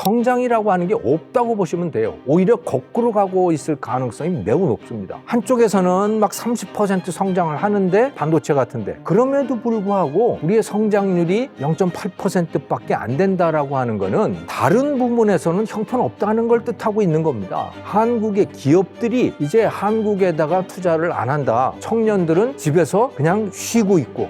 성장이라고 하는 게 없다고 보시면 돼요. 오히려 거꾸로 가고 있을 가능성이 매우 높습니다. 한쪽에서는 막 30% 성장을 하는데 반도체 같은데 그럼에도 불구하고 우리의 성장률이 0.8%밖에 안 된다라고 하는 거는 다른 부분에서는 형편없다는 걸 뜻하고 있는 겁니다. 한국의 기업들이 이제 한국에다가 투자를 안 한다. 청년들은 집에서 그냥 쉬고 있고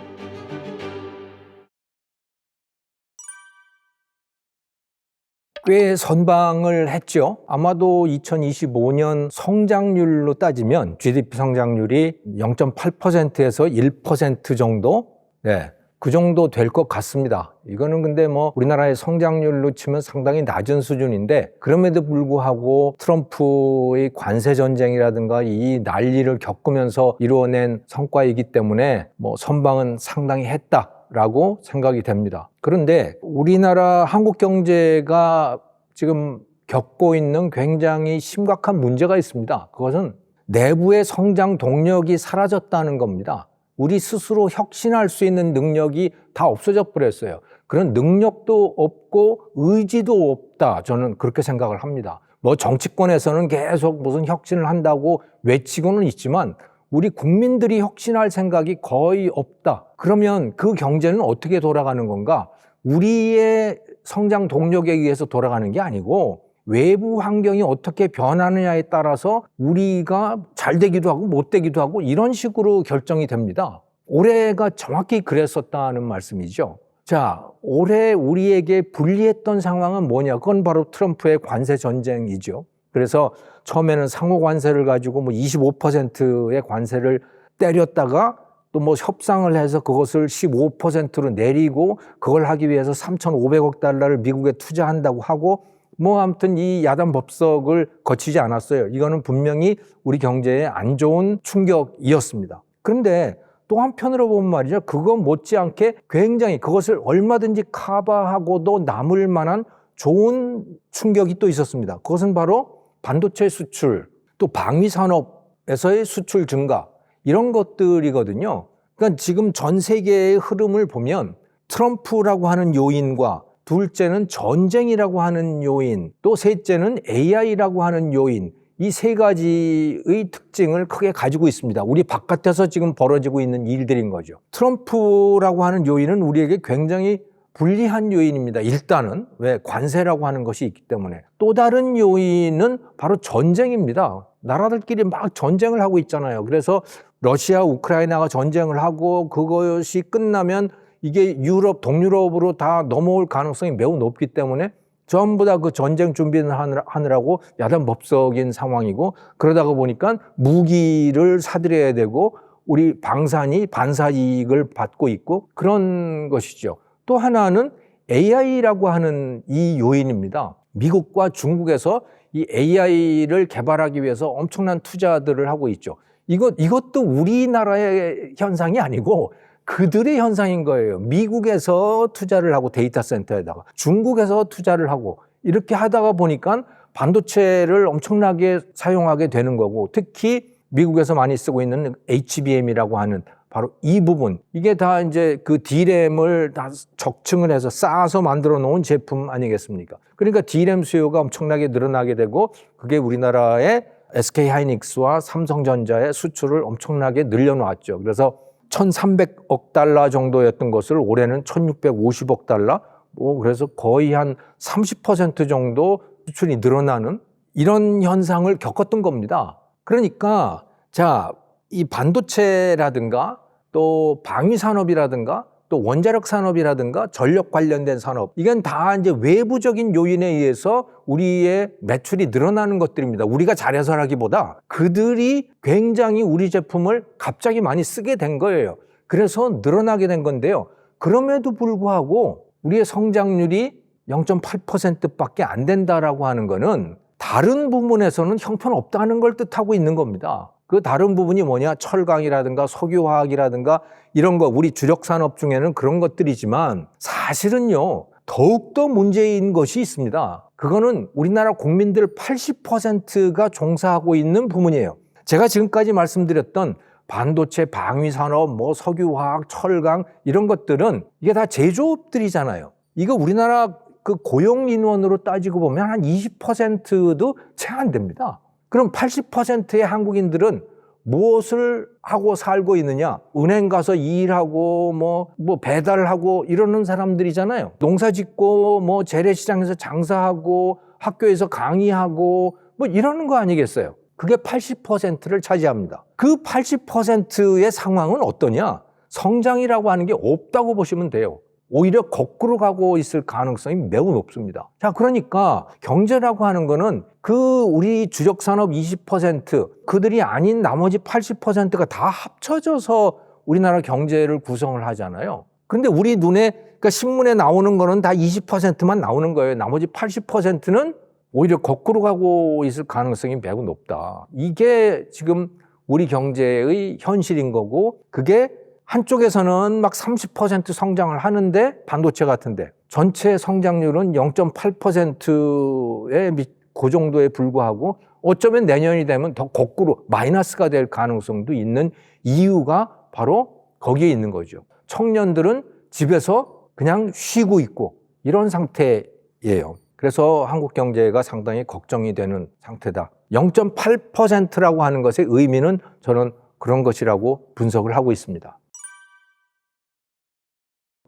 꽤 선방을 했죠. 아마도 2025년 성장률로 따지면 GDP 성장률이 0.8%에서 1% 정도? 네, 그 정도 될 것 같습니다. 이거는 근데 뭐 우리나라의 성장률로 치면 상당히 낮은 수준인데 그럼에도 불구하고 트럼프의 관세 전쟁이라든가 이 난리를 겪으면서 이루어낸 성과이기 때문에 뭐 선방은 상당히 했다라고 생각이 됩니다. 그런데 우리나라 한국 경제가 지금 겪고 있는 굉장히 심각한 문제가 있습니다. 그것은 내부의 성장 동력이 사라졌다는 겁니다. 우리 스스로 혁신할 수 있는 능력이 다 없어져 버렸어요. 그런 능력도 없고 의지도 없다. 저는 그렇게 생각을 합니다. 뭐 정치권에서는 계속 무슨 혁신을 한다고 외치고는 있지만 우리 국민들이 혁신할 생각이 거의 없다. 그러면 그 경제는 어떻게 돌아가는 건가? 우리의 성장 동력에 의해서 돌아가는 게 아니고 외부 환경이 어떻게 변하느냐에 따라서 우리가 잘 되기도 하고 못 되기도 하고 이런 식으로 결정이 됩니다. 올해가 정확히 그랬었다는 말씀이죠. 자, 올해 우리에게 불리했던 상황은 뭐냐? 그건 바로 트럼프의 관세 전쟁이죠. 그래서 처음에는 상호 관세를 가지고 뭐 25%의 관세를 때렸다가 또 뭐 협상을 해서 그것을 15%로 내리고 그걸 하기 위해서 3,500억 달러를 미국에 투자한다고 하고 뭐 아무튼 이 야단 법석을 거치지 않았어요. 이거는 분명히 우리 경제에 안 좋은 충격이었습니다. 그런데 또 한편으로 보면 말이죠. 그거 못지않게 굉장히 그것을 얼마든지 커버하고도 남을 만한 좋은 충격이 또 있었습니다. 그것은 바로 반도체 수출, 또 방위산업에서의 수출 증가 이런 것들이거든요. 그러니까 지금 전 세계의 흐름을 보면 트럼프라고 하는 요인과 둘째는 전쟁이라고 하는 요인, 또 셋째는 AI라고 하는 요인, 이 세 가지의 특징을 크게 가지고 있습니다. 우리 바깥에서 지금 벌어지고 있는 일들인 거죠. 트럼프라고 하는 요인은 우리에게 굉장히 불리한 요인입니다. 일단은 왜 관세라고 하는 것이 있기 때문에. 또 다른 요인은 바로 전쟁입니다. 나라들끼리 막 전쟁을 하고 있잖아요. 그래서 러시아, 우크라이나가 전쟁을 하고 그것이 끝나면 이게 유럽, 동유럽으로 다 넘어올 가능성이 매우 높기 때문에 전부 다 그 전쟁 준비를 하느라고 야단법석인 상황이고 그러다가 보니까 무기를 사들여야 되고 우리 방산이 반사이익을 받고 있고 그런 것이죠. 또 하나는 AI라고 하는 이 요인입니다. 미국과 중국에서 이 AI를 개발하기 위해서 엄청난 투자들을 하고 있죠. 이것도 우리나라의 현상이 아니고 그들의 현상인 거예요. 미국에서 투자를 하고 데이터 센터에다가 중국에서 투자를 하고 이렇게 하다가 보니까 반도체를 엄청나게 사용하게 되는 거고 특히 미국에서 많이 쓰고 있는 HBM이라고 하는 바로 이 부분 이게 다 이제 그 D램을 다 적층을 해서 쌓아서 만들어 놓은 제품 아니겠습니까? 그러니까 D램 수요가 엄청나게 늘어나게 되고 그게 우리나라의 SK하이닉스와 삼성전자의 수출을 엄청나게 늘려놓았죠. 그래서 1,300억 달러 정도였던 것을 올해는 1,650억 달러, 뭐 그래서 거의 한 30% 정도 수출이 늘어나는 이런 현상을 겪었던 겁니다. 그러니까 자, 이 반도체라든가 또 방위산업이라든가 또 원자력 산업이라든가 전력 관련된 산업 이건 다 이제 외부적인 요인에 의해서 우리의 매출이 늘어나는 것들입니다. 우리가 잘해서라기보다 그들이 굉장히 우리 제품을 갑자기 많이 쓰게 된 거예요. 그래서 늘어나게 된 건데요. 그럼에도 불구하고 우리의 성장률이 0.8%밖에 안 된다라고 하는 거는 다른 부분에서는 형편없다는 걸 뜻하고 있는 겁니다. 그 다른 부분이 뭐냐? 철강이라든가 석유화학이라든가 이런 거 우리 주력 산업 중에는 그런 것들이지만 사실은요. 더욱더 문제인 것이 있습니다. 그거는 우리나라 국민들 80%가 종사하고 있는 부문이에요. 제가 지금까지 말씀드렸던 반도체, 방위산업, 뭐 석유화학, 철강 이런 것들은 이게 다 제조업들이잖아요. 이거 우리나라 그 고용 인원으로 따지고 보면 한 20%도 채 안 됩니다. 그럼 80%의 한국인들은 무엇을 하고 살고 있느냐? 은행 가서 일하고 뭐 배달하고 이러는 사람들이잖아요. 농사 짓고 뭐 재래시장에서 장사하고 학교에서 강의하고 뭐 이러는 거 아니겠어요? 그게 80%를 차지합니다. 그 80%의 상황은 어떠냐? 성장이라고 하는 게 없다고 보시면 돼요. 오히려 거꾸로 가고 있을 가능성이 매우 높습니다. 자, 그러니까 경제라고 하는 거는 그 우리 주력 산업 20%, 그들이 아닌 나머지 80%가 다 합쳐져서 우리나라 경제를 구성을 하잖아요. 근데 우리 눈에, 그러니까 신문에 나오는 거는 다 20%만 나오는 거예요. 나머지 80%는 오히려 거꾸로 가고 있을 가능성이 매우 높다. 이게 지금 우리 경제의 현실인 거고, 그게 한쪽에서는 막 30% 성장을 하는데, 반도체 같은데 전체 성장률은 0.8%에 그 정도에 불과하고 어쩌면 내년이 되면 더 거꾸로 마이너스가 될 가능성도 있는 이유가 바로 거기에 있는 거죠. 청년들은 집에서 그냥 쉬고 있고 이런 상태예요. 그래서 한국 경제가 상당히 걱정이 되는 상태다. 0.8%라고 하는 것의 의미는 저는 그런 것이라고 분석을 하고 있습니다.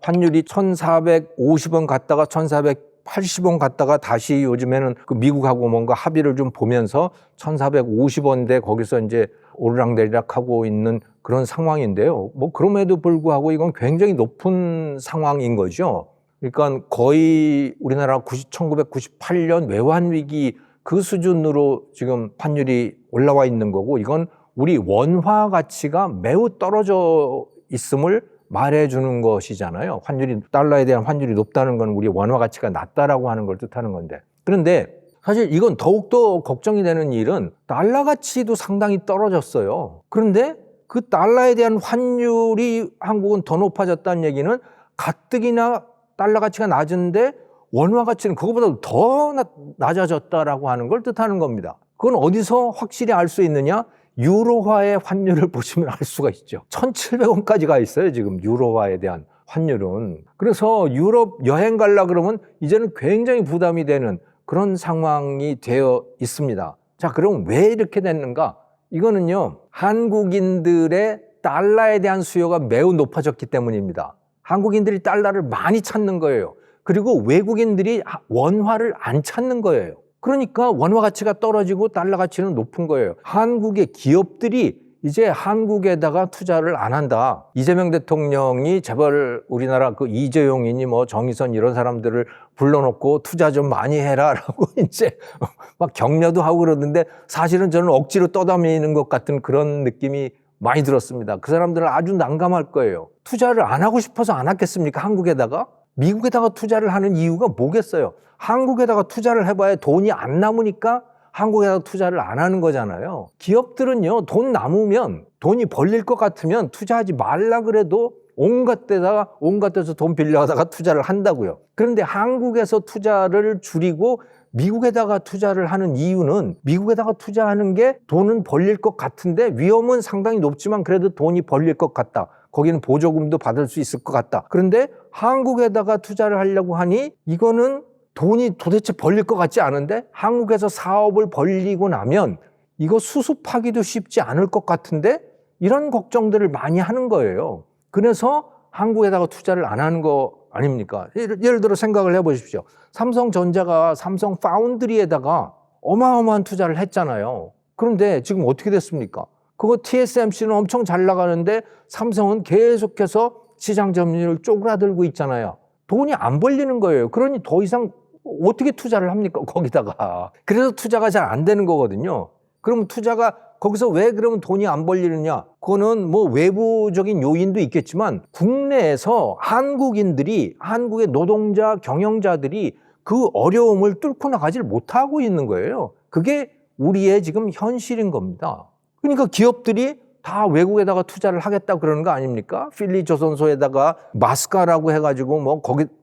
환율이 1,450원 갔다가 1,480원 갔다가 다시 요즘에는 그 미국하고 뭔가 합의를 좀 보면서 1,450원대 거기서 이제 오르락내리락 하고 있는 그런 상황인데요. 뭐 그럼에도 불구하고 이건 굉장히 높은 상황인 거죠. 그러니까 거의 우리나라 1998년 외환위기 그 수준으로 지금 환율이 올라와 있는 거고, 이건 우리 원화 가치가 매우 떨어져 있음을 말해주는 것이잖아요. 환율이, 달러에 대한 환율이 높다는 건 우리 원화 가치가 낮다라고 하는 걸 뜻하는 건데. 그런데 사실 이건 더욱더 걱정이 되는 일은 달러 가치도 상당히 떨어졌어요. 그런데 그 달러에 대한 환율이 한국은 더 높아졌다는 얘기는 가뜩이나 달러 가치가 낮은데 원화 가치는 그거보다 더 낮아졌다라고 하는 걸 뜻하는 겁니다. 그건 어디서 확실히 알 수 있느냐? 유로화의 환율을 보시면 알 수가 있죠. 1,700원까지 가 있어요, 지금 유로화에 대한 환율은. 그래서 유럽 여행 가려고 그러면 이제는 굉장히 부담이 되는 그런 상황이 되어 있습니다. 자, 그럼 왜 이렇게 됐는가? 이거는요, 한국인들의 달러에 대한 수요가 매우 높아졌기 때문입니다. 한국인들이 달러를 많이 찾는 거예요. 그리고 외국인들이 원화를 안 찾는 거예요. 그러니까 원화 가치가 떨어지고 달러 가치는 높은 거예요. 한국의 기업들이 이제 한국에다가 투자를 안 한다. 이재명 대통령이 제발 우리나라 그 이재용이니 뭐 정의선 이런 사람들을 불러놓고 투자 좀 많이 해라라고 이제 막 격려도 하고 그러는데, 사실은 저는 억지로 떠다니는 것 같은 그런 느낌이 많이 들었습니다. 그 사람들은 아주 난감할 거예요. 투자를 안 하고 싶어서 안 하겠습니까? 한국에다가? 미국에다가 투자를 하는 이유가 뭐겠어요? 한국에다가 투자를 해봐야 돈이 안 남으니까 한국에다가 투자를 안 하는 거잖아요. 기업들은요, 돈 남으면, 돈이 벌릴 것 같으면 투자하지 말라 그래도 온갖 데서 돈 빌려다가 투자를 한다고요. 그런데 한국에서 투자를 줄이고 미국에다가 투자를 하는 이유는, 미국에다가 투자하는 게 돈은 벌릴 것 같은데 위험은 상당히 높지만 그래도 돈이 벌릴 것 같다. 거기는 보조금도 받을 수 있을 것 같다. 그런데 한국에다가 투자를 하려고 하니 이거는 돈이 도대체 벌릴 것 같지 않은데, 한국에서 사업을 벌리고 나면 이거 수습하기도 쉽지 않을 것 같은데, 이런 걱정들을 많이 하는 거예요. 그래서 한국에다가 투자를 안 하는 거 아닙니까? 예를 들어 생각을 해보십시오. 삼성전자가 삼성 파운드리에다가 어마어마한 투자를 했잖아요. 그런데 지금 어떻게 됐습니까? 그거 TSMC는 엄청 잘 나가는데 삼성은 계속해서 시장 점유율을 쪼그라들고 있잖아요. 돈이 안 벌리는 거예요. 그러니 더 이상 어떻게 투자를 합니까? 거기다가. 그래서 투자가 잘 안 되는 거거든요. 그럼 투자가 거기서 왜 그러면 돈이 안 벌리느냐? 그거는 뭐 외부적인 요인도 있겠지만 국내에서 한국인들이, 한국의 노동자, 경영자들이 그 어려움을 뚫고 나가질 못하고 있는 거예요. 그게 우리의 지금 현실인 겁니다. 그러니까 기업들이 다 외국에다가 투자를 하겠다 그러는 거 아닙니까? 필리 조선소에다가 마스카라고 해가지고 뭐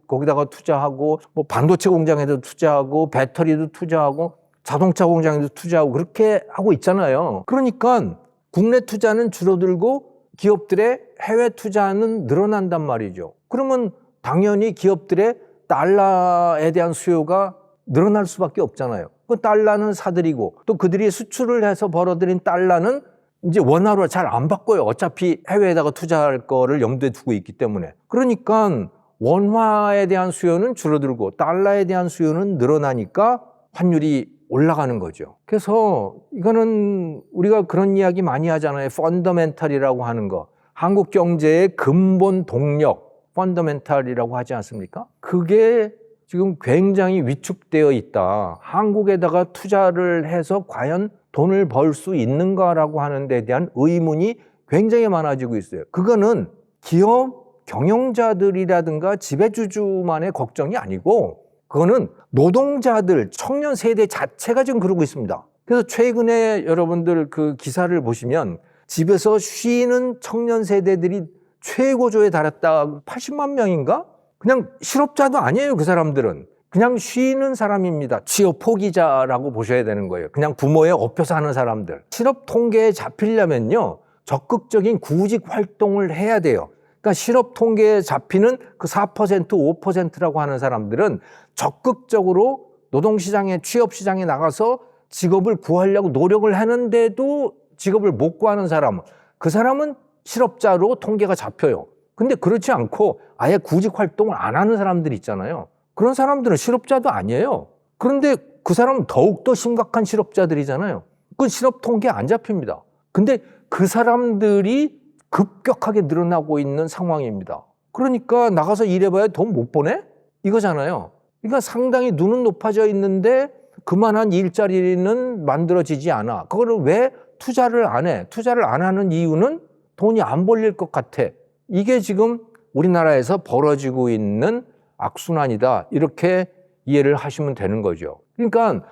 거기다가 투자하고, 뭐 반도체 공장에도 투자하고, 배터리도 투자하고, 자동차 공장에도 투자하고 그렇게 하고 있잖아요. 그러니까 국내 투자는 줄어들고 기업들의 해외 투자는 늘어난단 말이죠. 그러면 당연히 기업들의 달러에 대한 수요가 늘어날 수밖에 없잖아요. 그 달러는 사들이고 또 그들이 수출을 해서 벌어들인 달러는 이제 원화로 잘 안 바꿔요. 어차피 해외에다가 투자할 거를 염두에 두고 있기 때문에. 그러니까 원화에 대한 수요는 줄어들고 달러에 대한 수요는 늘어나니까 환율이 올라가는 거죠. 그래서 이거는 우리가 그런 이야기 많이 하잖아요. 펀더멘탈이라고 하는 거. 한국 경제의 근본 동력, 펀더멘탈이라고 하지 않습니까? 그게 지금 굉장히 위축되어 있다. 한국에다가 투자를 해서 과연 돈을 벌 수 있는가라고 하는 데 대한 의문이 굉장히 많아지고 있어요. 그거는 기업 경영자들이라든가 지배주주만의 걱정이 아니고 그거는 노동자들, 청년 세대 자체가 지금 그러고 있습니다. 그래서 최근에 여러분들 그 기사를 보시면 집에서 쉬는 청년 세대들이 최고조에 달했다. 80만 명인가? 그냥 실업자도 아니에요, 그 사람들은. 그냥 쉬는 사람입니다. 취업 포기자라고 보셔야 되는 거예요. 그냥 부모에 업혀 사는 사람들. 실업 통계에 잡히려면요, 적극적인 구직 활동을 해야 돼요. 그러니까 실업 통계에 잡히는 그 4%, 5%라고 하는 사람들은 적극적으로 노동시장에, 취업시장에 나가서 직업을 구하려고 노력을 하는데도 직업을 못 구하는 사람, 그 사람은 실업자로 통계가 잡혀요. 근데 그렇지 않고 아예 구직 활동을 안 하는 사람들 있잖아요. 그런 사람들은 실업자도 아니에요. 그런데 그 사람은 더욱더 심각한 실업자들이잖아요. 그건 실업 통계에 안 잡힙니다. 근데 그 사람들이 급격하게 늘어나고 있는 상황입니다. 그러니까 나가서 일해봐야 돈 못 버네? 이거잖아요. 그러니까 상당히 눈은 높아져 있는데 그만한 일자리는 만들어지지 않아. 그거를 왜 투자를 안 해? 투자를 안 하는 이유는 돈이 안 벌릴 것 같아. 이게 지금 우리나라에서 벌어지고 있는 악순환이다. 이렇게 이해를 하시면 되는 거죠. 그러니까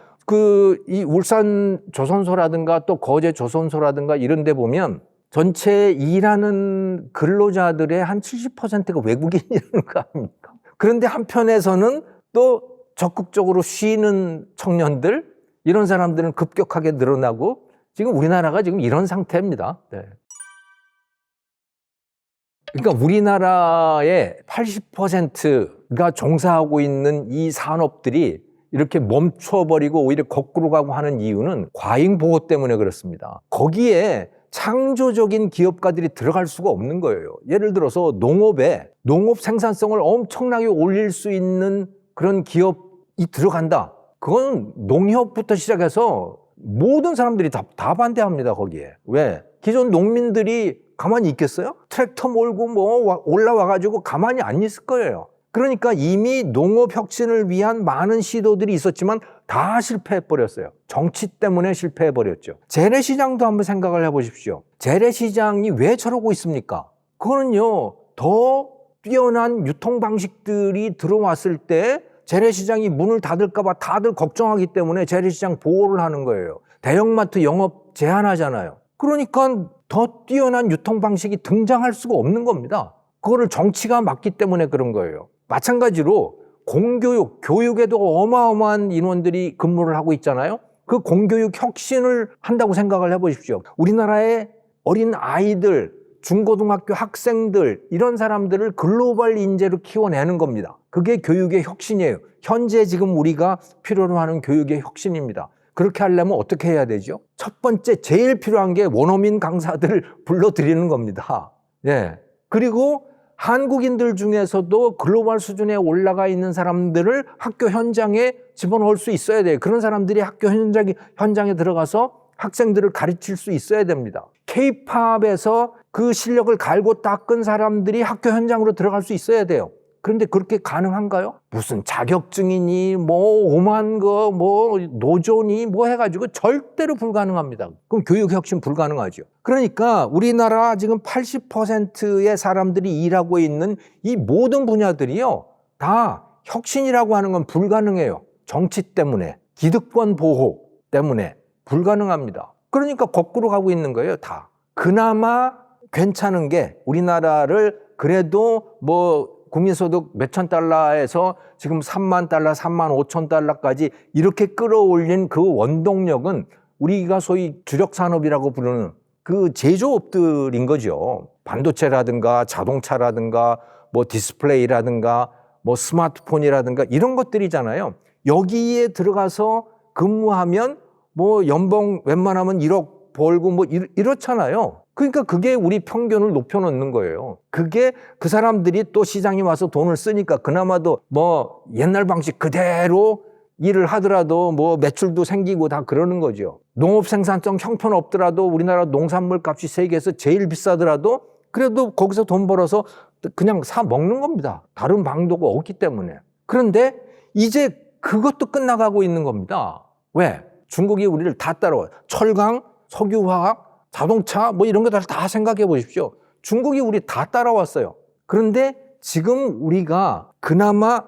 이 울산 조선소라든가 또 거제 조선소라든가 이런 데 보면 전체 일하는 근로자들의 한 70%가 외국인이라는 거 아닙니까? 그런데 한편에서는 또 적극적으로 쉬는 청년들, 이런 사람들은 급격하게 늘어나고 지금 우리나라가 지금 이런 상태입니다. 네. 그러니까 우리나라의 80%가 종사하고 있는 이 산업들이 이렇게 멈춰버리고 오히려 거꾸로 가고 하는 이유는 과잉 보호 때문에 그렇습니다. 거기에 창조적인 기업가들이 들어갈 수가 없는 거예요. 예를 들어서 농업에 농업 생산성을 엄청나게 올릴 수 있는 그런 기업이 들어간다. 그건 농협부터 시작해서 모든 사람들이 다 반대합니다, 거기에. 왜? 기존 농민들이 가만히 있겠어요? 트랙터 몰고 뭐 올라와가지고 가만히 안 있을 거예요. 그러니까 이미 농업 혁신을 위한 많은 시도들이 있었지만 다 실패해버렸어요. 정치 때문에 실패해버렸죠. 재래시장도 한번 생각을 해보십시오. 재래시장이 왜 저러고 있습니까? 그거는요, 더 뛰어난 유통 방식들이 들어왔을 때 재래시장이 문을 닫을까봐 다들 걱정하기 때문에 재래시장 보호를 하는 거예요. 대형마트 영업 제한하잖아요. 그러니까 더 뛰어난 유통 방식이 등장할 수가 없는 겁니다. 그거를 정치가 막기 때문에 그런 거예요. 마찬가지로 공교육, 교육에도 어마어마한 인원들이 근무를 하고 있잖아요. 그 공교육 혁신을 한다고 생각을 해보십시오. 우리나라의 어린 아이들, 중고등학교 학생들, 이런 사람들을 글로벌 인재로 키워내는 겁니다. 그게 교육의 혁신이에요. 현재 지금 우리가 필요로 하는 교육의 혁신입니다. 그렇게 하려면 어떻게 해야 되죠? 첫 번째, 제일 필요한 게 원어민 강사들을 불러들이는 겁니다. 예. 그리고 한국인들 중에서도 글로벌 수준에 올라가 있는 사람들을 학교 현장에 집어넣을 수 있어야 돼요. 그런 사람들이 학교 현장에 들어가서 학생들을 가르칠 수 있어야 됩니다. K-팝에서 그 실력을 갈고 닦은 사람들이 학교 현장으로 들어갈 수 있어야 돼요. 그런데 그렇게 가능한가요? 무슨 자격증이니 뭐 오만 거 뭐 노조니 뭐 해가지고 절대로 불가능합니다. 그럼 교육혁신 불가능하죠. 그러니까 우리나라 지금 80%의 사람들이 일하고 있는 이 모든 분야들이요, 다 혁신이라고 하는 건 불가능해요. 정치 때문에, 기득권 보호 때문에 불가능합니다. 그러니까 거꾸로 가고 있는 거예요, 다. 그나마 괜찮은 게 우리나라를 그래도 뭐 국민소득 몇천 달러에서 지금 3만 달러, 3만 5천 달러까지 이렇게 끌어올린 그 원동력은 우리가 소위 주력 산업이라고 부르는 그 제조업들인 거죠. 반도체라든가 자동차라든가 뭐 디스플레이라든가 뭐 스마트폰이라든가 이런 것들이잖아요. 여기에 들어가서 근무하면 뭐 연봉 웬만하면 1억 벌고 뭐 이렇잖아요. 그러니까 그게 우리 평균을 높여놓는 거예요. 그게 그 사람들이 또 시장에 와서 돈을 쓰니까 그나마도 뭐 옛날 방식 그대로 일을 하더라도 뭐 매출도 생기고 다 그러는 거죠. 농업 생산성 형편없더라도 우리나라 농산물 값이 세계에서 제일 비싸더라도 그래도 거기서 돈 벌어서 그냥 사 먹는 겁니다. 다른 방도가 없기 때문에. 그런데 이제 그것도 끝나가고 있는 겁니다. 왜? 중국이 우리를 다 따라와요. 철강, 석유화학, 자동차 뭐 이런 것들 다 생각해 보십시오. 중국이 우리 다 따라왔어요. 그런데 지금 우리가 그나마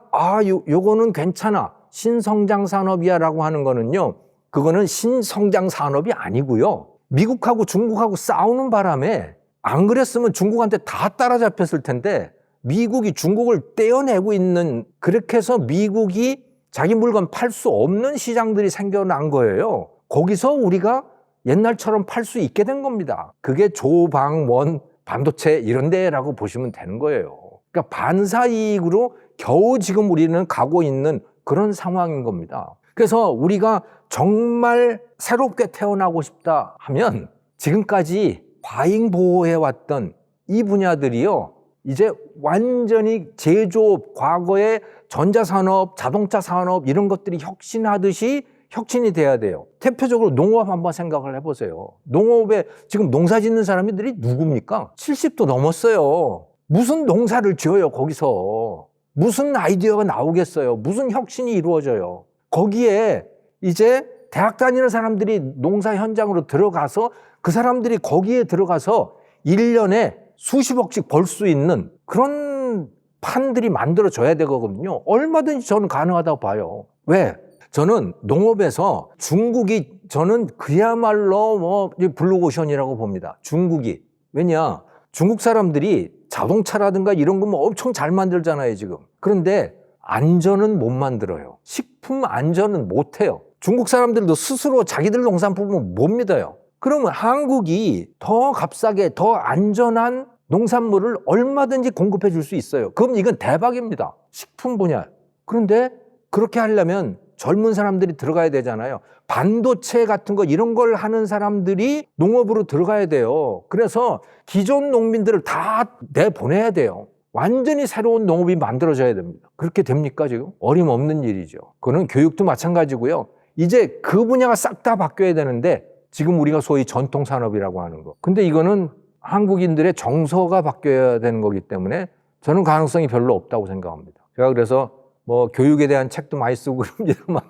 요거는 괜찮아. 신성장 산업이야라고 하는 거는요. 그거는 신성장 산업이 아니고요. 미국하고 중국하고 싸우는 바람에 안 그랬으면 중국한테 다 따라잡혔을 텐데 미국이 중국을 떼어내고 있는, 그렇게 해서 미국이 자기 물건 팔 수 없는 시장들이 생겨난 거예요. 거기서 우리가 옛날처럼 팔 수 있게 된 겁니다. 그게 조방원, 반도체 이런 데라고 보시면 되는 거예요. 그러니까 반사이익으로 겨우 지금 우리는 가고 있는 그런 상황인 겁니다. 그래서 우리가 정말 새롭게 태어나고 싶다 하면 지금까지 과잉보호해왔던 이 분야들이요, 이제 완전히 제조업, 과거의 전자산업, 자동차 산업 이런 것들이 혁신하듯이 혁신이 돼야 돼요. 대표적으로 농업 한번 생각을 해보세요. 농업에 지금 농사 짓는 사람들이 누굽니까? 70도 넘었어요. 무슨 농사를 지어요, 거기서. 무슨 아이디어가 나오겠어요? 무슨 혁신이 이루어져요? 거기에 이제 대학 다니는 사람들이 농사 현장으로 들어가서 그 사람들이 거기에 들어가서 1년에 수십억씩 벌 수 있는 그런 판들이 만들어져야 되거든요. 얼마든지 저는 가능하다고 봐요. 왜? 저는 농업에서 중국이 저는 그야말로 뭐 블루오션이라고 봅니다. 중국이. 왜냐? 중국 사람들이 자동차라든가 이런 거 뭐 엄청 잘 만들잖아요, 지금. 그런데 안전은 못 만들어요. 식품 안전은 못 해요. 중국 사람들도 스스로 자기들 농산품을 못 믿어요. 그러면 한국이 더 값싸게 더 안전한 농산물을 얼마든지 공급해 줄 수 있어요. 그럼 이건 대박입니다. 식품 분야. 그런데 그렇게 하려면 젊은 사람들이 들어가야 되잖아요. 반도체 같은 거 이런 걸 하는 사람들이 농업으로 들어가야 돼요. 그래서 기존 농민들을 다 내보내야 돼요. 완전히 새로운 농업이 만들어져야 됩니다. 그렇게 됩니까 지금? 어림없는 일이죠. 그거는 교육도 마찬가지고요. 이제 그 분야가 싹 다 바뀌어야 되는데 지금 우리가 소위 전통산업이라고 하는 거. 근데 이거는 한국인들의 정서가 바뀌어야 되는 거기 때문에 저는 가능성이 별로 없다고 생각합니다. 제가 그래서 뭐 교육에 대한 책도 많이 쓰고 그럽니다만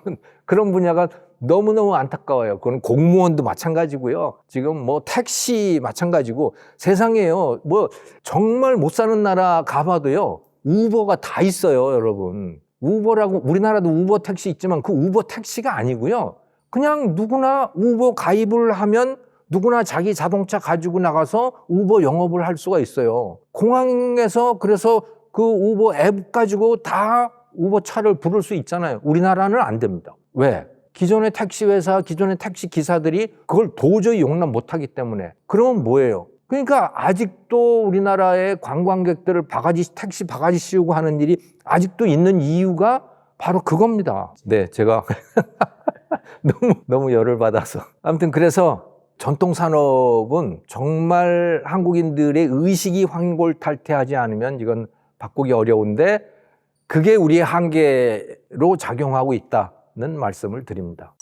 그런 분야가 너무너무 안타까워요. 그건 공무원도 마찬가지고요. 지금 뭐 택시 마찬가지고 세상에요. 뭐 정말 못 사는 나라 가봐도요. 우버가 다 있어요, 여러분. 우버라고 우리나라도 우버 택시 있지만 그 우버 택시가 아니고요. 그냥 누구나 우버 가입을 하면 누구나 자기 자동차 가지고 나가서 우버 영업을 할 수가 있어요. 공항에서 그래서 그 우버 앱 가지고 다 우버 차를 부를 수 있잖아요. 우리나라는 안 됩니다. 왜? 기존의 택시 회사, 기존의 택시 기사들이 그걸 도저히 용납 못하기 때문에. 그러면 뭐예요? 그러니까 아직도 우리나라의 관광객들을 택시 바가지 씌우고 하는 일이 아직도 있는 이유가 바로 그겁니다. 네, 제가 너무 열을 받아서. 아무튼 그래서 전통산업은 정말 한국인들의 의식이 환골탈태하지 않으면 이건 바꾸기 어려운데 그게 우리의 한계로 작용하고 있다는 말씀을 드립니다.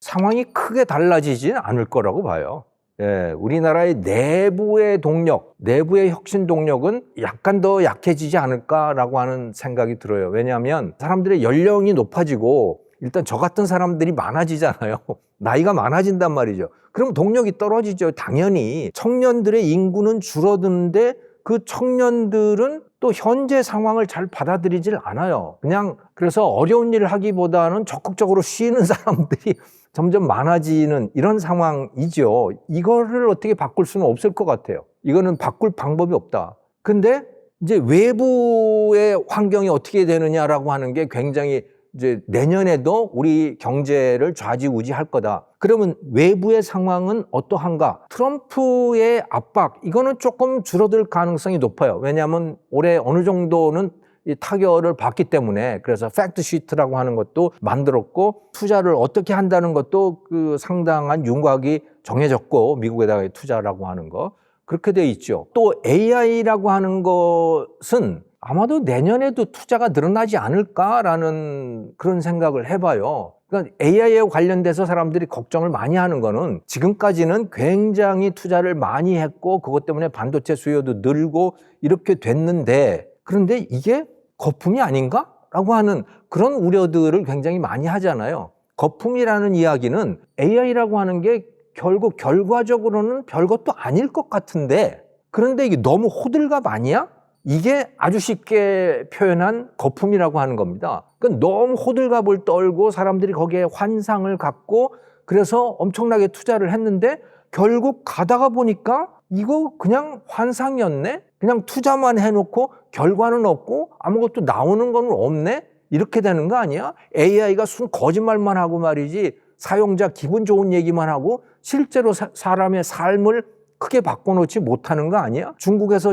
상황이 크게 달라지지는 않을 거라고 봐요. 예, 우리나라의 내부의 동력, 내부의 혁신 동력은 약간 더 약해지지 않을까라고 하는 생각이 들어요. 왜냐하면 사람들의 연령이 높아지고 일단 저 같은 사람들이 많아지잖아요. 나이가 많아진단 말이죠. 그럼 동력이 떨어지죠. 당연히 청년들의 인구는 줄어드는데 그 청년들은 또 현재 상황을 잘 받아들이질 않아요. 그냥 그래서 어려운 일을 하기보다는 적극적으로 쉬는 사람들이 점점 많아지는 이런 상황이죠. 이거를 어떻게 바꿀 수는 없을 것 같아요. 이거는 바꿀 방법이 없다. 근데 이제 외부의 환경이 어떻게 되느냐라고 하는 게 굉장히 이제 내년에도 우리 경제를 좌지우지할 거다. 그러면 외부의 상황은 어떠한가? 트럼프의 압박, 이거는 조금 줄어들 가능성이 높아요. 왜냐하면 올해 어느 정도는 이 타결을 받기 때문에. 그래서 팩트 시트라고 하는 것도 만들었고, 투자를 어떻게 한다는 것도 그 상당한 윤곽이 정해졌고, 미국에다가 투자라고 하는 거 그렇게 돼 있죠. 또 AI라고 하는 것은 아마도 내년에도 투자가 늘어나지 않을까라는 그런 생각을 해봐요. 그러니까 AI에 관련돼서 사람들이 걱정을 많이 하는 거는 지금까지는 굉장히 투자를 많이 했고 그것 때문에 반도체 수요도 늘고 이렇게 됐는데, 그런데 이게 거품이 아닌가? 라고 하는 그런 우려들을 굉장히 많이 하잖아요. 거품이라는 이야기는 AI라고 하는 게 결국 결과적으로는 별것도 아닐 것 같은데, 그런데 이게 너무 호들갑 아니야? 이게 아주 쉽게 표현한 거품이라고 하는 겁니다. 그러니까 너무 호들갑을 떨고 사람들이 거기에 환상을 갖고 그래서 엄청나게 투자를 했는데 결국 가다가 보니까 이거 그냥 환상이었네? 그냥 투자만 해놓고 결과는 없고 아무것도 나오는 건 없네? 이렇게 되는 거 아니야? AI가 순 거짓말만 하고 말이지 사용자 기분 좋은 얘기만 하고 실제로 사람의 삶을 크게 바꿔놓지 못하는 거 아니야? 중국에서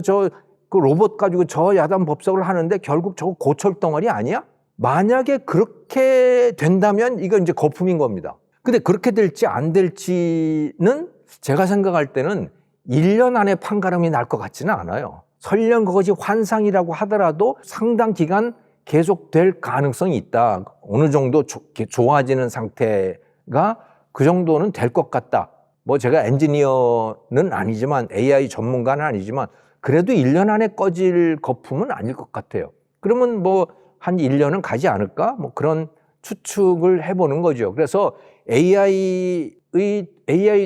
그 로봇 가지고 저 야단 법석을 하는데 결국 저거 고철 덩어리 아니야? 만약에 그렇게 된다면 이건 이제 거품인 겁니다. 근데 그렇게 될지 안 될지는 제가 생각할 때는 1년 안에 판가름이 날 것 같지는 않아요. 설령 그것이 환상이라고 하더라도 상당 기간 계속될 가능성이 있다. 어느 정도 좋아지는 상태가 그 정도는 될 것 같다. 뭐 제가 엔지니어는 아니지만 AI 전문가는 아니지만 그래도 1년 안에 꺼질 거품은 아닐 것 같아요. 그러면 뭐 한 1년은 가지 않을까? 뭐 그런 추측을 해보는 거죠. 그래서 AI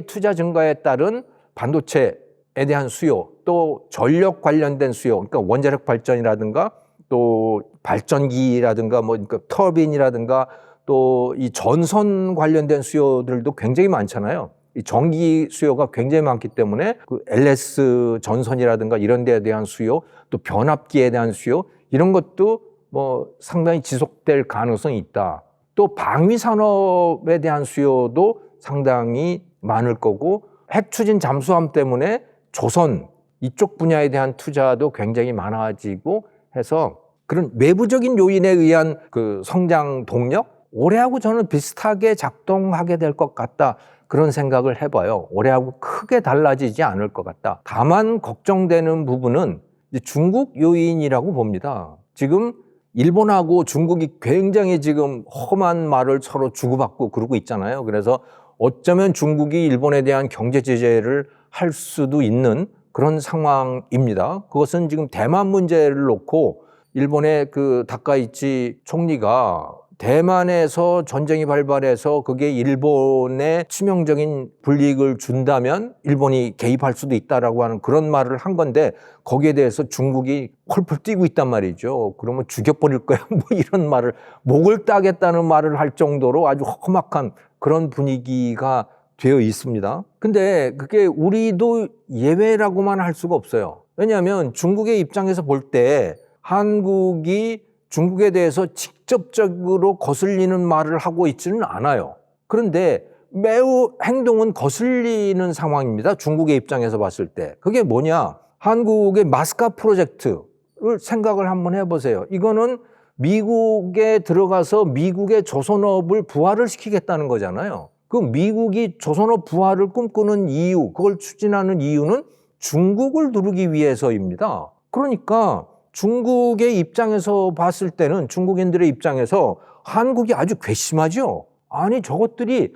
투자 증가에 따른 반도체에 대한 수요, 또 전력 관련된 수요, 그러니까 원자력 발전이라든가 또 발전기라든가 뭐 그러니까 터빈이라든가 또 이 전선 관련된 수요들도 굉장히 많잖아요. 이 전기 수요가 굉장히 많기 때문에 그 LS 전선이라든가 이런 데에 대한 수요, 또 변압기에 대한 수요, 이런 것도 뭐 상당히 지속될 가능성이 있다. 또 방위 산업에 대한 수요도 상당히 많을 거고, 핵 추진 잠수함 때문에 조선 이쪽 분야에 대한 투자도 굉장히 많아지고 해서 그런 외부적인 요인에 의한 그 성장 동력, 올해하고 저는 비슷하게 작동하게 될 것 같다. 그런 생각을 해봐요. 올해하고 크게 달라지지 않을 것 같다. 다만 걱정되는 부분은 중국 요인이라고 봅니다. 지금 일본하고 중국이 굉장히 지금 험한 말을 서로 주고받고 그러고 있잖아요. 그래서 어쩌면 중국이 일본에 대한 경제 제재를 할 수도 있는 그런 상황입니다. 그것은 지금 대만 문제를 놓고 일본의 그 다카이치 총리가 대만에서 전쟁이 발발해서 그게 일본에 치명적인 불이익을 준다면 일본이 개입할 수도 있다라고 하는 그런 말을 한 건데, 거기에 대해서 중국이 콜풀 뛰고 있단 말이죠. 그러면 죽여버릴 거야 뭐 이런 말을, 목을 따겠다는 말을 할 정도로 아주 험악한 그런 분위기가 되어 있습니다. 근데 그게 우리도 예외라고만 할 수가 없어요. 왜냐하면 중국의 입장에서 볼 때 한국이 중국에 대해서 직접적으로 거슬리는 말을 하고 있지는 않아요. 그런데 매우 행동은 거슬리는 상황입니다. 중국의 입장에서 봤을 때. 그게 뭐냐? 한국의 마스카 프로젝트를 생각을 한번 해보세요. 이거는 미국에 들어가서 미국의 조선업을 부활을 시키겠다는 거잖아요. 그 미국이 조선업 부활을 꿈꾸는 이유, 그걸 추진하는 이유는 중국을 누르기 위해서입니다. 그러니까 중국의 입장에서 봤을 때는, 중국인들의 입장에서 한국이 아주 괘씸하죠. 아니 저것들이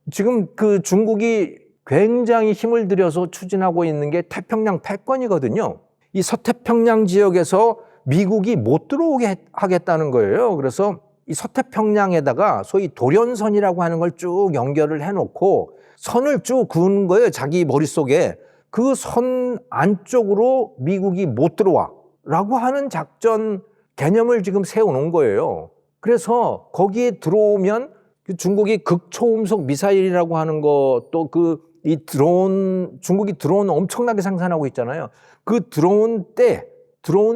지금 그 중국이 굉장히 힘을 들여서 추진하고 있는 게 태평양 패권이거든요. 이 서태평양 지역에서 미국이 못 들어오게 하겠다는 거예요. 그래서 이 서태평양에다가 소위 도련선이라고 하는 걸 쭉 연결을 해놓고 선을 쭉 그은 거예요. 자기 머릿속에. 그 선 안쪽으로 미국이 못 들어와 라고 하는 작전 개념을 지금 세워놓은 거예요. 그래서 거기에 들어오면 중국이 극초음속 미사일이라고 하는 것도 이 드론, 중국이 드론 엄청나게 생산하고 있잖아요. 그 드론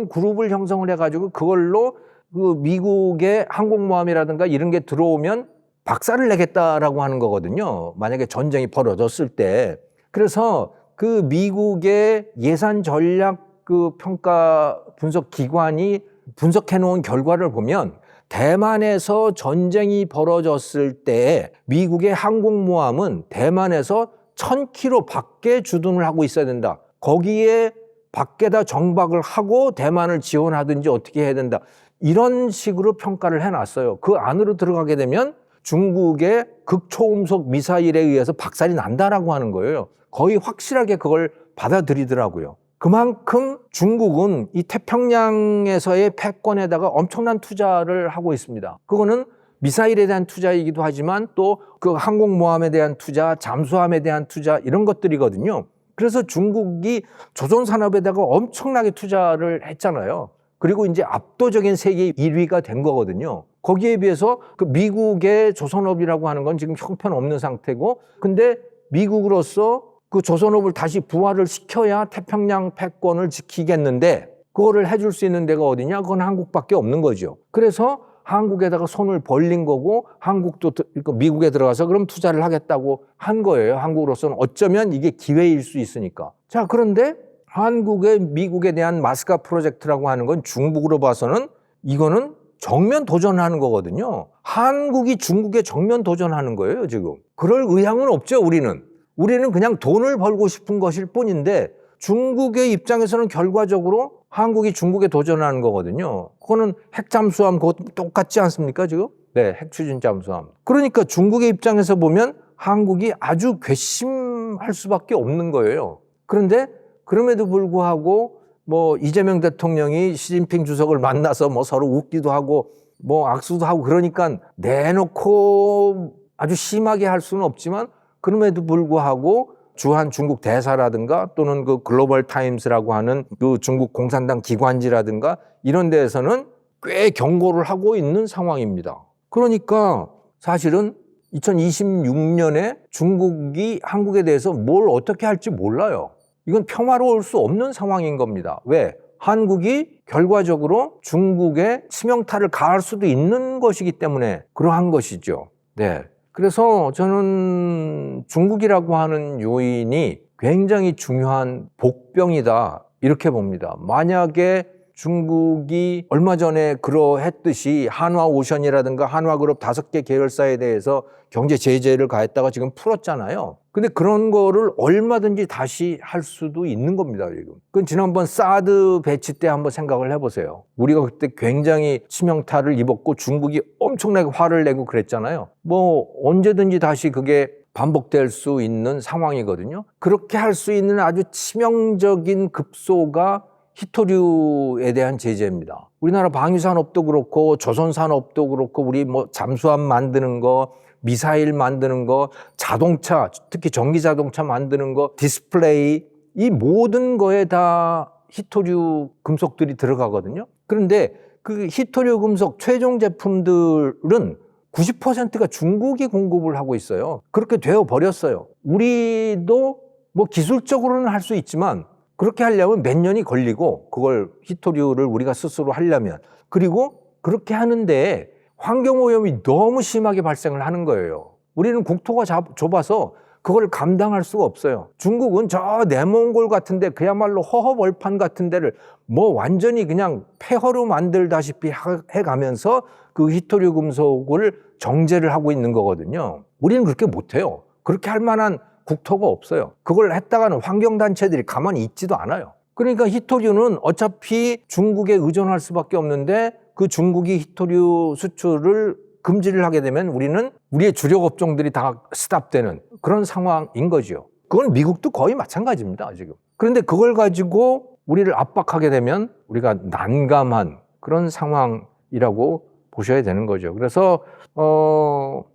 그룹을 형성을 해가지고 그걸로 그 미국의 항공모함이라든가 이런 게 들어오면 박살을 내겠다라고 하는 거거든요. 만약에 전쟁이 벌어졌을 때. 그래서 그 미국의 예산 전략 그 평가 분석 기관이 분석해 놓은 결과를 보면 대만에서 전쟁이 벌어졌을 때 미국의 항공모함은 대만에서 1000km 밖에 주둔을 하고 있어야 된다. 거기에 밖에다 정박을 하고 대만을 지원하든지 어떻게 해야 된다. 이런 식으로 평가를 해놨어요. 그 안으로 들어가게 되면 중국의 극초음속 미사일에 의해서 박살이 난다라고 하는 거예요. 거의 확실하게 그걸 받아들이더라고요. 그만큼 중국은 이 태평양에서의 패권에다가 엄청난 투자를 하고 있습니다. 그거는 미사일에 대한 투자이기도 하지만 또 그 항공모함에 대한 투자, 잠수함에 대한 투자 이런 것들이거든요. 그래서 중국이 조선산업에다가 엄청나게 투자를 했잖아요. 그리고 이제 압도적인 세계 1위가 된 거거든요. 거기에 비해서 그 미국의 조선업이라고 하는 건 지금 형편없는 상태고, 근데 미국으로서 그 조선업을 다시 부활을 시켜야 태평양 패권을 지키겠는데 그거를 해줄 수 있는 데가 어디냐? 그건 한국밖에 없는 거죠. 그래서 한국에다가 손을 벌린 거고 한국도 미국에 들어가서 그럼 투자를 하겠다고 한 거예요. 한국으로서는 어쩌면 이게 기회일 수 있으니까. 자, 그런데 한국의 미국에 대한 마스카 프로젝트라고 하는 건 중국으로 봐서는 이거는 정면 도전하는 거거든요. 한국이 중국에 정면 도전하는 거예요, 지금. 그럴 의향은 없죠, 우리는. 우리는 그냥 돈을 벌고 싶은 것일 뿐인데 중국의 입장에서는 결과적으로 한국이 중국에 도전하는 거거든요. 그거는 핵잠수함 그거 똑같지 않습니까, 지금? 네, 핵추진 잠수함. 그러니까 중국의 입장에서 보면 한국이 아주 괘씸할 수밖에 없는 거예요. 그런데 그럼에도 불구하고 뭐 이재명 대통령이 시진핑 주석을 만나서 뭐 서로 웃기도 하고 뭐 악수도 하고 그러니까 내놓고 아주 심하게 할 수는 없지만 그럼에도 불구하고 주한 중국 대사라든가 또는 그 글로벌 타임스라고 하는 그 중국 공산당 기관지라든가 이런 데에서는 꽤 경고를 하고 있는 상황입니다. 그러니까 사실은 2026년에 중국이 한국에 대해서 뭘 어떻게 할지 몰라요. 이건 평화로울 수 없는 상황인 겁니다. 왜? 한국이 결과적으로 중국에 치명타를 가할 수도 있는 것이기 때문에 그러한 것이죠. 네. 그래서 저는 중국이라고 하는 요인이 굉장히 중요한 복병이다 이렇게 봅니다. 만약에 중국이 얼마 전에 그러했듯이 한화오션이라든가 한화그룹 5개 계열사에 대해서 경제 제재를 가했다가 지금 풀었잖아요. 근데 그런 거를 얼마든지 다시 할 수도 있는 겁니다, 지금. 그건 지난번 사드 배치 때 한번 생각을 해보세요. 우리가 그때 굉장히 치명타를 입었고 중국이 엄청나게 화를 내고 그랬잖아요. 뭐 언제든지 다시 그게 반복될 수 있는 상황이거든요. 그렇게 할 수 있는 아주 치명적인 급소가 히토류에 대한 제재입니다. 우리나라 방위산업도 그렇고 조선산업도 그렇고 우리 뭐 잠수함 만드는 거, 미사일 만드는 거, 자동차, 특히 전기자동차 만드는 거, 디스플레이 이 모든 거에 다 히토류 금속들이 들어가거든요. 그런데 그 히토류 금속 최종 제품들은 90%가 중국이 공급을 하고 있어요. 그렇게 되어 버렸어요. 우리도 뭐 기술적으로는 할 수 있지만 그렇게 하려면 몇 년이 걸리고 그걸 히토류를 우리가 스스로 하려면 그리고 그렇게 하는데 환경오염이 너무 심하게 발생을 하는 거예요. 우리는 국토가 좁아서 그걸 감당할 수가 없어요. 중국은 저 내몽골 같은데 그야말로 허허벌판 같은 데를 뭐 완전히 그냥 폐허로 만들다시피 해가면서 그 히토류 금속을 정제를 하고 있는 거거든요. 우리는 그렇게 못해요. 그렇게 할 만한 국토가 없어요. 그걸 했다가는 환경단체들이 가만히 있지도 않아요. 그러니까 히토류는 어차피 중국에 의존할 수밖에 없는데 그 중국이 히토류 수출을 금지를 하게 되면 우리는 우리의 주력 업종들이 다 스탑되는 그런 상황인 거죠. 그건 미국도 거의 마찬가지입니다, 지금. 그런데 그걸 가지고 우리를 압박하게 되면 우리가 난감한 그런 상황이라고 보셔야 되는 거죠. 그래서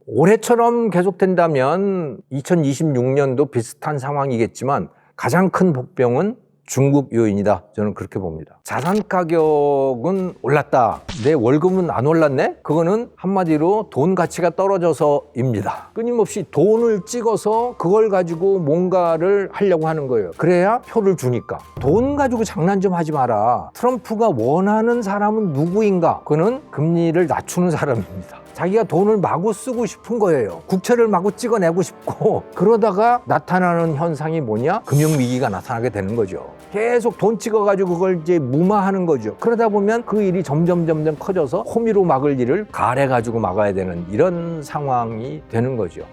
올해처럼 계속된다면 2026년도 비슷한 상황이겠지만 가장 큰 복병은 중국 요인이다. 저는 그렇게 봅니다. 자산 가격은 올랐다. 내 월급은 안 올랐네? 그거는 한마디로 돈 가치가 떨어져서입니다. 끊임없이 돈을 찍어서 그걸 가지고 뭔가를 하려고 하는 거예요. 그래야 표를 주니까. 돈 가지고 장난 좀 하지 마라. 트럼프가 원하는 사람은 누구인가? 그는 금리를 낮추는 사람입니다. 자기가 돈을 마구 쓰고 싶은 거예요. 국채를 마구 찍어내고 싶고, 그러다가 나타나는 현상이 뭐냐? 금융위기가 나타나게 되는 거죠. 계속 돈 찍어가지고 그걸 이제 무마하는 거죠. 그러다 보면 그 일이 점점 커져서 호미로 막을 일을 가래가지고 막아야 되는 이런 상황이 되는 거죠.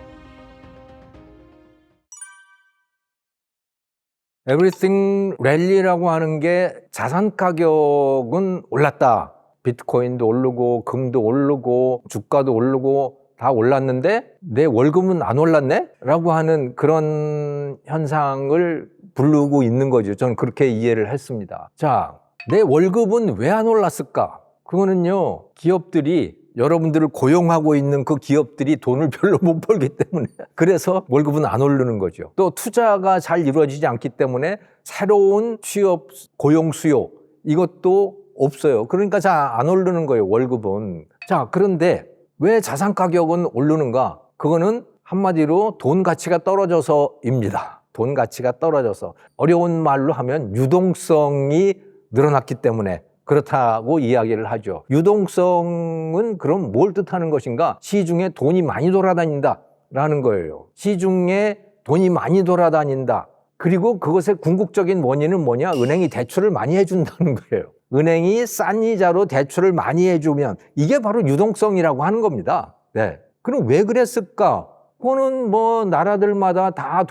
에브리띵 랠리라고 하는 게 자산 가격은 올랐다. 비트코인도 오르고 금도 오르고 주가도 오르고 다 올랐는데 내 월급은 안 올랐네? 라고 하는 그런 현상을 부르고 있는 거죠. 저는 그렇게 이해를 했습니다. 자, 내 월급은 왜 안 올랐을까? 그거는요, 기업들이 여러분들을 고용하고 있는 그 기업들이 돈을 별로 못 벌기 때문에 그래서 월급은 안 오르는 거죠. 또 투자가 잘 이루어지지 않기 때문에 새로운 취업, 고용 수요 이것도 없어요. 그러니까 잘 안 오르는 거예요, 월급은. 자, 그런데 왜 자산 가격은 오르는가? 그거는 한마디로 돈 가치가 떨어져서입니다. 돈 가치가 떨어져서. 어려운 말로 하면 유동성이 늘어났기 때문에 그렇다고 이야기를 하죠. 유동성은 그럼 뭘 뜻하는 것인가? 시중에 돈이 많이 돌아다닌다 라는 거예요. 시중에 돈이 많이 돌아다닌다. 그리고 그것의 궁극적인 원인은 뭐냐? 은행이 대출을 많이 해준다는 거예요. 은행이 싼 이자로 대출을 많이 해주면 이게 바로 유동성이라고 하는 겁니다. 네. 그럼 왜 그랬을까? 그거는 뭐 나라들마다 다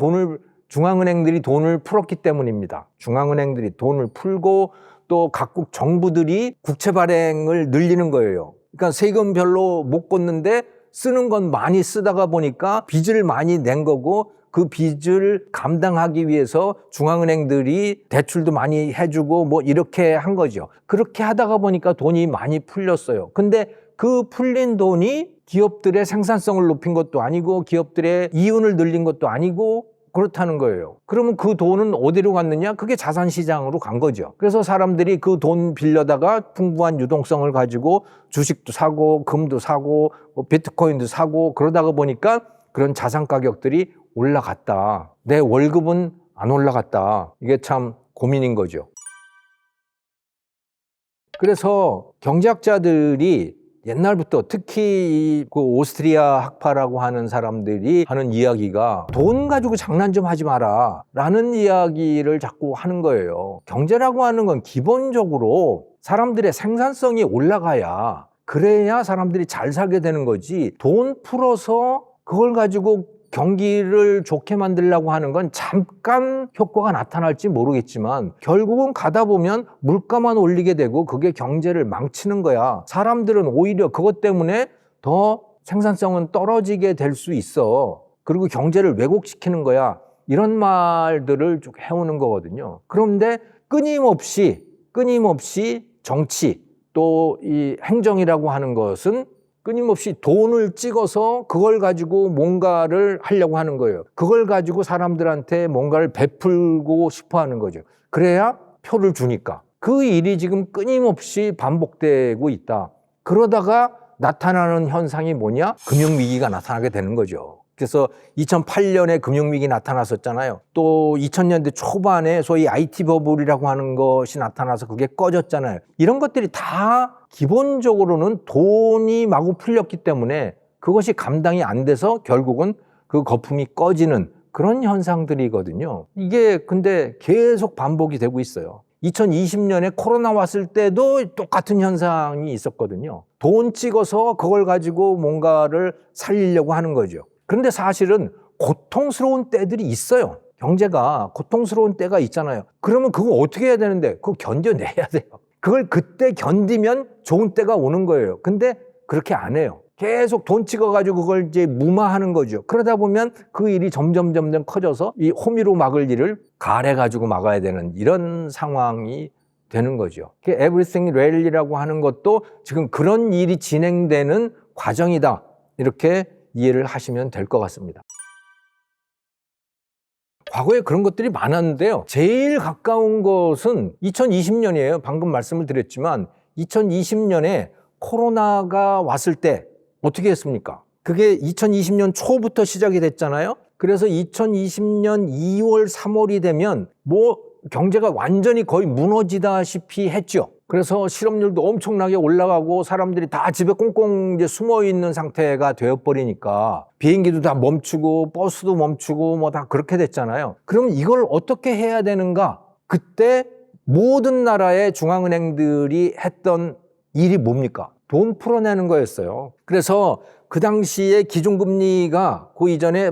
중앙은행들이 돈을 풀었기 때문입니다. 중앙은행들이 돈을 풀고 또 각국 정부들이 국채 발행을 늘리는 거예요. 그러니까 세금 별로 못 걷는데 쓰는 건 많이 쓰다가 보니까 빚을 많이 낸 거고 그 빚을 감당하기 위해서 중앙은행들이 대출도 많이 해주고 뭐 이렇게 한 거죠. 그렇게 하다가 보니까 돈이 많이 풀렸어요. 근데 그 풀린 돈이 기업들의 생산성을 높인 것도 아니고 기업들의 이윤을 늘린 것도 아니고 그렇다는 거예요. 그러면 그 돈은 어디로 갔느냐? 그게 자산시장으로 간 거죠. 그래서 사람들이 그 돈 빌려다가 풍부한 유동성을 가지고 주식도 사고 금도 사고 비트코인도 사고 그러다가 보니까 그런 자산 가격들이 올라갔다. 내 월급은 안 올라갔다. 이게 참 고민인 거죠. 그래서 경제학자들이 옛날부터 특히 그 오스트리아 학파라고 하는 사람들이 하는 이야기가 돈 가지고 장난 좀 하지 마라 라는 이야기를 자꾸 하는 거예요. 경제라고 하는 건 기본적으로 사람들의 생산성이 올라가야 그래야 사람들이 잘 살게 되는 거지 돈 풀어서 그걸 가지고 경기를 좋게 만들려고 하는 건 잠깐 효과가 나타날지 모르겠지만 결국은 가다 보면 물가만 올리게 되고 그게 경제를 망치는 거야. 사람들은 오히려 그것 때문에 더 생산성은 떨어지게 될 수 있어. 그리고 경제를 왜곡시키는 거야. 이런 말들을 쭉 해오는 거거든요. 그런데 끊임없이 정치 또 이 행정이라고 하는 것은 끊임없이 돈을 찍어서 그걸 가지고 뭔가를 하려고 하는 거예요. 그걸 가지고 사람들한테 뭔가를 베풀고 싶어 하는 거죠. 그래야 표를 주니까. 그 일이 지금 끊임없이 반복되고 있다. 그러다가 나타나는 현상이 뭐냐? 금융위기가 나타나게 되는 거죠. 그래서 2008년에 금융위기 나타났었잖아요. 또 2000년대 초반에 소위 IT 버블이라고 하는 것이 나타나서 그게 꺼졌잖아요. 이런 것들이 다 기본적으로는 돈이 마구 풀렸기 때문에 그것이 감당이 안 돼서 결국은 그 거품이 꺼지는 그런 현상들이거든요. 이게 근데 계속 반복이 되고 있어요. 2020년에 코로나 왔을 때도 똑같은 현상이 있었거든요. 돈 찍어서 그걸 가지고 뭔가를 살리려고 하는 거죠. 그런데 사실은 고통스러운 때들이 있어요. 경제가 고통스러운 때가 있잖아요. 그러면 그거 어떻게 해야 되는데 그거 견뎌내야 돼요. 그걸 그때 견디면 좋은 때가 오는 거예요. 근데 그렇게 안 해요. 계속 돈 찍어가지고 그걸 이제 무마하는 거죠. 그러다 보면 그 일이 점점 커져서 이 호미로 막을 일을 가래가지고 막아야 되는 이런 상황이 되는 거죠. Everything Rally라고 하는 것도 지금 그런 일이 진행되는 과정이다. 이렇게 이해를 하시면 될 것 같습니다. 과거에 그런 것들이 많았는데요. 제일 가까운 것은 2020년이에요. 방금 말씀을 드렸지만 2020년에 코로나가 왔을 때 어떻게 했습니까? 그게 2020년 초부터 시작이 됐잖아요. 그래서 2020년 2월, 3월이 되면 경제가 완전히 거의 무너지다시피 했죠. 그래서 실업률도 엄청나게 올라가고 사람들이 다 집에 꽁꽁 이제 숨어 있는 상태가 되어버리니까 비행기도 다 멈추고 버스도 멈추고 다 그렇게 됐잖아요. 그럼 이걸 어떻게 해야 되는가? 그때 모든 나라의 중앙은행들이 했던 일이 뭡니까? 돈 풀어내는 거였어요. 그래서 그 당시에 기준금리가 그 이전에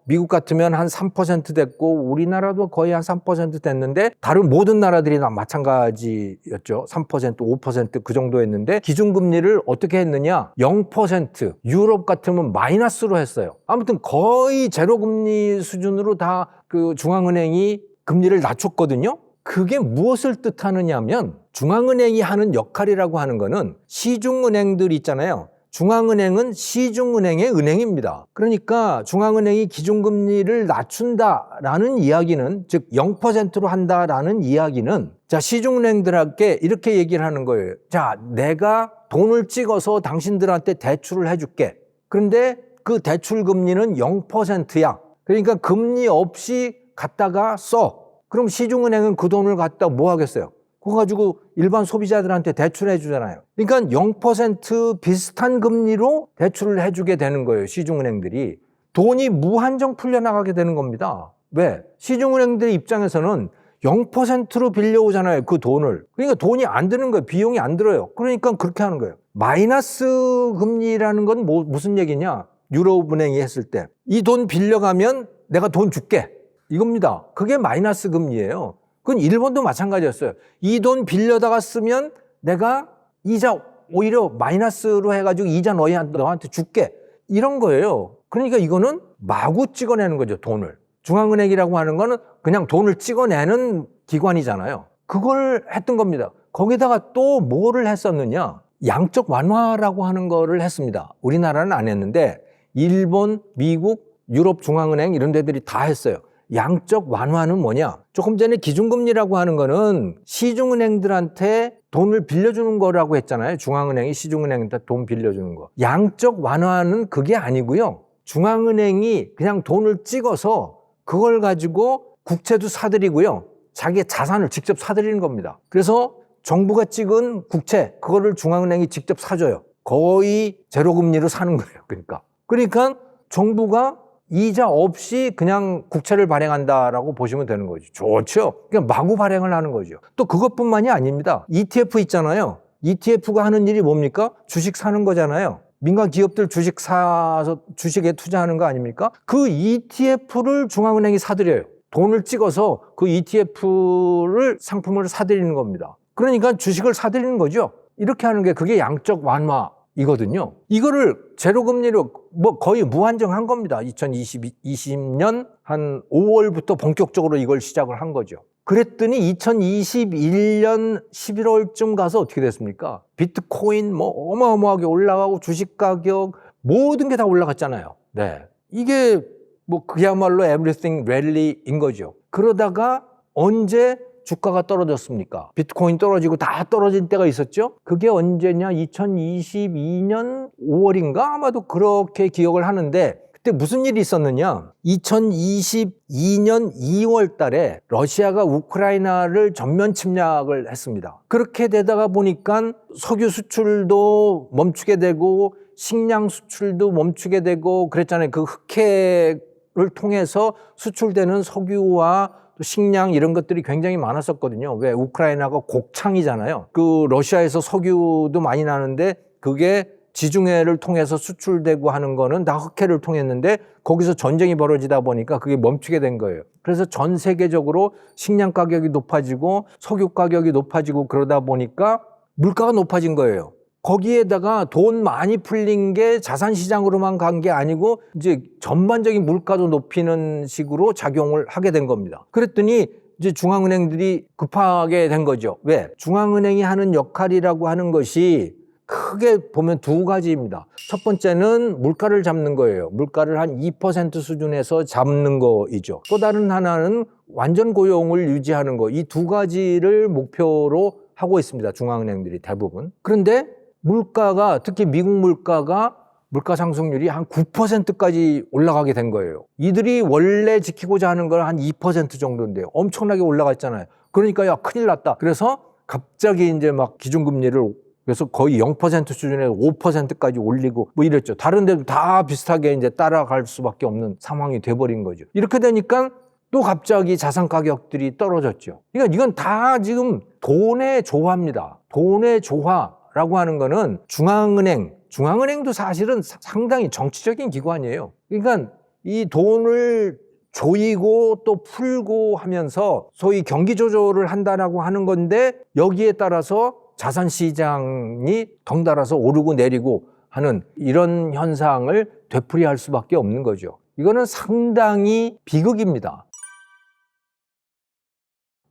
미국 같으면 한 3% 됐고 우리나라도 거의 한 3% 됐는데 다른 모든 나라들이 다 마찬가지였죠. 3%, 5% 그 정도였는데 기준금리를 어떻게 했느냐? 0%, 유럽 같으면 마이너스로 했어요. 아무튼 거의 제로금리 수준으로 다 그 중앙은행이 금리를 낮췄거든요. 그게 무엇을 뜻하느냐 하면 중앙은행이 하는 역할이라고 하는 거는 시중은행들 있잖아요. 중앙은행은 시중은행의 은행입니다. 그러니까 중앙은행이 기준금리를 낮춘다라는 이야기는, 즉 0%로 한다라는 이야기는 자, 시중은행들에게 이렇게 얘기를 하는 거예요. 자, 내가 돈을 찍어서 당신들한테 대출을 해줄게. 그런데 그 대출 금리는 0%야. 그러니까 금리 없이 갖다가 써. 그럼 시중은행은 그 돈을 갖다 뭐 하겠어요? 그거 가지고 일반 소비자들한테 대출해 주잖아요. 그러니까 0% 비슷한 금리로 대출을 해주게 되는 거예요. 시중은행들이. 돈이 무한정 풀려나가게 되는 겁니다. 왜? 시중은행들 입장에서는 0%로 빌려오잖아요. 그 돈을. 그러니까 돈이 안 드는 거예요. 비용이 안 들어요. 그러니까 그렇게 하는 거예요. 마이너스 금리라는 건 무슨 얘기냐? 유럽은행이 했을 때. 이 돈 빌려가면 내가 돈 줄게. 이겁니다. 그게 마이너스 금리예요. 그건 일본도 마찬가지였어요. 이 돈 빌려다가 쓰면 내가 이자 오히려 마이너스로 해가지고 이자 너한테 줄게. 이런 거예요. 그러니까 이거는 마구 찍어내는 거죠, 돈을. 중앙은행이라고 하는 거는 그냥 돈을 찍어내는 기관이잖아요. 그걸 했던 겁니다. 거기다가 또 뭐를 했었느냐? 양적 완화라고 하는 거를 했습니다. 우리나라는 안 했는데 일본, 미국, 유럽 중앙은행 이런 데들이 다 했어요. 양적 완화는 뭐냐? 조금 전에 기준금리라고 하는 거는 시중은행들한테 돈을 빌려주는 거라고 했잖아요. 중앙은행이 시중은행한테 돈 빌려주는 거. 양적 완화는 그게 아니고요. 중앙은행이 그냥 돈을 찍어서 그걸 가지고 국채도 사들이고요. 자기의 자산을 직접 사들이는 겁니다. 그래서 정부가 찍은 국채, 그거를 중앙은행이 직접 사줘요. 거의 제로금리로 사는 거예요. 그러니까 정부가 이자 없이 그냥 국채를 발행한다라고 보시면 되는 거죠. 좋죠. 그냥 마구 발행을 하는 거죠. 또 그것뿐만이 아닙니다. ETF 있잖아요. ETF가 하는 일이 뭡니까? 주식 사는 거잖아요. 민간 기업들 주식 사서 주식에 투자하는 거 아닙니까? 그 ETF를 중앙은행이 사들여요. 돈을 찍어서 그 ETF를 상품을 사들이는 겁니다. 그러니까 주식을 사들이는 거죠. 이렇게 하는 게 그게 양적 완화이거든요. 이거를 제로금리로 거의 무한정한 겁니다. 2020년 한 5월부터 본격적으로 이걸 시작을 한 거죠. 그랬더니 2021년 11월쯤 가서 어떻게 됐습니까? 비트코인 어마어마하게 올라가고 주식 가격 모든 게 다 올라갔잖아요. 네. 이게 그야말로 everything rally인 거죠. 그러다가 언제 주가가 떨어졌습니까? 비트코인 떨어지고 다 떨어진 때가 있었죠? 그게 언제냐? 2022년 5월인가? 아마도 그렇게 기억을 하는데 그때 무슨 일이 있었느냐? 2022년 2월 달에 러시아가 우크라이나를 전면 침략을 했습니다. 그렇게 되다가 보니까 석유 수출도 멈추게 되고 식량 수출도 멈추게 되고 그랬잖아요. 그 흑해를 통해서 수출되는 석유와 또 식량 이런 것들이 굉장히 많았었거든요. 왜? 우크라이나가 곡창이잖아요. 그 러시아에서 석유도 많이 나는데 그게 지중해를 통해서 수출되고 하는 거는 다 흑해를 통했는데 거기서 전쟁이 벌어지다 보니까 그게 멈추게 된 거예요. 그래서 전 세계적으로 식량 가격이 높아지고 석유 가격이 높아지고 그러다 보니까 물가가 높아진 거예요. 거기에다가 돈 많이 풀린 게 자산시장으로만 간 게 아니고 이제 전반적인 물가도 높이는 식으로 작용을 하게 된 겁니다. 그랬더니 이제 중앙은행들이 급하게 된 거죠. 왜? 중앙은행이 하는 역할이라고 하는 것이 크게 보면 두 가지입니다. 첫 번째는 물가를 잡는 거예요. 물가를 한 2% 수준에서 잡는 거이죠. 또 다른 하나는 완전 고용을 유지하는 거. 이 두 가지를 목표로 하고 있습니다. 중앙은행들이 대부분. 그런데 물가가, 특히 미국 물가가 물가 상승률이 한 9%까지 올라가게 된 거예요. 이들이 원래 지키고자 하는 건 한 2% 정도인데요. 엄청나게 올라갔잖아요. 그러니까 야, 큰일 났다. 그래서 갑자기 이제 막 기준금리를 그래서 거의 0% 수준에서 5%까지 올리고 뭐 이랬죠. 다른 데도 다 비슷하게 이제 따라갈 수밖에 없는 상황이 돼버린 거죠. 이렇게 되니까 또 갑자기 자산 가격들이 떨어졌죠. 그러니까 이건 다 지금 돈의 조화입니다. 돈의 조화라고 하는 거는 중앙은행도 사실은 상당히 정치적인 기관이에요. 그러니까 이 돈을 조이고 또 풀고 하면서 소위 경기 조절을 한다라고 하는 건데 여기에 따라서 자산 시장이 덩달아서 오르고 내리고 하는 이런 현상을 되풀이할 수밖에 없는 거죠. 이거는 상당히 비극입니다.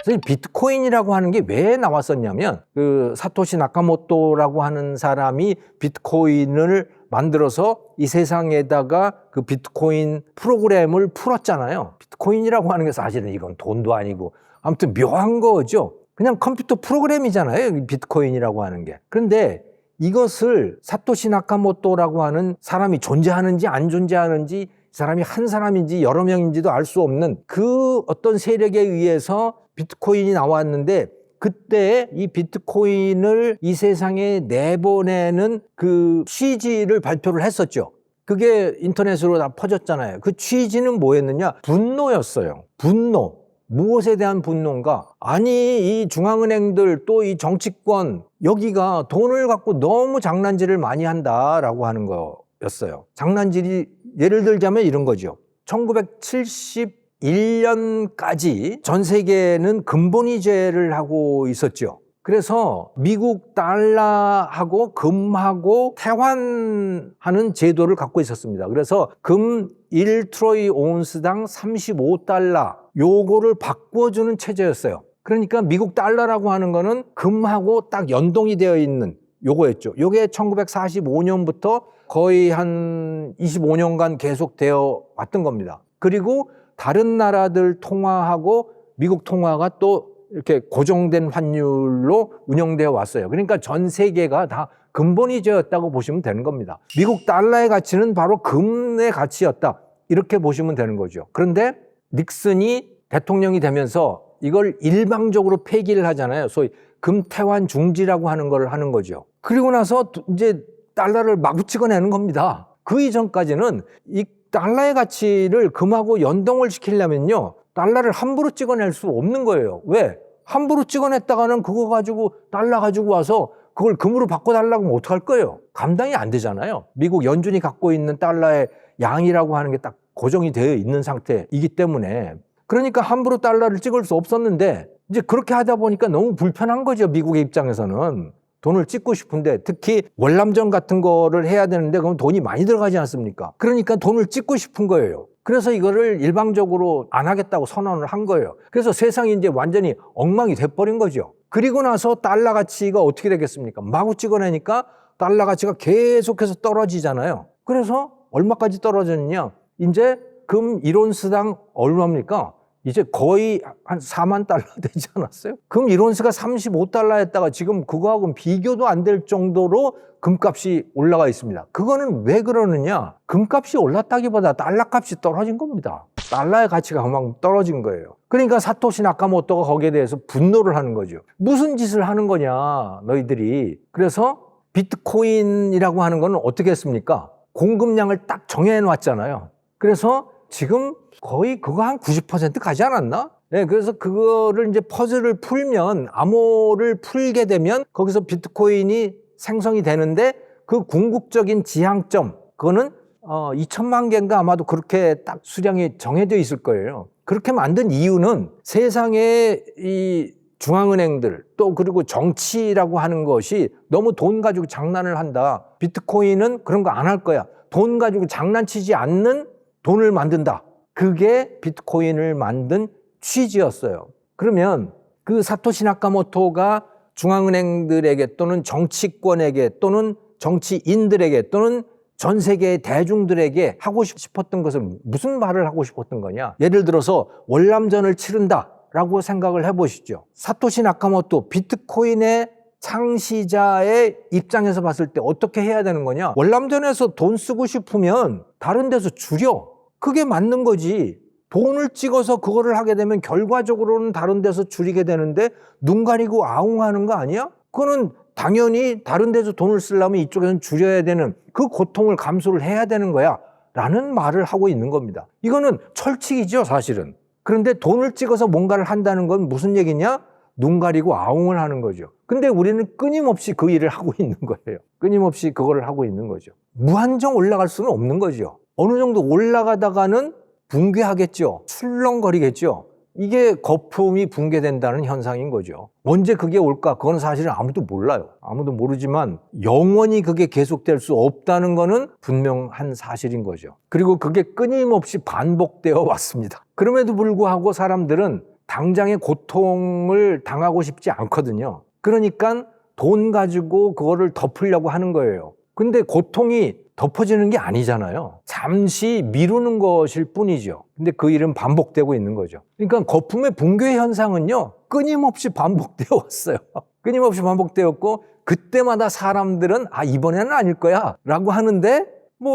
그래서 비트코인이라고 하는 게 왜 나왔었냐면 그 사토시 나카모토라고 하는 사람이 비트코인을 만들어서 이 세상에다가 그 비트코인 프로그램을 풀었잖아요. 비트코인이라고 하는 게 사실은 이건 돈도 아니고 아무튼 묘한 거죠. 그냥 컴퓨터 프로그램이잖아요. 비트코인이라고 하는 게. 그런데 이것을 사토시 나카모토라고 하는 사람이 존재하는지 안 존재하는지 이 사람이 한 사람인지 여러 명인지도 알 수 없는 그 어떤 세력에 의해서 비트코인이 나왔는데 그때 이 비트코인을 이 세상에 내보내는 그 취지를 발표를 했었죠. 그게 인터넷으로 다 퍼졌잖아요. 그 취지는 뭐였느냐? 분노였어요. 분노. 무엇에 대한 분노인가? 아니 이 중앙은행들 또 이 정치권 여기가 돈을 갖고 너무 장난질을 많이 한다라고 하는 거였어요. 장난질이 예를 들자면 이런 거죠. 1971년까지 전 세계는 금본위제를 하고 있었죠. 그래서 미국 달러하고 금하고 태환하는 제도를 갖고 있었습니다. 그래서 금 1트로이 온스당 35달러 요거를 바꿔주는 체제였어요. 그러니까 미국 달러라고 하는 거는 금하고 딱 연동이 되어 있는 요거였죠. 요게 1945년부터 거의 한 25년간 계속되어 왔던 겁니다. 그리고 다른 나라들 통화하고 미국 통화가 또 이렇게 고정된 환율로 운영되어 왔어요. 그러니까 전 세계가 다 금본위제였다고 보시면 되는 겁니다. 미국 달러의 가치는 바로 금의 가치였다. 이렇게 보시면 되는 거죠. 그런데 닉슨이 대통령이 되면서 이걸 일방적으로 폐기를 하잖아요. 소위 금태환 중지라고 하는 걸 하는 거죠. 그리고 나서 이제 달러를 마구 찍어내는 겁니다. 그 이전까지는 이 달러의 가치를 금하고 연동을 시키려면요. 달러를 함부로 찍어낼 수 없는 거예요. 왜? 함부로 찍어냈다가는 그거 가지고 달러 가지고 와서 그걸 금으로 바꿔달라고 하면 어떡할 거예요? 감당이 안 되잖아요. 미국 연준이 갖고 있는 달러의 양이라고 하는 게 딱 고정이 되어 있는 상태이기 때문에 그러니까 함부로 달러를 찍을 수 없었는데 이제 그렇게 하다 보니까 너무 불편한 거죠. 미국의 입장에서는. 돈을 찍고 싶은데 특히 월남전 같은 거를 해야 되는데 그럼 돈이 많이 들어가지 않습니까? 그러니까 돈을 찍고 싶은 거예요. 그래서 이거를 일방적으로 안 하겠다고 선언을 한 거예요. 그래서 세상이 이제 완전히 엉망이 돼버린 거죠. 그리고 나서 달러 가치가 어떻게 되겠습니까? 마구 찍어내니까 달러 가치가 계속해서 떨어지잖아요. 그래서 얼마까지 떨어졌느냐? 이제 금 1온스당 얼마입니까? 이제 거의 한 4만 달러 되지 않았어요? 금 1온스가 35달러였다가 지금 그거하고는 비교도 안 될 정도로 금값이 올라가 있습니다. 그거는 왜 그러느냐? 금값이 올랐다기보다 달러값이 떨어진 겁니다. 달러의 가치가 그만큼 떨어진 거예요. 그러니까 사토시 나카모토가 거기에 대해서 분노를 하는 거죠. 무슨 짓을 하는 거냐, 너희들이. 그래서 비트코인이라고 하는 거는 어떻게 했습니까? 공급량을 딱 정해놨잖아요. 그래서 지금 거의 그거 한 90% 가지 않았나? 네, 그래서 그거를 이제 퍼즐을 풀면, 암호를 풀게 되면 거기서 비트코인이 생성이 되는데 그 궁극적인 지향점, 그거는 2천만 개인가 아마도 그렇게 딱 수량이 정해져 있을 거예요. 그렇게 만든 이유는 세상의 이 중앙은행들 또 그리고 정치라고 하는 것이 너무 돈 가지고 장난을 한다. 비트코인은 그런 거 안 할 거야. 돈 가지고 장난치지 않는 돈을 만든다. 그게 비트코인을 만든 취지였어요. 그러면 그 사토시 나카모토가 중앙은행들에게 또는 정치권에게 또는 정치인들에게 또는 전 세계의 대중들에게 하고 싶었던 것은 무슨 말을 하고 싶었던 거냐? 예를 들어서 월남전을 치른다라고 생각을 해보시죠. 사토시 나카모토 비트코인의 창시자의 입장에서 봤을 때 어떻게 해야 되는 거냐? 월남전에서 돈 쓰고 싶으면 다른 데서 줄여. 그게 맞는 거지. 돈을 찍어서 그거를 하게 되면 결과적으로는 다른 데서 줄이게 되는데 눈 가리고 아웅하는 거 아니야? 그거는 당연히 다른 데서 돈을 쓰려면 이쪽에서는 줄여야 되는 그 고통을 감수를 해야 되는 거야 라는 말을 하고 있는 겁니다. 이거는 철칙이죠, 사실은. 그런데 돈을 찍어서 뭔가를 한다는 건 무슨 얘기냐? 눈 가리고 아웅을 하는 거죠. 근데 우리는 끊임없이 그 일을 하고 있는 거예요. 끊임없이 그거를 하고 있는 거죠. 무한정 올라갈 수는 없는 거죠. 어느 정도 올라가다가는 붕괴하겠죠. 출렁거리겠죠. 이게 거품이 붕괴된다는 현상인 거죠. 언제 그게 올까? 그건 사실은 아무도 몰라요. 아무도 모르지만 영원히 그게 계속될 수 없다는 거는 분명한 사실인 거죠. 그리고 그게 끊임없이 반복되어 왔습니다. 그럼에도 불구하고 사람들은 당장의 고통을 당하고 싶지 않거든요. 그러니까 돈 가지고 그거를 덮으려고 하는 거예요. 근데 고통이 덮어지는 게 아니잖아요. 잠시 미루는 것일 뿐이죠. 근데 그 일은 반복되고 있는 거죠. 그러니까 거품의 붕괴 현상은요, 끊임없이 반복되어 왔어요. 끊임없이 반복되었고, 그때마다 사람들은 이번에는 아닐 거야 라고 하는데,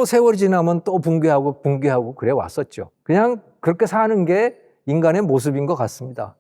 세월이 지나면 또 붕괴하고 그래 왔었죠. 그냥 그렇게 사는 게 인간의 모습인 것 같습니다.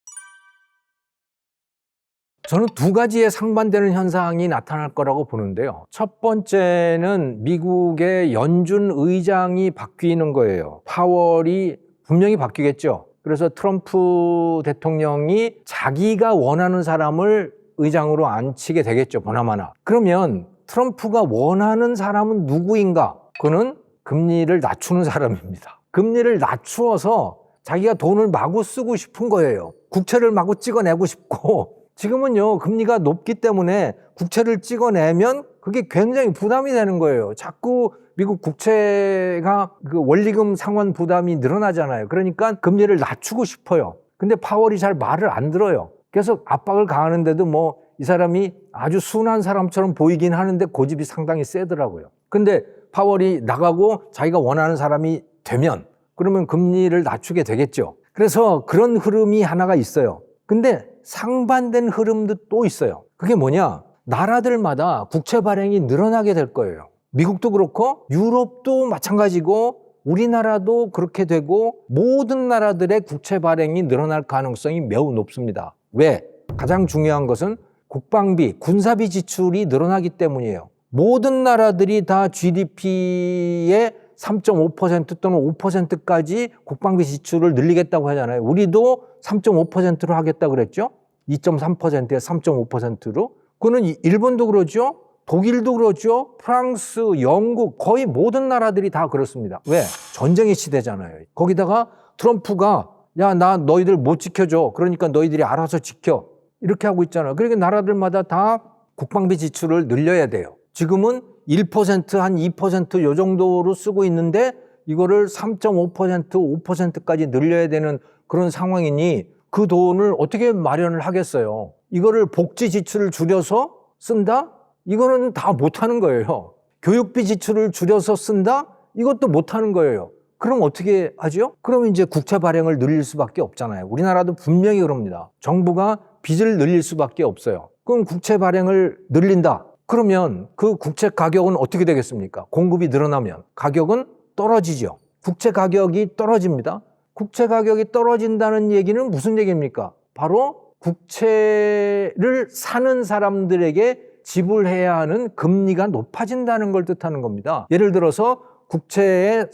저는 두 가지의 상반되는 현상이 나타날 거라고 보는데요. 첫 번째는 미국의 연준 의장이 바뀌는 거예요. 파월이 분명히 바뀌겠죠. 그래서 트럼프 대통령이 자기가 원하는 사람을 의장으로 앉히게 되겠죠, 보나마나. 그러면 트럼프가 원하는 사람은 누구인가? 그는 금리를 낮추는 사람입니다. 금리를 낮추어서 자기가 돈을 마구 쓰고 싶은 거예요. 국채를 마구 찍어내고 싶고, 지금은요, 금리가 높기 때문에 국채를 찍어내면 그게 굉장히 부담이 되는 거예요. 자꾸 미국 국채가 그 원리금 상환 부담이 늘어나잖아요. 그러니까 금리를 낮추고 싶어요. 근데 파월이 잘 말을 안 들어요. 계속 압박을 가하는데도 이 사람이 아주 순한 사람처럼 보이긴 하는데 고집이 상당히 세더라고요. 근데 파월이 나가고 자기가 원하는 사람이 되면 그러면 금리를 낮추게 되겠죠. 그래서 그런 흐름이 하나가 있어요. 근데 상반된 흐름도 또 있어요. 그게 뭐냐? 나라들마다 국채 발행이 늘어나게 될 거예요. 미국도 그렇고 유럽도 마찬가지고 우리나라도 그렇게 되고 모든 나라들의 국채 발행이 늘어날 가능성이 매우 높습니다. 왜? 가장 중요한 것은 국방비, 군사비 지출이 늘어나기 때문이에요. 모든 나라들이 다 GDP의 3.5% 또는 5%까지 국방비 지출을 늘리겠다고 하잖아요. 우리도 3.5%로 하겠다 그랬죠? 2.3%에 3.5%로. 그거는 일본도 그러죠? 독일도 그러죠? 프랑스, 영국, 거의 모든 나라들이 다 그렇습니다. 왜? 전쟁의 시대잖아요. 거기다가 트럼프가 나 너희들 못 지켜줘. 그러니까 너희들이 알아서 지켜. 이렇게 하고 있잖아요. 그러니까 나라들마다 다 국방비 지출을 늘려야 돼요. 지금은 1%, 한 2% 요 정도로 쓰고 있는데 이거를 3.5%, 5%까지 늘려야 되는 그런 상황이니 그 돈을 어떻게 마련을 하겠어요? 이거를 복지 지출을 줄여서 쓴다? 이거는 다 못하는 거예요. 교육비 지출을 줄여서 쓴다? 이것도 못하는 거예요. 그럼 어떻게 하죠? 그럼 이제 국채 발행을 늘릴 수밖에 없잖아요. 우리나라도 분명히 그럽니다. 정부가 빚을 늘릴 수밖에 없어요. 그럼 국채 발행을 늘린다. 그러면 그 국채 가격은 어떻게 되겠습니까? 공급이 늘어나면 가격은 떨어지죠. 국채 가격이 떨어집니다. 국채 가격이 떨어진다는 얘기는 무슨 얘기입니까? 바로 국채를 사는 사람들에게 지불해야 하는 금리가 높아진다는 걸 뜻하는 겁니다. 예를 들어서 국채의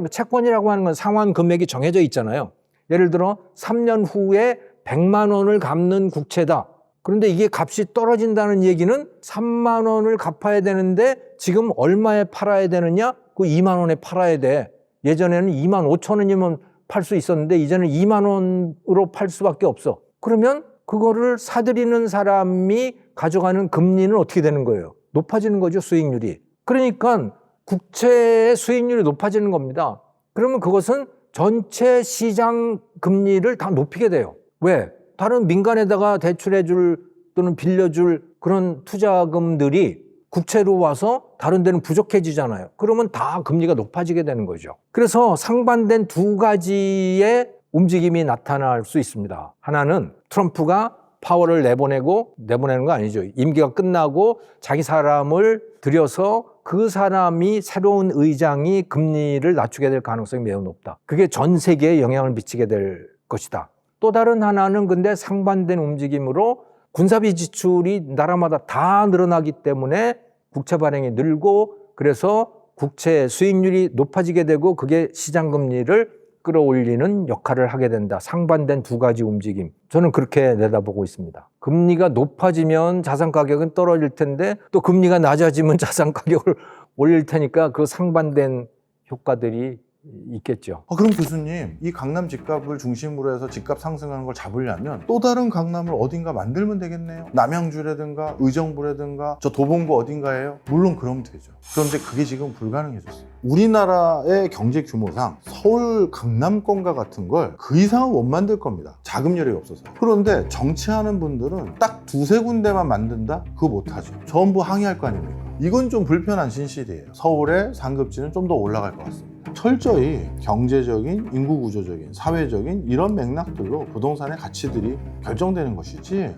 채권이라고 하는 건 상환 금액이 정해져 있잖아요. 예를 들어 3년 후에 100만 원을 갚는 국채다. 그런데 이게 값이 떨어진다는 얘기는 3만 원을 갚아야 되는데 지금 얼마에 팔아야 되느냐? 그 2만 원에 팔아야 돼. 예전에는 2만 5천 원이면 팔 수 있었는데 이제는 2만 원으로 팔 수밖에 없어. 그러면 그거를 사들이는 사람이 가져가는 금리는 어떻게 되는 거예요? 높아지는 거죠, 수익률이. 그러니까 국채의 수익률이 높아지는 겁니다. 그러면 그것은 전체 시장 금리를 다 높이게 돼요. 왜? 다른 민간에다가 대출해 줄 또는 빌려줄 그런 투자금들이 국채로 와서 다른 데는 부족해지잖아요. 그러면 다 금리가 높아지게 되는 거죠. 그래서 상반된 두 가지의 움직임이 나타날 수 있습니다. 하나는 트럼프가 파월을 내보내는 거 아니죠. 임기가 끝나고 자기 사람을 들여서 그 사람이 새로운 의장이 금리를 낮추게 될 가능성이 매우 높다. 그게 전 세계에 영향을 미치게 될 것이다. 또 다른 하나는 근데 상반된 움직임으로 군사비 지출이 나라마다 다 늘어나기 때문에 국채 발행이 늘고 그래서 국채 수익률이 높아지게 되고 그게 시장 금리를 끌어올리는 역할을 하게 된다. 상반된 두 가지 움직임. 저는 그렇게 내다보고 있습니다. 금리가 높아지면 자산 가격은 떨어질 텐데 또 금리가 낮아지면 자산 가격을 올릴 테니까 그 상반된 효과들이 있겠죠. 그럼 교수님, 이 강남 집값을 중심으로 해서 집값 상승하는 걸 잡으려면 또 다른 강남을 어딘가 만들면 되겠네요. 남양주라든가 의정부라든가 저 도봉구 어딘가예요? 물론 그러면 되죠. 그런데 그게 지금 불가능해졌어요. 우리나라의 경제 규모상 서울 강남권과 같은 걸 그 이상은 못 만들 겁니다. 자금열이 없어서. 그런데 정치하는 분들은 딱 두세 군데만 만든다? 그거 못하죠. 전부 항의할 거 아닙니까? 이건 좀 불편한 진실이에요. 서울의 상급지는 좀 더 올라갈 것 같습니다. 철저히 경제적인, 인구구조적인, 사회적인 이런 맥락들로 부동산의 가치들이 결정되는 것이지,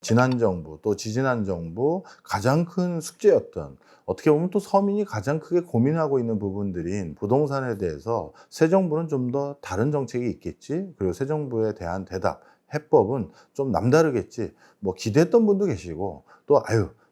지난 정부 또 지지난 정부 가장 큰 숙제였던, 어떻게 보면 또 서민이 가장 크게 고민하고 있는 부분들인 부동산에 대해서 새 정부는 좀 더 다른 정책이 있겠지, 그리고 새 정부에 대한 대답, 해법은 좀 남다르겠지, 뭐 기대했던 분도 계시고, 또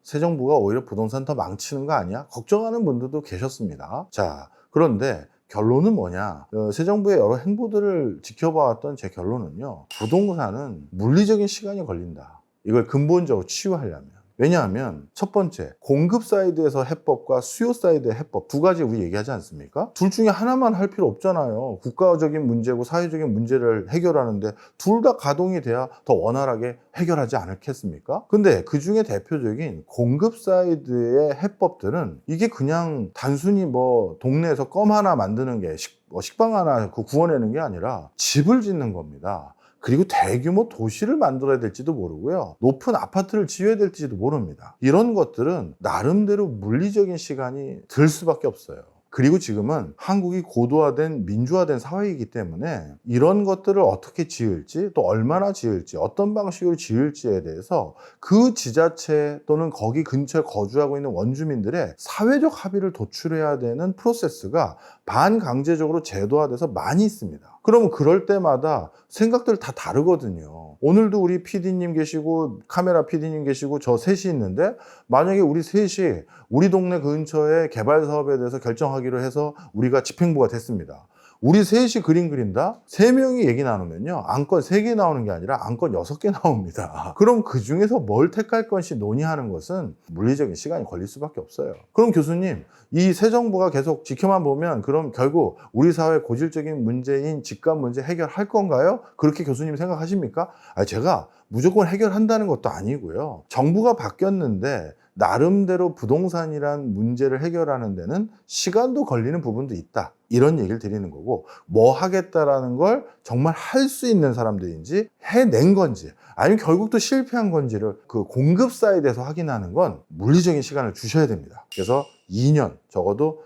새 정부가 오히려 부동산 더 망치는 거 아니야? 걱정하는 분들도 계셨습니다. 자, 그런데 결론은 뭐냐? 새 정부의 여러 행보들을 지켜봐왔던 제 결론은요, 부동산은 물리적인 시간이 걸린다. 이걸 근본적으로 치유하려면. 왜냐하면 첫 번째, 공급 사이드에서 해법과 수요 사이드의 해법 두 가지 우리 얘기하지 않습니까? 둘 중에 하나만 할 필요 없잖아요. 국가적인 문제고 사회적인 문제를 해결하는데 둘 다 가동이 돼야 더 원활하게 해결하지 않겠습니까? 근데 그 중에 대표적인 공급 사이드의 해법들은 이게 그냥 단순히 뭐 동네에서 껌 하나 만드는 게 식빵 하나 구워내는 게 아니라 집을 짓는 겁니다. 그리고 대규모 도시를 만들어야 될지도 모르고요, 높은 아파트를 지어야 될지도 모릅니다. 이런 것들은 나름대로 물리적인 시간이 들 수밖에 없어요. 그리고 지금은 한국이 고도화된 민주화된 사회이기 때문에 이런 것들을 어떻게 지을지, 또 얼마나 지을지, 어떤 방식으로 지을지에 대해서 그 지자체 또는 거기 근처에 거주하고 있는 원주민들의 사회적 합의를 도출해야 되는 프로세스가 반강제적으로 제도화돼서 많이 있습니다. 그러면 그럴 때마다 생각들 다 다르거든요. 오늘도 우리 PD님 계시고 카메라 PD님 계시고 저 셋이 있는데, 만약에 우리 셋이 우리 동네 근처에 개발 사업에 대해서 결정하기로 해서 우리가 집행부가 됐습니다. 우리 셋이 그림 그린다? 3명이 얘기 나누면요, 안건 3개 나오는 게 아니라 안건 6개 나옵니다. 그럼 그 중에서 뭘 택할 건지 논의하는 것은 물리적인 시간이 걸릴 수밖에 없어요. 그럼 교수님, 이 새 정부가 계속 지켜만 보면 그럼 결국 우리 사회 고질적인 문제인 집값 문제 해결할 건가요? 그렇게 교수님 생각하십니까? 제가 무조건 해결한다는 것도 아니고요. 정부가 바뀌었는데 나름대로 부동산이란 문제를 해결하는 데는 시간도 걸리는 부분도 있다, 이런 얘기를 드리는 거고, 뭐 하겠다라는 걸 정말 할 수 있는 사람들인지 해낸 건지 아니면 결국 또 실패한 건지를 그 공급 사이드에서 확인하는 건 물리적인 시간을 주셔야 됩니다. 그래서 2년, 적어도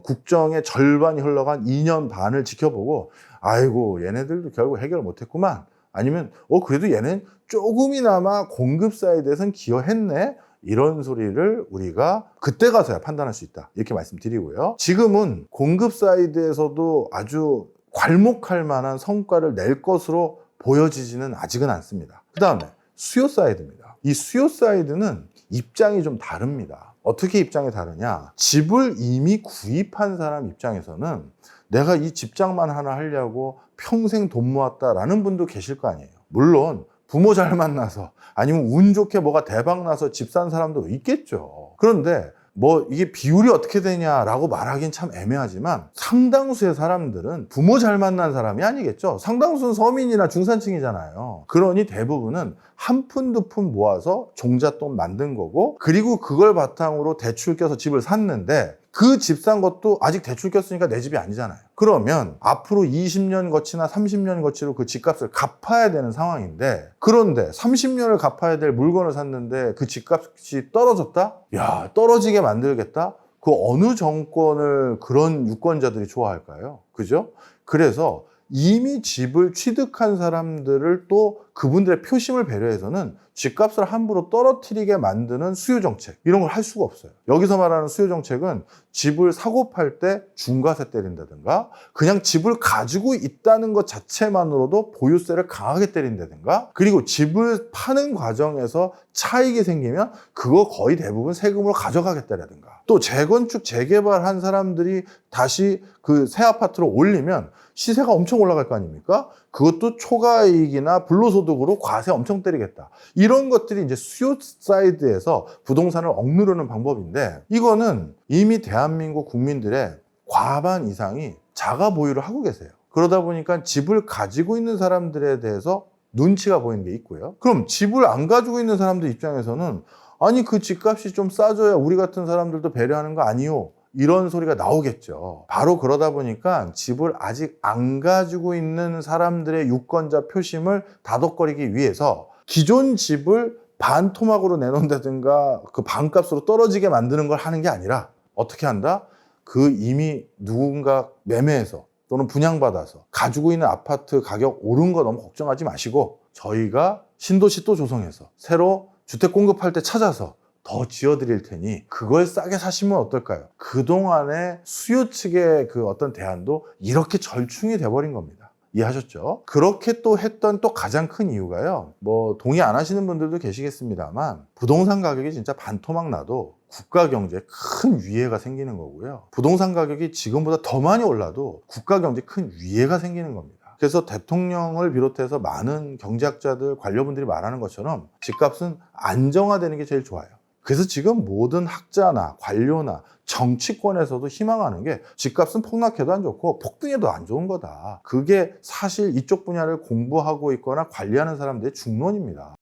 국정의 절반이 흘러간 2년 반을 지켜보고, 아이고 얘네들도 결국 해결 못했구만, 아니면 그래도 얘는 조금이나마 공급 사이드에선 기여했네, 이런 소리를 우리가 그때 가서야 판단할 수 있다, 이렇게 말씀드리고요. 지금은 공급 사이드에서도 아주 괄목할 만한 성과를 낼 것으로 보여지지는 아직은 않습니다. 그 다음에 수요 사이드입니다. 이 수요 사이드는 입장이 좀 다릅니다. 어떻게 입장이 다르냐? 집을 이미 구입한 사람 입장에서는 내가 이 집장만 하나 하려고 평생 돈 모았다라는 분도 계실 거 아니에요. 물론 부모 잘 만나서 아니면 운 좋게 뭐가 대박 나서 집 산 사람도 있겠죠. 그런데 뭐 이게 비율이 어떻게 되냐라고 말하긴 참 애매하지만 상당수의 사람들은 부모 잘 만난 사람이 아니겠죠. 상당수는 서민이나 중산층이잖아요. 그러니 대부분은 한 푼 두 푼 모아서 종잣돈 만든 거고, 그리고 그걸 바탕으로 대출 껴서 집을 샀는데 그 집 산 것도 아직 대출 꼈으니까 내 집이 아니잖아요. 그러면 앞으로 20년 거치나 30년 거치로 그 집값을 갚아야 되는 상황인데, 그런데 30년을 갚아야 될 물건을 샀는데 그 집값이 떨어졌다? 야, 떨어지게 만들겠다? 그 어느 정권을 그런 유권자들이 좋아할까요? 그죠? 그래서 이미 집을 취득한 사람들을 또 그분들의 표심을 배려해서는 집값을 함부로 떨어뜨리게 만드는 수요정책, 이런 걸 할 수가 없어요. 여기서 말하는 수요정책은 집을 사고 팔 때 중과세 때린다든가, 그냥 집을 가지고 있다는 것 자체만으로도 보유세를 강하게 때린다든가, 그리고 집을 파는 과정에서 차익이 생기면 그거 거의 대부분 세금으로 가져가겠다라든가, 또 재건축, 재개발한 사람들이 다시 그 새 아파트로 올리면 시세가 엄청 올라갈 거 아닙니까? 그것도 초과이익이나 불로소득으로 과세 엄청 때리겠다. 이런 것들이 이제 수요 사이드에서 부동산을 억누르는 방법인데, 이거는 이미 대한민국 국민들의 과반 이상이 자가 보유를 하고 계세요. 그러다 보니까 집을 가지고 있는 사람들에 대해서 눈치가 보이는 게 있고요. 그럼 집을 안 가지고 있는 사람들 입장에서는 아니 그 집값이 좀 싸져야 우리 같은 사람들도 배려하는 거 아니요? 이런 소리가 나오겠죠. 바로 그러다 보니까 집을 아직 안 가지고 있는 사람들의 유권자 표심을 다독거리기 위해서 기존 집을 반토막으로 내놓는다든가 그 반값으로 떨어지게 만드는 걸 하는 게 아니라 어떻게 한다? 그 이미 누군가 매매해서 또는 분양받아서 가지고 있는 아파트 가격 오른 거 너무 걱정하지 마시고, 저희가 신도시 또 조성해서 새로 주택 공급할 때 찾아서 더 지어드릴 테니 그걸 싸게 사시면 어떨까요? 그동안의 수요 측의 그 어떤 대안도 이렇게 절충이 돼버린 겁니다. 이해하셨죠? 그렇게 또 했던 또 가장 큰 이유가요, 뭐 동의 안 하시는 분들도 계시겠습니다만, 부동산 가격이 진짜 반토막 나도 국가 경제에 큰 위해가 생기는 거고요. 부동산 가격이 지금보다 더 많이 올라도 국가 경제에 큰 위해가 생기는 겁니다. 그래서 대통령을 비롯해서 많은 경제학자들, 관료분들이 말하는 것처럼 집값은 안정화되는 게 제일 좋아요. 그래서 지금 모든 학자나 관료나 정치권에서도 희망하는 게 집값은 폭락해도 안 좋고 폭등해도 안 좋은 거다. 그게 사실 이쪽 분야를 공부하고 있거나 관리하는 사람들의 중론입니다.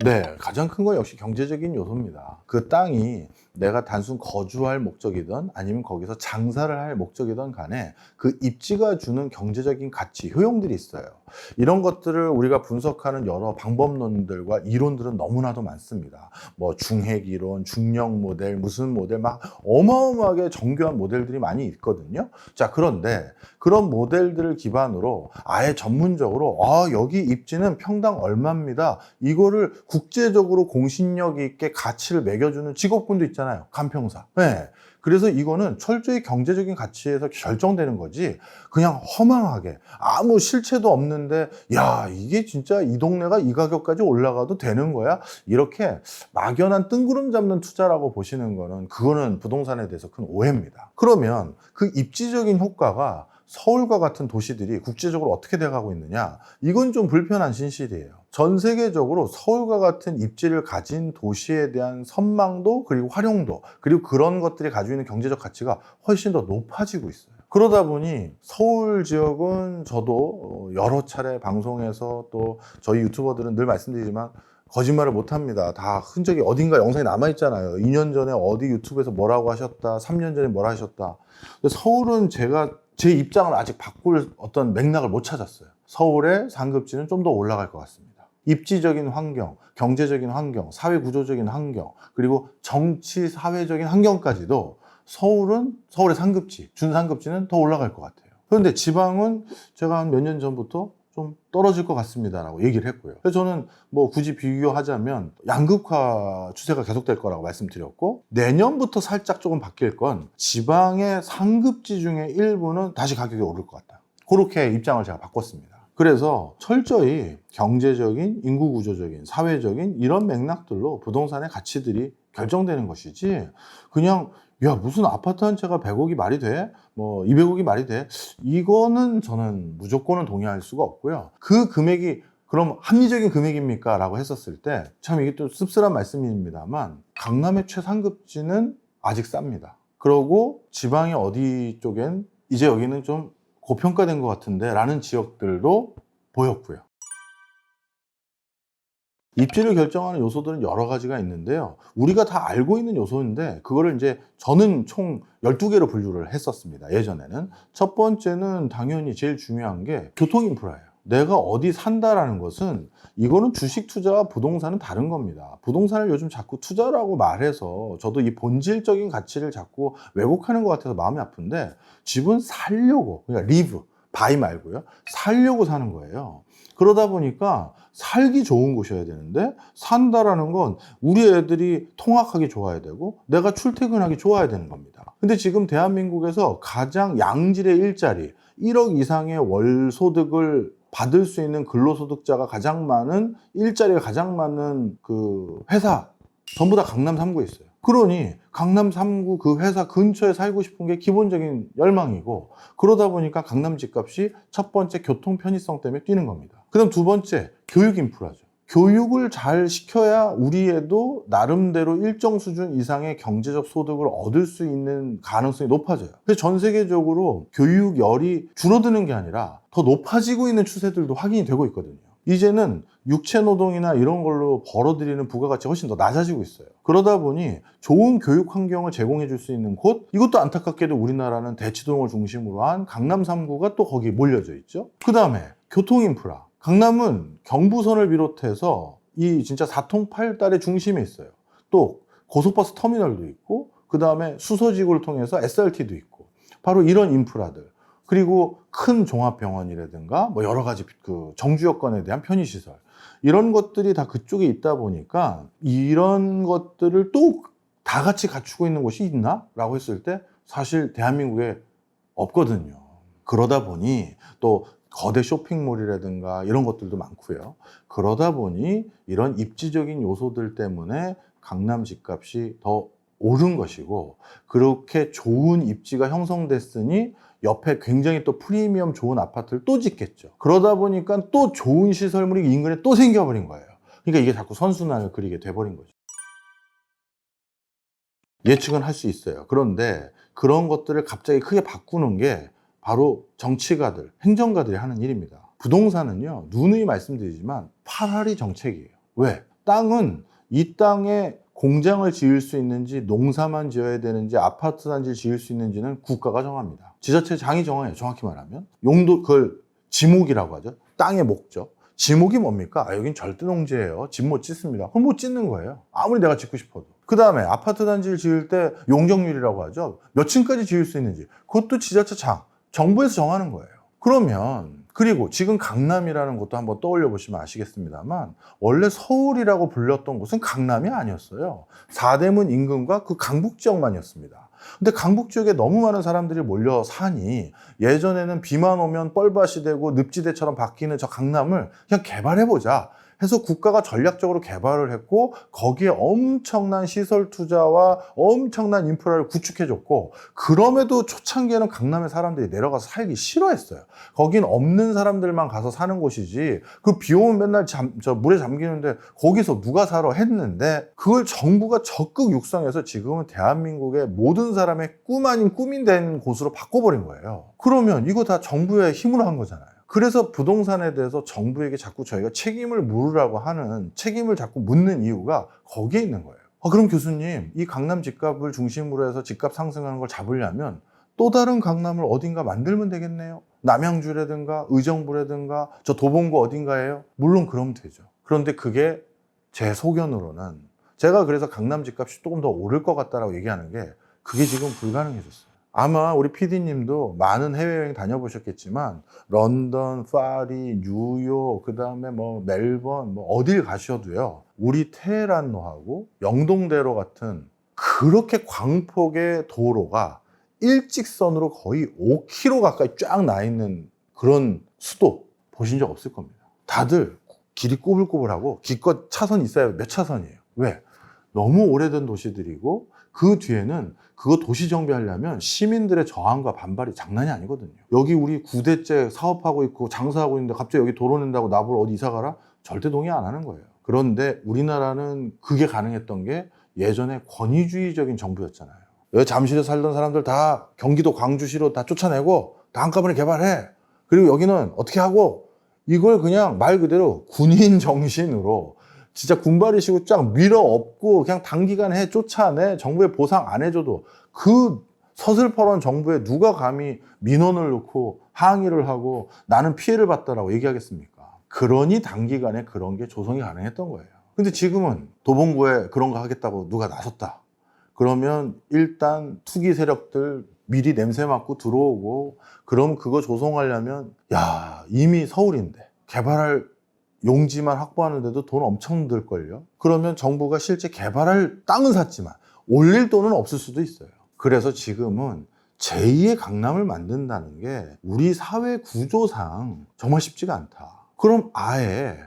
네, 가장 큰 건 역시 경제적인 요소입니다. 그 땅이 내가 단순 거주할 목적이든 아니면 거기서 장사를 할 목적이든 간에 그 입지가 주는 경제적인 가치, 효용들이 있어요. 이런 것들을 우리가 분석하는 여러 방법론들과 이론들은 너무나도 많습니다. 뭐 중핵 이론, 중력 모델, 무슨 모델, 막 어마어마하게 정교한 모델들이 많이 있거든요. 자, 그런데 그런 모델들을 기반으로 아예 전문적으로 여기 입지는 평당 얼마입니다, 이거를 국제적으로 공신력 있게 가치를 매겨주는 직업군도 있잖아요. 간평사. 네. 그래서 이거는 철저히 경제적인 가치에서 결정되는 거지, 그냥 허망하게 아무 실체도 없는데 야 이게 진짜 이 동네가 이 가격까지 올라가도 되는 거야? 이렇게 막연한 뜬구름 잡는 투자라고 보시는 거는, 그거는 부동산에 대해서 큰 오해입니다. 그러면 그 입지적인 효과가 서울과 같은 도시들이 국제적으로 어떻게 돼가고 있느냐, 이건 좀 불편한 진실이에요. 전 세계적으로 서울과 같은 입지를 가진 도시에 대한 선망도, 그리고 활용도, 그리고 그런 것들이 가지고 있는 경제적 가치가 훨씬 더 높아지고 있어요. 그러다 보니 서울 지역은 저도 여러 차례 방송에서 또 저희 유튜버들은 늘 말씀드리지만 거짓말을 못합니다. 다 흔적이 어딘가 영상이 남아있잖아요. 2년 전에 어디 유튜브에서 뭐라고 하셨다, 3년 전에 뭐라 하셨다. 근데 서울은 제가 제 입장을 아직 바꿀 어떤 맥락을 못 찾았어요. 서울의 상급지는 좀 더 올라갈 것 같습니다. 입지적인 환경, 경제적인 환경, 사회구조적인 환경, 그리고 정치, 사회적인 환경까지도 서울의 상급지, 준상급지는 더 올라갈 것 같아요. 그런데 지방은 제가 한 몇 년 전부터 좀 떨어질 것 같습니다라고 얘기를 했고요. 그래서 저는 뭐 굳이 비교하자면 양극화 추세가 계속될 거라고 말씀드렸고, 내년부터 살짝 조금 바뀔 건 지방의 상급지 중에 일부는 다시 가격이 오를 것 같다. 그렇게 입장을 제가 바꿨습니다. 그래서 철저히 경제적인, 인구구조적인, 사회적인 이런 맥락들로 부동산의 가치들이 결정되는 것이지, 그냥 야 무슨 아파트 한 채가 100억이 말이 돼? 뭐 200억이 말이 돼? 이거는 저는 무조건은 동의할 수가 없고요. 그 금액이 그럼 합리적인 금액입니까? 라고 했었을 때 참 이게 또 씁쓸한 말씀입니다만, 강남의 최상급지는 아직 쌉니다. 그러고 지방의 어디 쪽엔 이제 여기는 좀 고평가된 것 같은데 라는 지역들도 보였고요. 입지를 결정하는 요소들은 여러 가지가 있는데요. 우리가 다 알고 있는 요소인데 그거를 이제 저는 총 12개로 분류를 했었습니다. 예전에는. 첫 번째는 당연히 제일 중요한 게 교통 인프라예요. 내가 어디 산다라는 것은 이거는 주식 투자와 부동산은 다른 겁니다. 부동산을 요즘 자꾸 투자라고 말해서 저도 이 본질적인 가치를 자꾸 왜곡하는 것 같아서 마음이 아픈데 집은 살려고, 그러니까 리브, 바이 말고요. 살려고 사는 거예요. 그러다 보니까 살기 좋은 곳이어야 되는데 산다라는 건 우리 애들이 통학하기 좋아야 되고 내가 출퇴근하기 좋아야 되는 겁니다. 근데 지금 대한민국에서 가장 양질의 일자리 1억 이상의 월 소득을 받을 수 있는 근로소득자가 가장 많은 일자리가 가장 많은 그 회사 전부 다 강남 3구에 있어요. 그러니 강남 3구 그 회사 근처에 살고 싶은 게 기본적인 열망이고 그러다 보니까 강남 집값이 첫 번째 교통 편의성 때문에 뛰는 겁니다. 그다음 두 번째 교육 인프라죠. 교육을 잘 시켜야 우리 애도 나름대로 일정 수준 이상의 경제적 소득을 얻을 수 있는 가능성이 높아져요. 그래서 전 세계적으로 교육열이 줄어드는 게 아니라 더 높아지고 있는 추세들도 확인이 되고 있거든요. 이제는 육체 노동이나 이런 걸로 벌어들이는 부가가치가 훨씬 더 낮아지고 있어요. 그러다 보니 좋은 교육 환경을 제공해 줄 수 있는 곳, 이것도 안타깝게도 우리나라는 대치동을 중심으로 한 강남 3구가 또 거기에 몰려져 있죠. 그 다음에 교통 인프라. 강남은 경부선을 비롯해서 이 진짜 4통팔달의 중심에 있어요. 또 고속버스 터미널도 있고 그 다음에 수소지구를 통해서 SRT도 있고 바로 이런 인프라들 그리고 큰 종합병원이라든가 뭐 여러 가지 그 정주 여건에 대한 편의시설 이런 것들이 다 그쪽에 있다 보니까 이런 것들을 또 다 같이 갖추고 있는 곳이 있나? 라고 했을 때 사실 대한민국에 없거든요. 그러다 보니 또 거대 쇼핑몰이라든가 이런 것들도 많고요. 그러다 보니 이런 입지적인 요소들 때문에 강남 집값이 더 오른 것이고 그렇게 좋은 입지가 형성됐으니 옆에 굉장히 또 프리미엄 좋은 아파트를 또 짓겠죠. 그러다 보니까 또 좋은 시설물이 인근에 또 생겨버린 거예요. 그러니까 이게 자꾸 선순환을 그리게 돼버린 거죠. 예측은 할 수 있어요. 그런데 그런 것들을 갑자기 크게 바꾸는 게 바로 정치가들, 행정가들이 하는 일입니다. 부동산은요, 누누이 말씀드리지만 파라리 정책이에요. 왜? 땅은 이 땅에 공장을 지을 수 있는지 농사만 지어야 되는지 아파트 단지를 지을 수 있는지는 국가가 정합니다. 지자체 장이 정해요. 정확히 말하면. 용도, 그걸 지목이라고 하죠. 땅의 목적. 지목이 뭡니까? 아, 여긴 절대 농지예요. 집 못 짓습니다. 그럼 못 짓는 거예요. 아무리 내가 짓고 싶어도. 그 다음에 아파트 단지를 지을 때 용적률이라고 하죠. 몇 층까지 지을 수 있는지. 그것도 지자체 장, 정부에서 정하는 거예요. 그러면 그리고 지금 강남이라는 것도 한번 떠올려 보시면 아시겠습니다만 원래 서울이라고 불렸던 곳은 강남이 아니었어요. 사대문 인근과 그 강북 지역만이었습니다. 근데 강북 지역에 너무 많은 사람들이 몰려 사니 예전에는 비만 오면 뻘밭이 되고 늪지대처럼 바뀌는 저 강남을 그냥 개발해보자 해서 국가가 전략적으로 개발을 했고 거기에 엄청난 시설 투자와 엄청난 인프라를 구축해줬고 그럼에도 초창기에는 강남에 사람들이 내려가서 살기 싫어했어요. 거긴 없는 사람들만 가서 사는 곳이지 그 비 오면 맨날 저 물에 잠기는데 거기서 누가 살아 했는데 그걸 정부가 적극 육성해서 지금은 대한민국의 모든 사람의 꿈 아닌 꿈이 된 곳으로 바꿔버린 거예요. 그러면 이거 다 정부의 힘으로 한 거잖아요. 그래서 부동산에 대해서 정부에게 자꾸 저희가 책임을 물으라고 하는 책임을 자꾸 묻는 이유가 거기에 있는 거예요. 그럼 교수님, 이 강남 집값을 중심으로 해서 집값 상승하는 걸 잡으려면 또 다른 강남을 어딘가 만들면 되겠네요. 남양주라든가 의정부라든가 저 도봉구 어딘가예요? 물론 그러면 되죠. 그런데 그게 제 소견으로는 제가 그래서 강남 집값이 조금 더 오를 것 같다라고 얘기하는 게 그게 지금 불가능해졌어요. 아마 우리 PD님도 많은 해외여행 다녀보셨겠지만 런던, 파리, 뉴욕, 그 다음에 뭐 멜번, 뭐 어딜 가셔도요. 우리 테헤란로하고 영동대로 같은 그렇게 광폭의 도로가 일직선으로 거의 5km 가까이 쫙 나 있는 그런 수도 보신 적 없을 겁니다. 다들 길이 꼬불꼬불하고 기껏 차선 있어야 몇 차선이에요. 왜? 너무 오래된 도시들이고 그 뒤에는 그거 도시 정비하려면 시민들의 저항과 반발이 장난이 아니거든요. 여기 우리 9대째 사업하고 있고 장사하고 있는데 갑자기 여기 도로 낸다고 나보러 어디 이사 가라? 절대 동의 안 하는 거예요. 그런데 우리나라는 그게 가능했던 게 예전에 권위주의적인 정부였잖아요. 여기 잠실에 살던 사람들 다 경기도 광주시로 다 쫓아내고 다 한꺼번에 개발해. 그리고 여기는 어떻게 하고 이걸 그냥 말 그대로 군인 정신으로 진짜 군발이시고 쫙 밀어엎고 그냥 단기간에 쫓아내 정부에 보상 안 해줘도 그 서슬퍼런 정부에 누가 감히 민원을 넣고 항의를 하고 나는 피해를 봤다라고 얘기하겠습니까? 그러니 단기간에 그런 게 조성이 가능했던 거예요. 근데 지금은 도봉구에 그런 거 하겠다고 누가 나섰다. 그러면 일단 투기 세력들 미리 냄새 맡고 들어오고, 그럼 그거 조성하려면 야, 이미 서울인데 개발할 용지만 확보하는데도 돈 엄청 들걸요. 그러면 정부가 실제 개발할 땅은 샀지만 올릴 돈은 없을 수도 있어요. 그래서 지금은 제2의 강남을 만든다는 게 우리 사회 구조상 정말 쉽지가 않다. 그럼 아예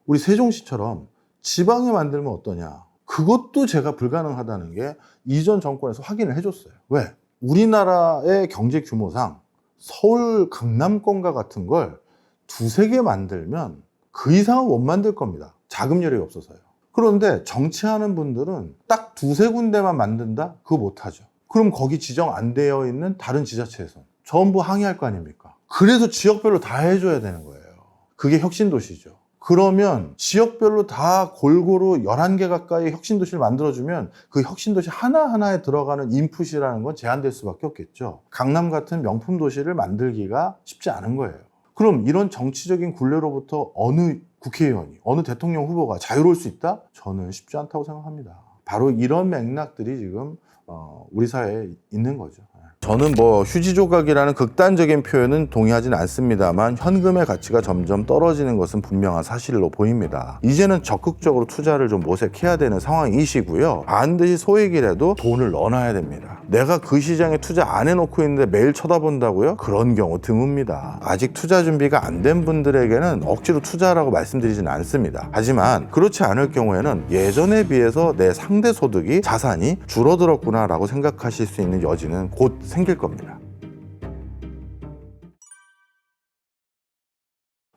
우리 세종시처럼 지방에 만들면 어떠냐? 그것도 제가 불가능하다는 게 이전 정권에서 확인을 해줬어요. 왜? 우리나라의 경제 규모상 서울 강남권과 같은 걸 두세 개 만들면 그 이상은 못 만들 겁니다. 자금 여력이 없어서요. 그런데 정치하는 분들은 딱 두세 군데만 만든다? 그거 못하죠. 그럼 거기 지정 안 되어 있는 다른 지자체에서 전부 항의할 거 아닙니까? 그래서 지역별로 다 해줘야 되는 거예요. 그게 혁신도시죠. 그러면 지역별로 다 골고루 11개 가까이 혁신도시를 만들어주면 그 혁신도시 하나하나에 들어가는 인풋이라는 건 제한될 수밖에 없겠죠. 강남 같은 명품 도시를 만들기가 쉽지 않은 거예요. 그럼 이런 정치적인 굴레로부터 어느 국회의원이, 어느 대통령 후보가 자유로울 수 있다? 저는 쉽지 않다고 생각합니다. 바로 이런 맥락들이 지금 우리 사회에 있는 거죠. 저는 휴지 조각이라는 극단적인 표현은 동의하지는 않습니다만 현금의 가치가 점점 떨어지는 것은 분명한 사실로 보입니다. 이제는 적극적으로 투자를 좀 모색해야 되는 상황이시고요. 반드시 소액이라도 돈을 넣어놔야 됩니다. 내가 그 시장에 투자 안 해놓고 있는데 매일 쳐다본다고요? 그런 경우 드뭅니다. 아직 투자 준비가 안 된 분들에게는 억지로 투자라고 말씀드리지는 않습니다. 하지만 그렇지 않을 경우에는 예전에 비해서 내 상대 소득이, 자산이 줄어들었구나 라고 생각하실 수 있는 여지는 곧 생길 겁니다.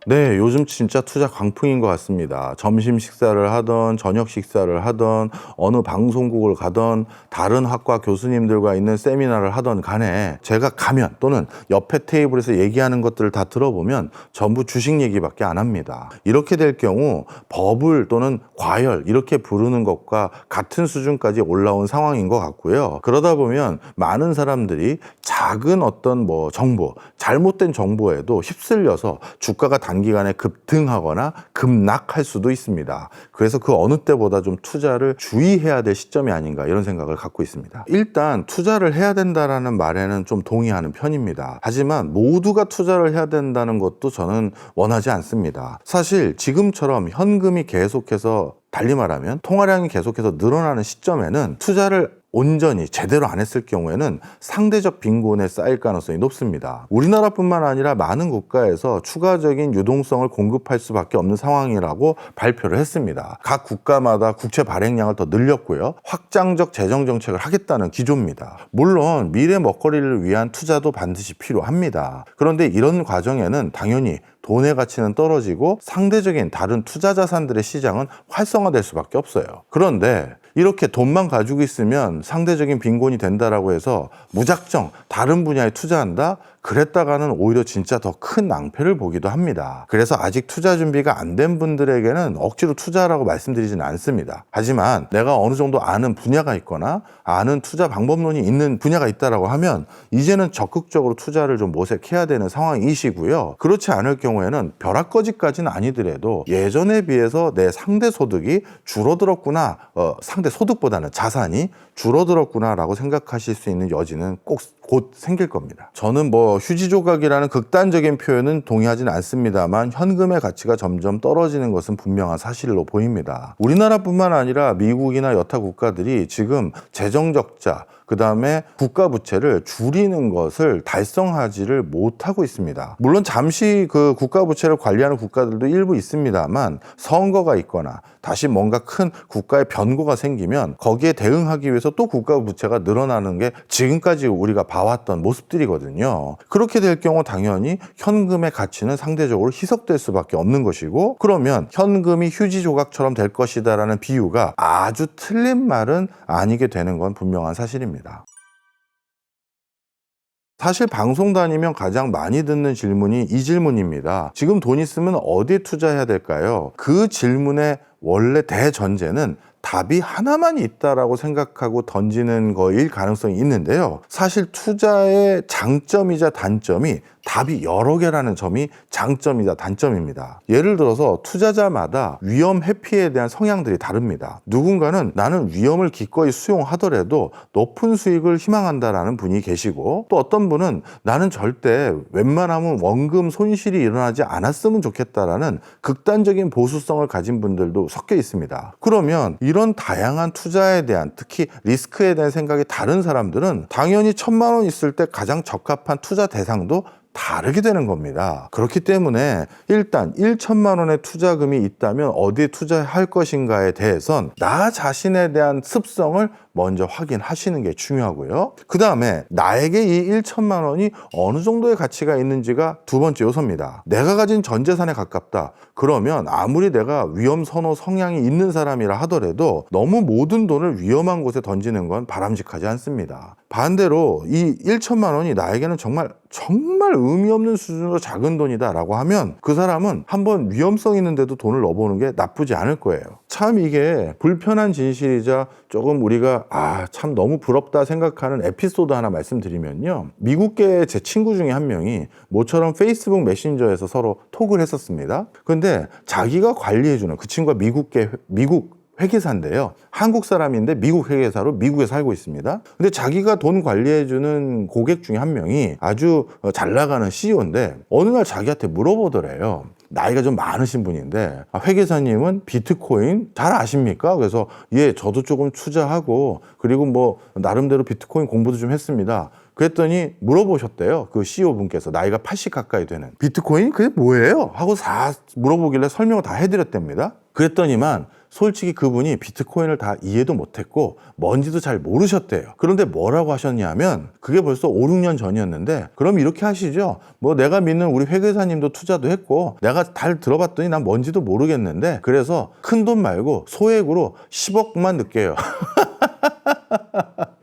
네, 요즘 진짜 투자 광풍인 것 같습니다. 점심 식사를 하던 저녁 식사를 하던 어느 방송국을 가던 다른 학과 교수님들과 있는 세미나를 하던 간에 제가 가면 또는 옆에 테이블에서 얘기하는 것들을 다 들어보면 전부 주식 얘기밖에 안 합니다. 이렇게 될 경우 버블 또는 과열 이렇게 부르는 것과 같은 수준까지 올라온 상황인 것 같고요. 그러다 보면 많은 사람들이 작은 어떤 정보, 잘못된 정보에도 휩쓸려서 주가가 단기간에 급등하거나 급락할 수도 있습니다. 그래서 그 어느 때보다 좀 투자를 주의해야 될 시점이 아닌가 이런 생각을 갖고 있습니다. 일단 투자를 해야 된다라는 말에는 좀 동의하는 편입니다. 하지만 모두가 투자를 해야 된다는 것도 저는 원하지 않습니다. 사실 지금처럼 현금이 계속해서 달리 말하면 통화량이 계속해서 늘어나는 시점에는 투자를 온전히 제대로 안 했을 경우에는 상대적 빈곤에 쌓일 가능성이 높습니다. 우리나라뿐만 아니라 많은 국가에서 추가적인 유동성을 공급할 수밖에 없는 상황이라고 발표를 했습니다. 각 국가마다 국채 발행량을 더 늘렸고요. 확장적 재정 정책을 하겠다는 기조입니다. 물론 미래 먹거리를 위한 투자도 반드시 필요합니다. 그런데 이런 과정에는 당연히 돈의 가치는 떨어지고 상대적인 다른 투자 자산들의 시장은 활성화될 수밖에 없어요. 그런데 이렇게 돈만 가지고 있으면 상대적인 빈곤이 된다라고 해서 무작정 다른 분야에 투자한다? 그랬다가는 오히려 진짜 더 큰 낭패를 보기도 합니다. 그래서 아직 투자 준비가 안 된 분들에게는 억지로 투자라고 말씀드리지는 않습니다. 하지만 내가 어느 정도 아는 분야가 있거나 아는 투자 방법론이 있는 분야가 있다라고 하면 이제는 적극적으로 투자를 좀 모색해야 되는 상황이시고요. 그렇지 않을 경우에는 벼락거지까지는 아니더라도 예전에 비해서 내 상대 소득이 줄어들었구나, 상대 소득보다는 자산이 줄어들었구나 라고 생각하실 수 있는 여지는 곧 생길 겁니다. 저는 휴지 조각이라는 극단적인 표현은 동의하지는 않습니다만 현금의 가치가 점점 떨어지는 것은 분명한 사실로 보입니다. 우리나라뿐만 아니라 미국이나 여타 국가들이 지금 재정 적자, 그 다음에 국가 부채를 줄이는 것을 달성하지를 못하고 있습니다. 물론 잠시 그 국가 부채를 관리하는 국가들도 일부 있습니다만 선거가 있거나 다시 뭔가 큰 국가의 변고가 생기면 거기에 대응하기 위해서 또 국가 부채가 늘어나는 게 지금까지 우리가 봐왔던 모습들이거든요. 그렇게 될 경우 당연히 현금의 가치는 상대적으로 희석될 수밖에 없는 것이고, 그러면 현금이 휴지 조각처럼 될 것이다라는 비유가 아주 틀린 말은 아니게 되는 건 분명한 사실입니다. 사실 방송 다니면 가장 많이 듣는 질문이 이 질문입니다. 지금 돈 있으면 어디에 투자해야 될까요? 그 질문의 원래 대전제는 답이 하나만 있다라고 생각하고 던지는 거일 가능성이 있는데요. 사실 투자의 장점이자 단점이 답이 여러 개라는 점이 장점이자 단점입니다. 예를 들어서 투자자마다 위험 회피에 대한 성향들이 다릅니다. 누군가는 나는 위험을 기꺼이 수용하더라도 높은 수익을 희망한다라는 분이 계시고, 또 어떤 분은 나는 절대 웬만하면 원금 손실이 일어나지 않았으면 좋겠다라는 극단적인 보수성을 가진 분들도 섞여 있습니다. 그러면 이런 다양한 투자에 대한, 특히 리스크에 대한 생각이 다른 사람들은 당연히 1,000만 원 있을 때 가장 적합한 투자 대상도 다르게 되는 겁니다. 그렇기 때문에 일단 1,000만 원의 투자금이 있다면 어디에 투자할 것인가에 대해선 나 자신에 대한 습성을 먼저 확인하시는 게 중요하고요. 그 다음에 나에게 이 1,000만 원이 어느 정도의 가치가 있는지가 두 번째 요소입니다. 내가 가진 전 재산에 가깝다. 그러면 아무리 내가 위험 선호 성향이 있는 사람이라 하더라도 너무 모든 돈을 위험한 곳에 던지는 건 바람직하지 않습니다. 반대로 이 1,000만 원이 나에게는 정말 의미 없는 수준으로 작은 돈이다라고 하면 그 사람은 한번 위험성 있는데도 돈을 넣어보는 게 나쁘지 않을 거예요. 참 이게 불편한 진실이자 조금 우리가 참 너무 부럽다 생각하는 에피소드 하나 말씀드리면요. 미국계 제 친구 중에 한 명이 모처럼 페이스북 메신저에서 서로 톡을 했었습니다. 근데 자기가 관리해주는, 그 친구가 미국 회계사인데요. 한국 사람인데 미국 회계사로 미국에 살고 있습니다. 근데 자기가 돈 관리해주는 고객 중에 한 명이 아주 잘 나가는 CEO인데 어느 날 자기한테 물어보더래요. 나이가 좀 많으신 분인데, 회계사님은 비트코인 잘 아십니까? 그래서 예, 저도 조금 투자하고 그리고 뭐 나름대로 비트코인 공부도 좀 했습니다. 그랬더니 물어보셨대요. 그 CEO 분께서 나이가 80 가까이 되는. 비트코인 그게 뭐예요? 하고 다 물어보길래 설명을 다 해드렸답니다. 그랬더니만 솔직히 그분이 비트코인을 다 이해도 못했고 뭔지도 잘 모르셨대요. 그런데 뭐라고 하셨냐면, 그게 벌써 5, 6년 전이었는데, 그럼 이렇게 하시죠. 뭐 내가 믿는 우리 회계사님도 투자도 했고 내가 잘 들어봤더니 난 뭔지도 모르겠는데, 그래서 큰 돈 말고 소액으로 10억만 넣게요.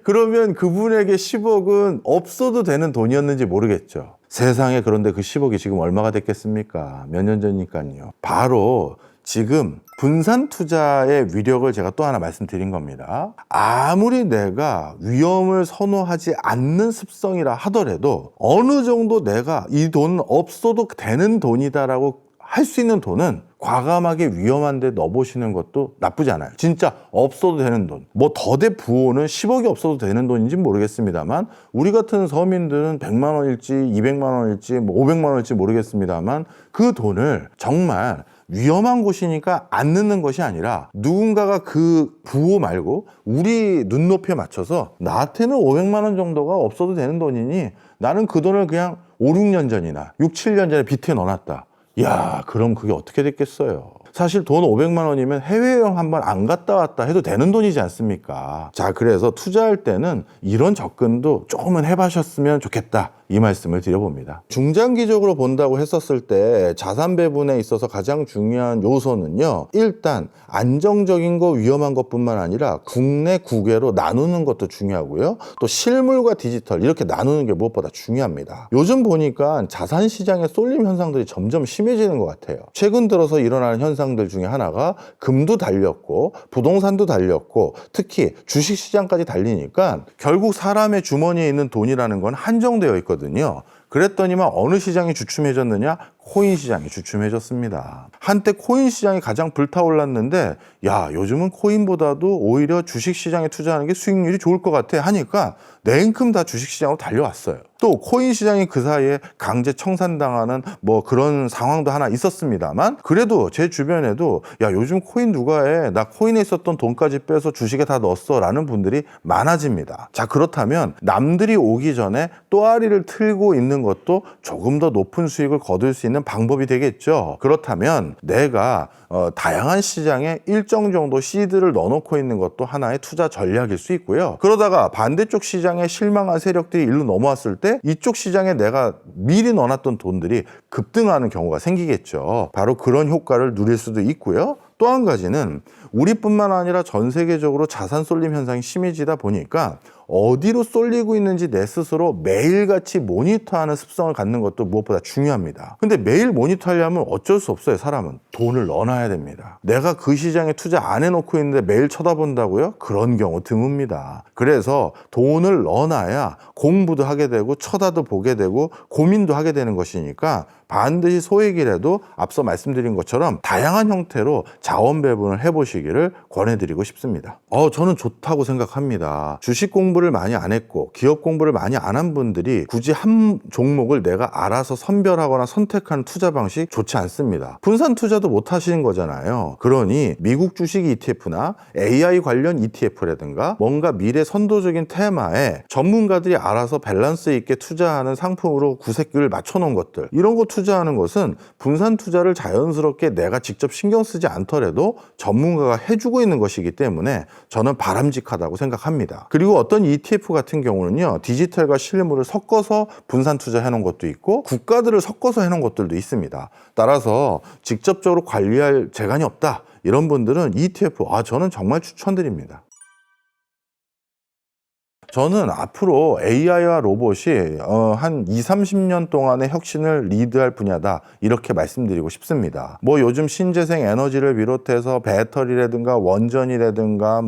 그러면 그분에게 10억은 없어도 되는 돈이었는지 모르겠죠. 세상에, 그런데 그 10억이 지금 얼마가 됐겠습니까? 몇 년 전이니까요. 바로 지금 분산 투자의 위력을 제가 또 하나 말씀드린 겁니다. 아무리 내가 위험을 선호하지 않는 습성이라 하더라도 어느 정도 내가 이 돈 없어도 되는 돈이다라고 할 수 있는 돈은 과감하게 위험한 데 넣어보시는 것도 나쁘지 않아요. 진짜 없어도 되는 돈. 뭐 더대 부호는 10억이 없어도 되는 돈인지 모르겠습니다만, 우리 같은 서민들은 100만 원일지 200만 원일지 뭐 500만 원일지 모르겠습니다만, 그 돈을 정말 위험한 곳이니까 안 넣는 것이 아니라 누군가가 그 부호 말고 우리 눈높이에 맞춰서 나한테는 500만 원 정도가 없어도 되는 돈이니 나는 그 돈을 그냥 5, 6년 전이나 6, 7년 전에 비트에 넣어놨다. 야, 그럼 그게 어떻게 됐겠어요? 사실 돈 500만 원이면 해외여행 한번 안 갔다 왔다 해도 되는 돈이지 않습니까? 자, 그래서 투자할 때는 이런 접근도 조금은 해보셨으면 좋겠다, 이 말씀을 드려봅니다. 중장기적으로 본다고 했었을 때 자산 배분에 있어서 가장 중요한 요소는요, 일단 안정적인 거, 위험한 것뿐만 아니라 국내 국외로 나누는 것도 중요하고요, 또 실물과 디지털 이렇게 나누는 게 무엇보다 중요합니다. 요즘 보니까 자산 시장의 쏠림 현상들이 점점 심해지는 것 같아요. 최근 들어서 일어나는 현상들 중에 하나가 금도 달렸고 부동산도 달렸고 특히 주식시장까지 달리니까 결국 사람의 주머니에 있는 돈이라는 건 한정되어 있거든요. 그랬더니만 어느 시장이 주춤해졌느냐? 코인 시장이 주춤해졌습니다. 한때 코인 시장이 가장 불타올랐는데, 야, 요즘은 코인보다도 오히려 주식 시장에 투자하는 게 수익률이 좋을 것 같아 하니까 냉큼 다 주식 시장으로 달려왔어요. 또 코인 시장이 그 사이에 강제 청산당하는 뭐 그런 상황도 하나 있었습니다만, 그래도 제 주변에도 야, 요즘 코인 누가 해? 나 코인에 있었던 돈까지 빼서 주식에 다 넣었어 라는 분들이 많아집니다. 자, 그렇다면 남들이 오기 전에 또아리를 틀고 있는 것도 조금 더 높은 수익을 거둘 수 있는 방법이 되겠죠. 그렇다면 내가 다양한 시장에 일정 정도 시드를 넣어놓고 있는 것도 하나의 투자 전략일 수 있고요. 그러다가 반대쪽 시장에 실망한 세력들이 일로 넘어왔을 때 이쪽 시장에 내가 미리 넣어놨던 돈들이 급등하는 경우가 생기겠죠. 바로 그런 효과를 누릴 수도 있고요. 또 한 가지는 우리뿐만 아니라 전 세계적으로 자산 쏠림 현상이 심해지다 보니까 어디로 쏠리고 있는지 내 스스로 매일같이 모니터하는 습성을 갖는 것도 무엇보다 중요합니다. 근데 매일 모니터하려면 어쩔 수 없어요. 사람은 돈을 넣어놔야 됩니다. 내가 그 시장에 투자 안 해놓고 있는데 매일 쳐다본다고요? 그런 경우 드뭅니다. 그래서 돈을 넣어놔야 공부도 하게 되고 쳐다도 보게 되고 고민도 하게 되는 것이니까 반드시 소액이라도 앞서 말씀드린 것처럼 다양한 형태로 자원 배분을 해보시기를 권해드리고 싶습니다. 저는 좋다고 생각합니다. 주식 공부를 많이 안 했고 기업 공부를 많이 안 한 분들이 굳이 한 종목을 내가 알아서 선별하거나 선택하는 투자 방식 좋지 않습니다. 분산 투자도 못 하시는 거잖아요. 그러니 미국 주식 ETF나 AI 관련 ETF라든가 뭔가 미래 선도적인 테마에 전문가들이 알아서 밸런스 있게 투자하는 상품으로 구색을 맞춰놓은 것들, 이런 거 투자하는 것은 분산 투자를 자연스럽게 내가 직접 신경 쓰지 않더라도 전문가가 해주고 있는 것이기 때문에 저는 바람직하다고 생각합니다. 그리고 어떤 ETF 같은 경우는요, 디지털과 실물을 섞어서 분산 투자해 놓은 것도 있고 국가들을 섞어서 해 놓은 것들도 있습니다. 따라서 직접적으로 관리할 재간이 없다, 이런 분들은 ETF 저는 정말 추천드립니다. 저는 앞으로 AI와 로봇이 한 20-30년 동안의 혁신을 리드할 분야다, 이렇게 말씀드리고 싶습니다. 뭐 요즘 신재생 에너지를 비롯해서 배터리라든가 원전이라든가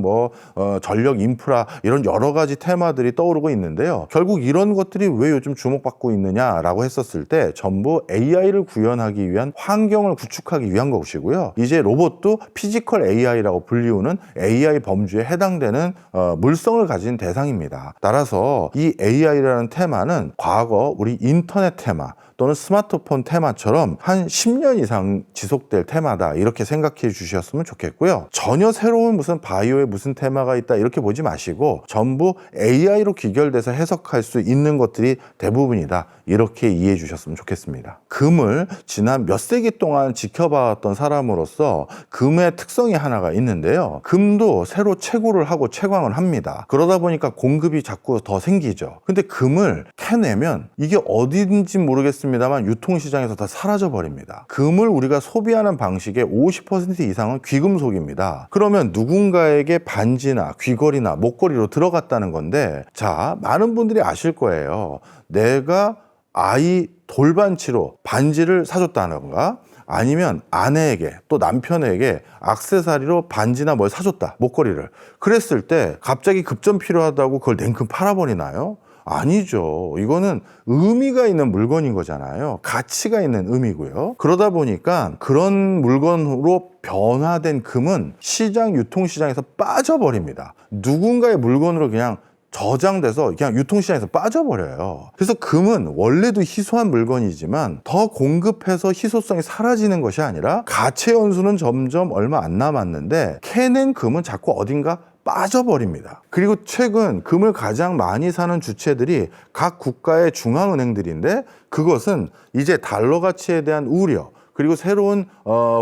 전력 인프라, 이런 여러 가지 테마들이 떠오르고 있는데요. 결국 이런 것들이 왜 요즘 주목받고 있느냐라고 했었을 때 전부 AI를 구현하기 위한 환경을 구축하기 위한 것이고요. 이제 로봇도 피지컬 AI라고 불리우는 AI 범주에 해당되는 물성을 가진 대상입니다. 따라서 이 AI라는 테마는 과거 우리 인터넷 테마 또는 스마트폰 테마처럼 한 10년 이상 지속될 테마다, 이렇게 생각해 주셨으면 좋겠고요. 전혀 새로운 무슨 바이오에 무슨 테마가 있다, 이렇게 보지 마시고 전부 AI로 귀결돼서 해석할 수 있는 것들이 대부분이다, 이렇게 이해해 주셨으면 좋겠습니다. 금을 지난 몇 세기 동안 지켜봐왔던 사람으로서 금의 특성이 하나가 있는데요. 금도 새로 채굴을 하고 채광을 합니다. 그러다 보니까 공급이 자꾸 더 생기죠. 근데 금을 캐내면 이게 어딘지 모르겠습니다만 유통시장에서 다 사라져 버립니다. 금을 우리가 소비하는 방식의 50% 이상은 귀금속입니다. 그러면 누군가에게 반지나 귀걸이나 목걸이로 들어갔다는 건데, 자, 많은 분들이 아실 거예요. 내가 아이 돌반치로 반지를 사줬다던가, 아니면 아내에게 또 남편에게 액세서리로 반지나 뭘 사줬다, 목걸이를. 그랬을 때 갑자기 급전 필요하다고 그걸 냉큼 팔아버리나요? 아니죠. 이거는 의미가 있는 물건인 거잖아요. 가치가 있는 의미고요. 그러다 보니까 그런 물건으로 변화된 금은 시장, 유통시장에서 빠져버립니다. 누군가의 물건으로 그냥 저장돼서 그냥 유통시장에서 빠져버려요. 그래서 금은 원래도 희소한 물건이지만 더 공급해서 희소성이 사라지는 것이 아니라 가치 연수는 점점 얼마 안 남았는데 캐낸 금은 자꾸 어딘가 빠져버립니다. 그리고 최근 금을 가장 많이 사는 주체들이 각 국가의 중앙은행들인데, 그것은 이제 달러 가치에 대한 우려, 그리고 새로운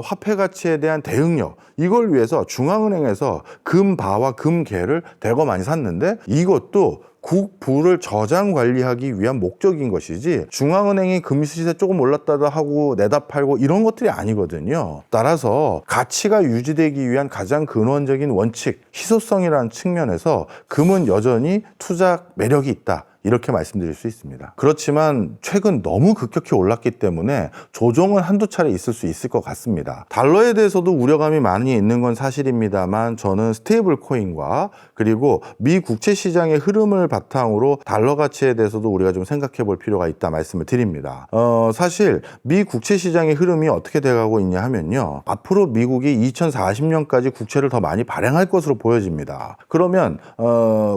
화폐 가치에 대한 대응력, 이걸 위해서 중앙은행에서 금바와 금괴를 대거 많이 샀는데, 이것도 국부를 저장 관리하기 위한 목적인 것이지 중앙은행이 금시세 조금 올랐다고 하고 내다 팔고 이런 것들이 아니거든요. 따라서 가치가 유지되기 위한 가장 근원적인 원칙, 희소성이라는 측면에서 금은 여전히 투자 매력이 있다, 이렇게 말씀드릴 수 있습니다. 그렇지만 최근 너무 급격히 올랐기 때문에 조정은 한두 차례 있을 수 있을 것 같습니다. 달러에 대해서도 우려감이 많이 있는 건 사실입니다만, 저는 스테이블 코인과 그리고 미 국채 시장의 흐름을 바탕으로 달러 가치에 대해서도 우리가 좀 생각해 볼 필요가 있다 말씀을 드립니다. 사실 미 국채 시장의 흐름이 어떻게 돼가고 있냐 하면요, 앞으로 미국이 2040년까지 국채를 더 많이 발행할 것으로 보여집니다. 그러면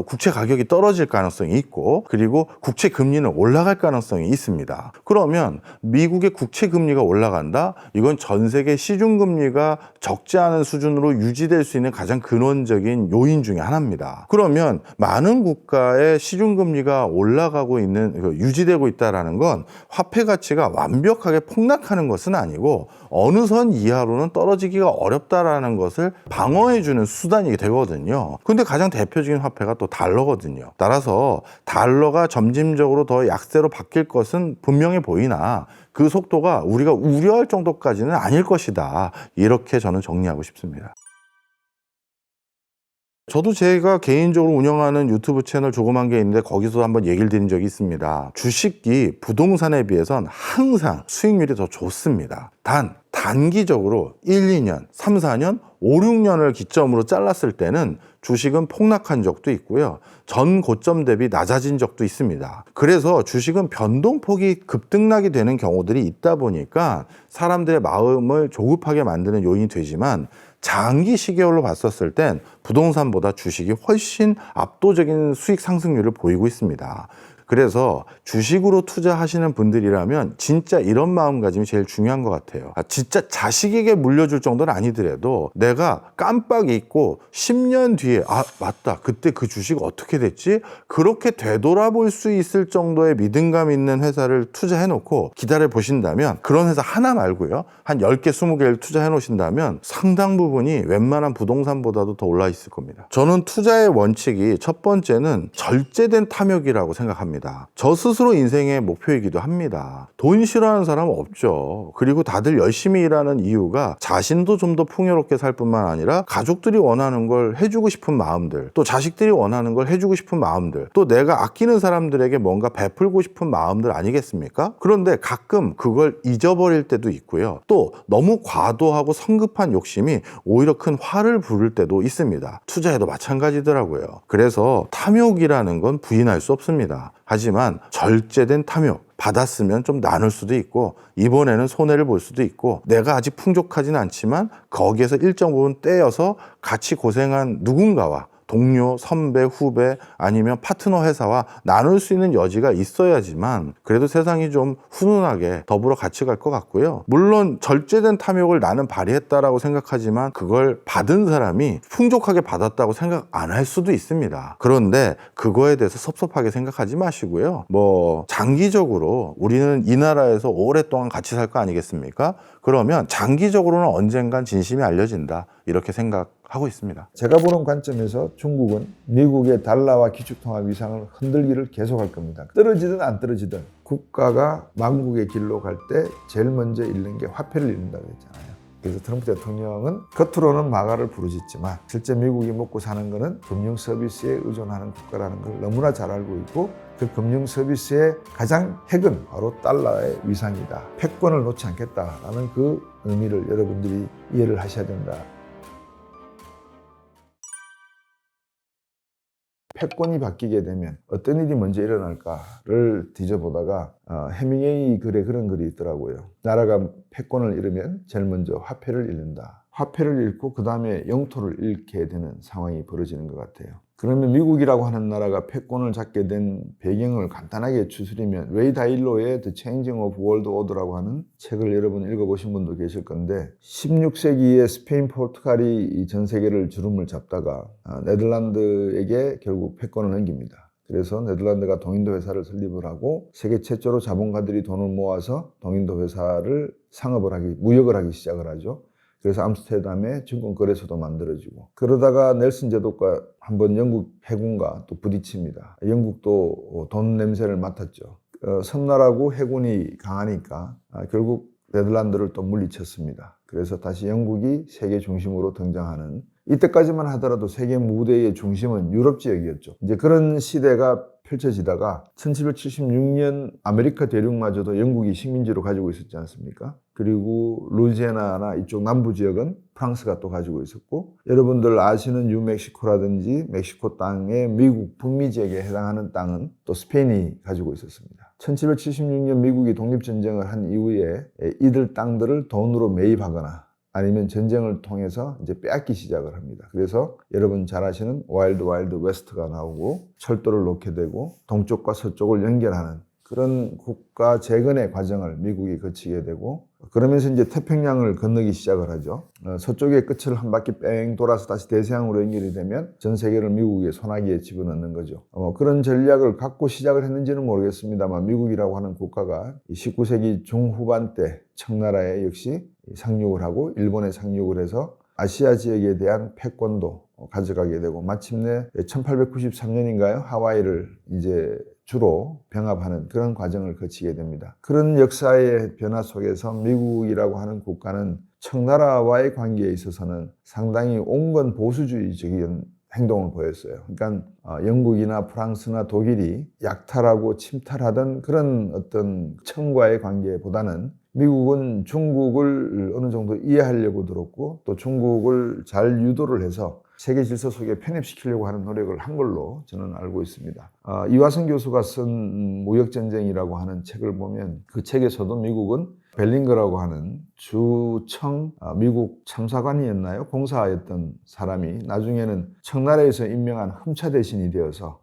국채 가격이 떨어질 가능성이 있고, 그리고 국채 금리는 올라갈 가능성이 있습니다. 그러면 미국의 국채 금리가 올라간다? 이건 전 세계 시중 금리가 적지 않은 수준으로 유지될 수 있는 가장 근원적인 요인 중에 하나입니다. 그러면 많은 국가의 시중 금리가 올라가고 있는, 유지되고 있다라는 건 화폐 가치가 완벽하게 폭락하는 것은 아니고 어느 선 이하로는 떨어지기가 어렵다라는 것을 방어해주는 수단이 되거든요. 근데 가장 대표적인 화폐가 또 달러거든요. 따라서 달러가 점진적으로 더 약세로 바뀔 것은 분명해 보이나 그 속도가 우리가 우려할 정도까지는 아닐 것이다, 이렇게 저는 정리하고 싶습니다. 저도 제가 개인적으로 운영하는 유튜브 채널 조그만 게 있는데 거기서 한번 얘기를 드린 적이 있습니다. 주식이 부동산에 비해선 항상 수익률이 더 좋습니다. 단 단기적으로 1, 2년, 3, 4년, 5, 6년을 기점으로 잘랐을 때는 주식은 폭락한 적도 있고요. 전 고점 대비 낮아진 적도 있습니다. 그래서 주식은 변동폭이 급등락이 되는 경우들이 있다 보니까 사람들의 마음을 조급하게 만드는 요인이 되지만 장기 시계열로 봤었을 땐 부동산보다 주식이 훨씬 압도적인 수익 상승률을 보이고 있습니다. 그래서 주식으로 투자하시는 분들이라면 진짜 이런 마음가짐이 제일 중요한 것 같아요. 진짜 자식에게 물려줄 정도는 아니더라도 내가 깜빡 잊고 10년 뒤에 맞다, 그때 그 주식 어떻게 됐지? 그렇게 되돌아볼 수 있을 정도의 믿음감 있는 회사를 투자해 놓고 기다려 보신다면, 그런 회사 하나 말고요, 한 10개, 20개를 투자해 놓으신다면 상당 부분이 웬만한 부동산보다도 더 올라 있을 겁니다. 저는 투자의 원칙이 첫 번째는 절제된 탐욕이라고 생각합니다. 저 스스로 인생의 목표이기도 합니다. 돈 싫어하는 사람은 없죠. 그리고 다들 열심히 일하는 이유가 자신도 좀 더 풍요롭게 살 뿐만 아니라 가족들이 원하는 걸 해주고 싶은 마음들, 또 자식들이 원하는 걸 해주고 싶은 마음들, 또 내가 아끼는 사람들에게 뭔가 베풀고 싶은 마음들 아니겠습니까? 그런데 가끔 그걸 잊어버릴 때도 있고요. 또 너무 과도하고 성급한 욕심이 오히려 큰 화를 부를 때도 있습니다. 투자에도 마찬가지더라고요. 그래서 탐욕이라는 건 부인할 수 없습니다. 하지만 절제된 탐욕, 받았으면 좀 나눌 수도 있고 이번에는 손해를 볼 수도 있고 내가 아직 풍족하진 않지만 거기에서 일정 부분 떼어서 같이 고생한 누군가와 동료, 선배, 후배 아니면 파트너 회사와 나눌 수 있는 여지가 있어야지만 그래도 세상이 좀 훈훈하게 더불어 같이 갈 것 같고요. 물론 절제된 탐욕을 나는 발휘했다라고 생각하지만 그걸 받은 사람이 풍족하게 받았다고 생각 안 할 수도 있습니다. 그런데 그거에 대해서 섭섭하게 생각하지 마시고요. 장기적으로 우리는 이 나라에서 오랫동안 같이 살 거 아니겠습니까? 그러면 장기적으로는 언젠간 진심이 알려진다, 이렇게 생각하고 있습니다. 제가 보는 관점에서 중국은 미국의 달러와 기축통화 위상을 흔들기를 계속할 겁니다. 떨어지든 안 떨어지든 국가가 망국의 길로 갈 때 제일 먼저 잃는 게 화폐를 잃는다고 했잖아요. 그래서 트럼프 대통령은 겉으로는 마가를 부르짖지만 실제 미국이 먹고 사는 거는 금융 서비스에 의존하는 국가라는 걸 너무나 잘 알고 있고, 그 금융 서비스의 가장 핵은 바로 달러의 위상이다. 패권을 놓지 않겠다라는 그 의미를 여러분들이 이해를 하셔야 된다. 패권이 바뀌게 되면 어떤 일이 먼저 일어날까를 뒤져보다가 해밍웨이 글에 그런 글이 있더라고요. 나라가 패권을 잃으면 제일 먼저 화폐를 잃는다. 화폐를 잃고 그 다음에 영토를 잃게 되는 상황이 벌어지는 것 같아요. 그러면 미국이라고 하는 나라가 패권을 잡게 된 배경을 간단하게 추스리면 레이 다일로의 The Changing of World Order라고 하는 책을 여러분 읽어보신 분도 계실 건데, 16세기에 스페인, 포르투갈이 전 세계를 주름을 잡다가 네덜란드에게 결국 패권을 넘깁니다. 그래서 네덜란드가 동인도 회사를 설립을 하고 세계 최초로 자본가들이 돈을 모아서 동인도 회사를 무역을 하기 시작을 하죠. 그래서 암스테르담에 증권거래소도 만들어지고, 그러다가 넬슨 제독과 한번 영국 해군과 또 부딪힙니다. 영국도 돈 냄새를 맡았죠. 섬나라고 해군이 강하니까 결국 네덜란드를 또 물리쳤습니다. 그래서 다시 영국이 세계 중심으로 등장하는, 이때까지만 하더라도 세계 무대의 중심은 유럽 지역이었죠. 이제 그런 시대가 펼쳐지다가 1776년 아메리카 대륙마저도 영국이 식민지로 가지고 있었지 않습니까? 그리고 루이지애나나 이쪽 남부 지역은 프랑스가 또 가지고 있었고, 여러분들 아시는 뉴멕시코라든지 멕시코 땅의 미국 북미 지역에 해당하는 땅은 또 스페인이 가지고 있었습니다. 1776년 미국이 독립전쟁을 한 이후에 이들 땅들을 돈으로 매입하거나 아니면 전쟁을 통해서 이제 빼앗기 시작을 합니다. 그래서 여러분 잘 아시는 와일드 웨스트가 나오고 철도를 놓게 되고 동쪽과 서쪽을 연결하는 그런 국가 재건의 과정을 미국이 거치게 되고, 그러면서 이제 태평양을 건너기 시작을 하죠. 서쪽의 끝을 한 바퀴 뺑 돌아서 다시 대서양으로 연결이 되면 전 세계를 미국의 손아귀에 집어넣는 거죠. 그런 전략을 갖고 시작을 했는지는 모르겠습니다만 미국이라고 하는 국가가 19세기 중후반 때 청나라에 역시 상륙을 하고 일본에 상륙을 해서 아시아 지역에 대한 패권도 가져가게 되고, 마침내 1893년인가요? 하와이를 이제 주로 병합하는 그런 과정을 거치게 됩니다. 그런 역사의 변화 속에서 미국이라고 하는 국가는 청나라와의 관계에 있어서는 상당히 온건 보수주의적인 행동을 보였어요. 그러니까 영국이나 프랑스나 독일이 약탈하고 침탈하던 그런 어떤 청과의 관계보다는 미국은 중국을 어느 정도 이해하려고 들었고 또 중국을 잘 유도를 해서 세계 질서 속에 편입시키려고 하는 노력을 한 걸로 저는 알고 있습니다. 이화성 교수가 쓴 무역전쟁이라고 하는 책을 보면 그 책에서도 미국은 벨링거라고 하는 주청 미국 참사관이었나요? 공사였던 사람이 나중에는 청나라에서 임명한 흠차 대신이 되어서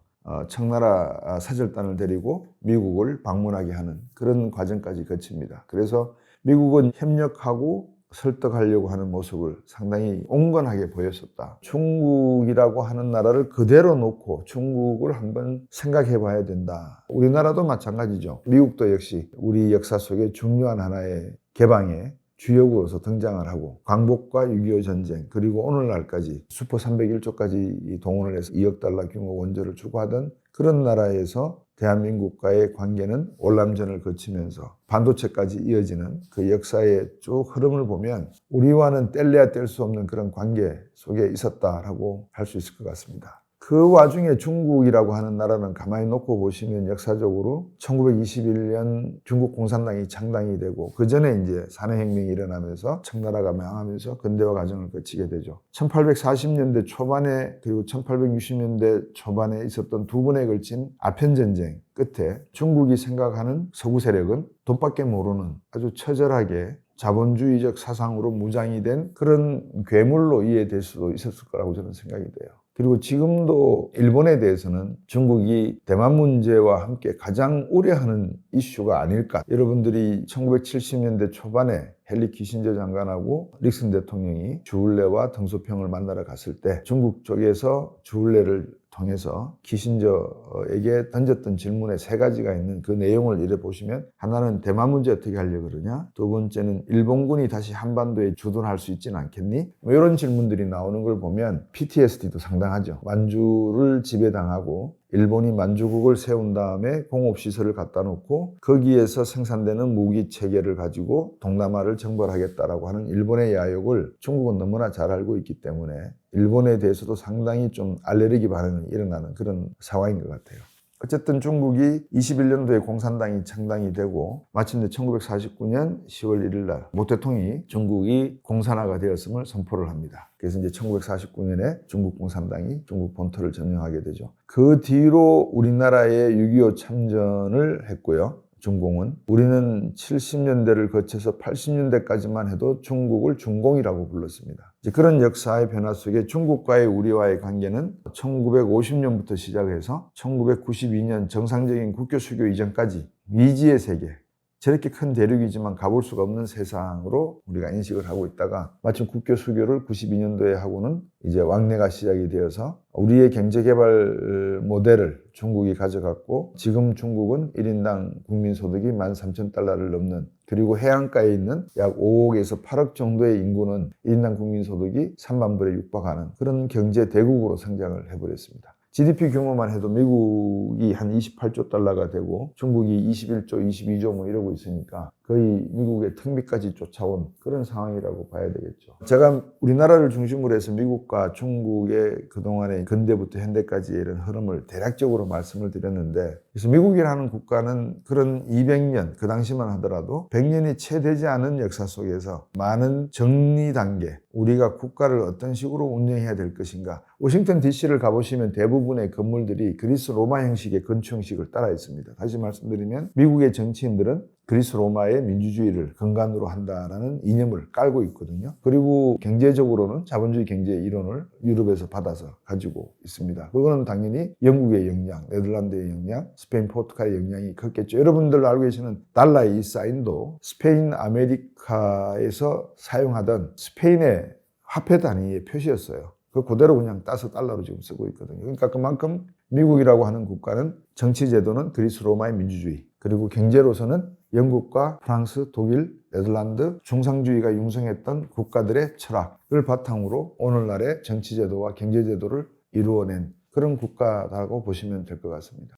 청나라 사절단을 데리고 미국을 방문하게 하는 그런 과정까지 거칩니다. 그래서 미국은 협력하고 설득하려고 하는 모습을 상당히 온건하게 보였었다. 중국이라고 하는 나라를 그대로 놓고 중국을 한번 생각해 봐야 된다. 우리나라도 마찬가지죠. 미국도 역시 우리 역사 속에 중요한 하나의 개방의 주역으로서 등장을 하고 광복과 6.25 전쟁 그리고 오늘날까지 슈퍼 301조까지 동원을 해서 2억 달러 규모 원조를 추구하던 그런 나라에서 대한민국과의 관계는 월남전을 거치면서 반도체까지 이어지는 그 역사의 쭉 흐름을 보면 우리와는 뗄래야 뗄 수 없는 그런 관계 속에 있었다라고 할 수 있을 것 같습니다. 그 와중에 중국이라고 하는 나라는 가만히 놓고 보시면 역사적으로 1921년 중국 공산당이 창당이 되고 그 전에 이제 산해혁명이 일어나면서 청나라가 망하면서 근대화 과정을 거치게 되죠. 1840년대 초반에 그리고 1860년대 초반에 있었던 두 번에 걸친 아편전쟁 끝에 중국이 생각하는 서구 세력은 돈밖에 모르는 아주 처절하게 자본주의적 사상으로 무장이 된 그런 괴물로 이해될 수도 있었을 거라고 저는 생각이 돼요. 그리고 지금도 일본에 대해서는 중국이 대만 문제와 함께 가장 우려하는 이슈가 아닐까. 여러분들이 1970년대 초반에 헨리 키신저 장관하고 닉슨 대통령이 주울레와 덩소평을 만나러 갔을 때 중국 쪽에서 주울레를 통해서 키신저에게 던졌던 질문에 세 가지가 있는 그 내용을 이래 보시면 하나는 대만 문제 어떻게 하려고 그러냐? 두 번째는 일본군이 다시 한반도에 주둔할 수 있지는 않겠니? 뭐 이런 질문들이 나오는 걸 보면 PTSD도 상당하죠. 만주를 지배당하고 일본이 만주국을 세운 다음에 공업시설을 갖다 놓고 거기에서 생산되는 무기 체계를 가지고 동남아를 정벌하겠다라고 하는 일본의 야욕을 중국은 너무나 잘 알고 있기 때문에 일본에 대해서도 상당히 좀 알레르기 반응이 일어나는 그런 상황인 것 같아요. 어쨌든 중국이 21년도에 공산당이 창당이 되고 마침내 1949년 10월 1일 날 모 대통령이 중국이 공산화가 되었음을 선포를 합니다. 그래서 이제 1949년에 중국 공산당이 중국 본토를 점령하게 되죠. 그 뒤로 우리나라에 6.25 참전을 했고요. 중공은 우리는 70년대를 거쳐서 80년대까지만 해도 중국을 중공이라고 불렀습니다. 이제 그런 역사의 변화 속에 중국과의 우리와의 관계는 1950년부터 시작해서 1992년 정상적인 국교 수교 이전까지 미지의 세계, 저렇게 큰 대륙이지만 가볼 수가 없는 세상으로 우리가 인식을 하고 있다가 마침 국교 수교를 92년도에 하고는 이제 왕래가 시작이 되어서 우리의 경제개발 모델을 중국이 가져갔고 지금 중국은 1인당 국민소득이 13,000달러를 넘는 그리고 해안가에 있는 약 5억에서 8억 정도의 인구는 1인당 국민소득이 3만 불에 육박하는 그런 경제 대국으로 성장을 해버렸습니다. GDP 규모만 해도 미국이 한 28조 달러가 되고 중국이 21조, 22조 뭐 이러고 있으니까 거의 미국의 턱밑까지 쫓아온 그런 상황이라고 봐야 되겠죠. 제가 우리나라를 중심으로 해서 미국과 중국의 그동안의 근대부터 현대까지의 이런 흐름을 대략적으로 말씀을 드렸는데 그래서 미국이라는 국가는 그런 200년, 그 당시만 하더라도 100년이 채 되지 않은 역사 속에서 많은 정리 단계, 우리가 국가를 어떤 식으로 운영해야 될 것인가. 워싱턴 DC를 가보시면 대부분의 건물들이 그리스 로마 형식의 건축 형식을 따라 있습니다. 다시 말씀드리면 미국의 정치인들은 그리스 로마의 민주주의를 근간으로 한다라는 이념을 깔고 있거든요. 그리고 경제적으로는 자본주의 경제 이론을 유럽에서 받아서 가지고 있습니다. 그거는 당연히 영국의 영향, 네덜란드의 영향, 스페인, 포르투갈의 영향이 컸겠죠. 여러분들 알고 계시는 달러의 이 사인도 스페인 아메리카에서 사용하던 스페인의 화폐 단위의 표시였어요. 그 그대로 그냥 따서 달러로 지금 쓰고 있거든요. 그러니까 그만큼 미국이라고 하는 국가는 정치 제도는 그리스 로마의 민주주의, 그리고 경제로서는 영국과 프랑스, 독일, 네덜란드 중상주의가 융성했던 국가들의 철학을 바탕으로 오늘날의 정치 제도와 경제 제도를 이루어낸 그런 국가라고 보시면 될 것 같습니다.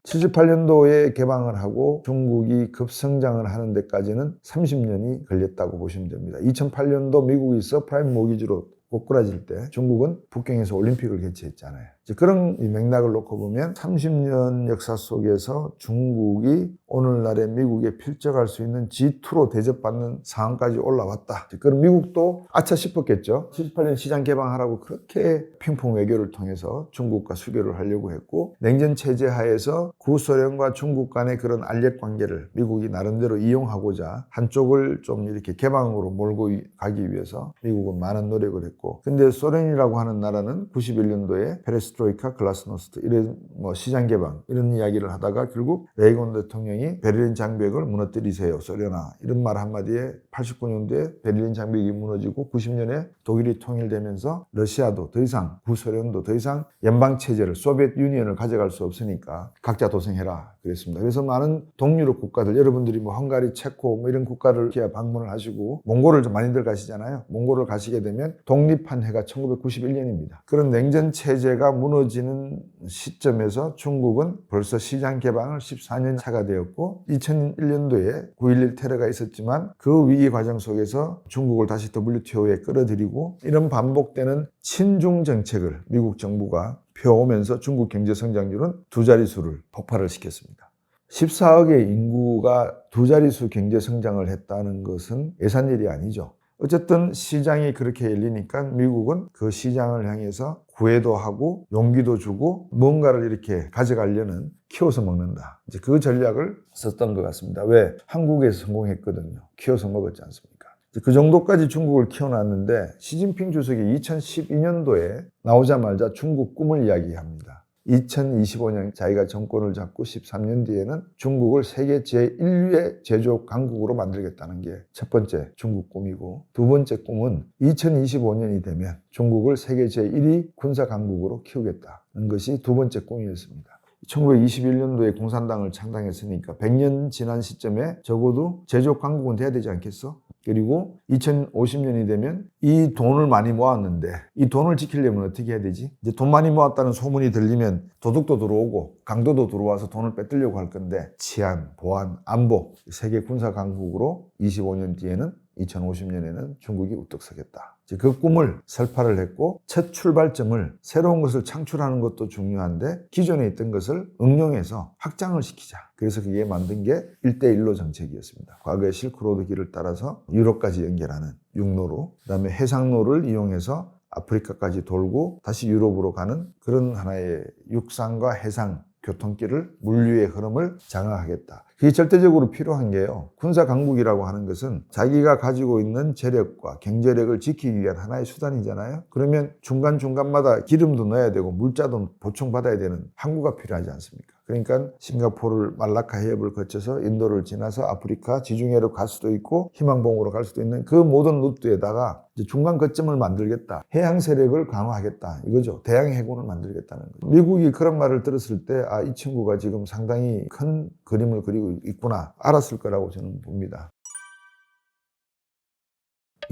78년도에 개방을 하고 중국이 급성장을 하는 데까지는 30년이 걸렸다고 보시면 됩니다. 2008년도 미국이 서프라임 모기지로 꼬꾸라질 때 중국은 북경에서 올림픽을 개최했잖아요. 이제 그런 이 맥락을 놓고 보면 30년 역사 속에서 중국이 오늘날의 미국에 필적할 수 있는 G2로 대접받는 상황까지 올라왔다. 그럼 미국도 아차 싶었겠죠. 78년 시장 개방하라고 그렇게 핑퐁 외교를 통해서 중국과 수교를 하려고 했고, 냉전 체제 하에서 구소련과 중국 간의 그런 알력 관계를 미국이 나름대로 이용하고자 한쪽을 좀 이렇게 개방으로 몰고 가기 위해서 미국은 많은 노력을 했고, 근데 소련이라고 하는 나라는 91년도에 페레스트로이카, 글라스노스트 이런 시장 개방 이런 이야기를 하다가 결국 레이건 대통령이 베를린 장벽을 무너뜨리세요 소련아 이런 말 한마디에 89년도에 베를린 장벽이 무너지고 90년에 독일이 통일되면서 러시아도 더 이상, 구소련도 더 이상 연방 체제를, 소비에트 유니언을 가져갈 수 없으니까 각자 도생해라 그랬습니다. 그래서 많은 동유럽 국가들, 여러분들이 헝가리, 체코 이런 국가를 방문을 하시고 몽골을 좀 많이들 가시잖아요. 몽골을 가시게 되면 독립한 해가 1991년입니다. 그런 냉전 체제가 무너지는 시점에서 중국은 벌써 시장 개방을 14년 차가 되었고, 2001년도에 9.11 테러가 있었지만 그 위기 과정 속에서 중국을 다시 WTO에 끌어들이고, 이런 반복되는 친중 정책을 미국 정부가 펴오면서 중국 경제 성장률은 두 자릿수를 폭발을 시켰습니다. 14억의 인구가 두 자릿수 경제 성장을 했다는 것은 예산일이 아니죠. 어쨌든 시장이 그렇게 열리니까 미국은 그 시장을 향해서 구애도 하고 용기도 주고 뭔가를 이렇게 가져가려는, 키워서 먹는다. 이제 그 전략을 썼던 것 같습니다. 왜? 한국에서 성공했거든요. 키워서 먹었지 않습니까? 그 정도까지 중국을 키워놨는데 시진핑 주석이 2012년도에 나오자마자 중국 꿈을 이야기합니다. 2025년 자기가 정권을 잡고 13년 뒤에는 중국을 세계 제1위의 제조업 강국으로 만들겠다는 게 첫 번째 중국 꿈이고, 두 번째 꿈은 2025년이 되면 중국을 세계 제1위 군사 강국으로 키우겠다는 것이 두 번째 꿈이었습니다. 1921년도에 공산당을 창당했으니까 100년 지난 시점에 적어도 제조업 강국은 돼야 되지 않겠어? 그리고 2050년이 되면 이 돈을 많이 모았는데 이 돈을 지키려면 어떻게 해야 되지? 이제 돈 많이 모았다는 소문이 들리면 도둑도 들어오고 강도도 들어와서 돈을 뺏으려고 할 건데, 치안, 보안, 안보, 세계 군사 강국으로 25년 뒤에는 2050년에는 중국이 우뚝 서겠다. 그 꿈을 설파를 했고, 첫 출발점을 새로운 것을 창출하는 것도 중요한데 기존에 있던 것을 응용해서 확장을 시키자. 그래서 그게 만든 게 1대1로 정책이었습니다. 과거의 실크로드 길을 따라서 유럽까지 연결하는 육로로, 그다음에 해상로를 이용해서 아프리카까지 돌고 다시 유럽으로 가는 그런 하나의 육상과 해상 교통길을, 물류의 흐름을 장악하겠다. 그게 절대적으로 필요한 게요, 군사 강국이라고 하는 것은 자기가 가지고 있는 재력과 경제력을 지키기 위한 하나의 수단이잖아요. 그러면 중간중간마다 기름도 넣어야 되고 물자도 보충받아야 되는 항구가 필요하지 않습니까? 그러니까 싱가포르 말라카 해협을 거쳐서 인도를 지나서 아프리카 지중해로 갈 수도 있고 희망봉으로 갈 수도 있는 그 모든 루트에다가 중간 거점을 만들겠다. 해양 세력을 강화하겠다. 이거죠. 대양 해군을 만들겠다는 거죠. 미국이 그런 말을 들었을 때 이 친구가 지금 상당히 큰 그림을 그리고 있구나 알았을 거라고 저는 봅니다.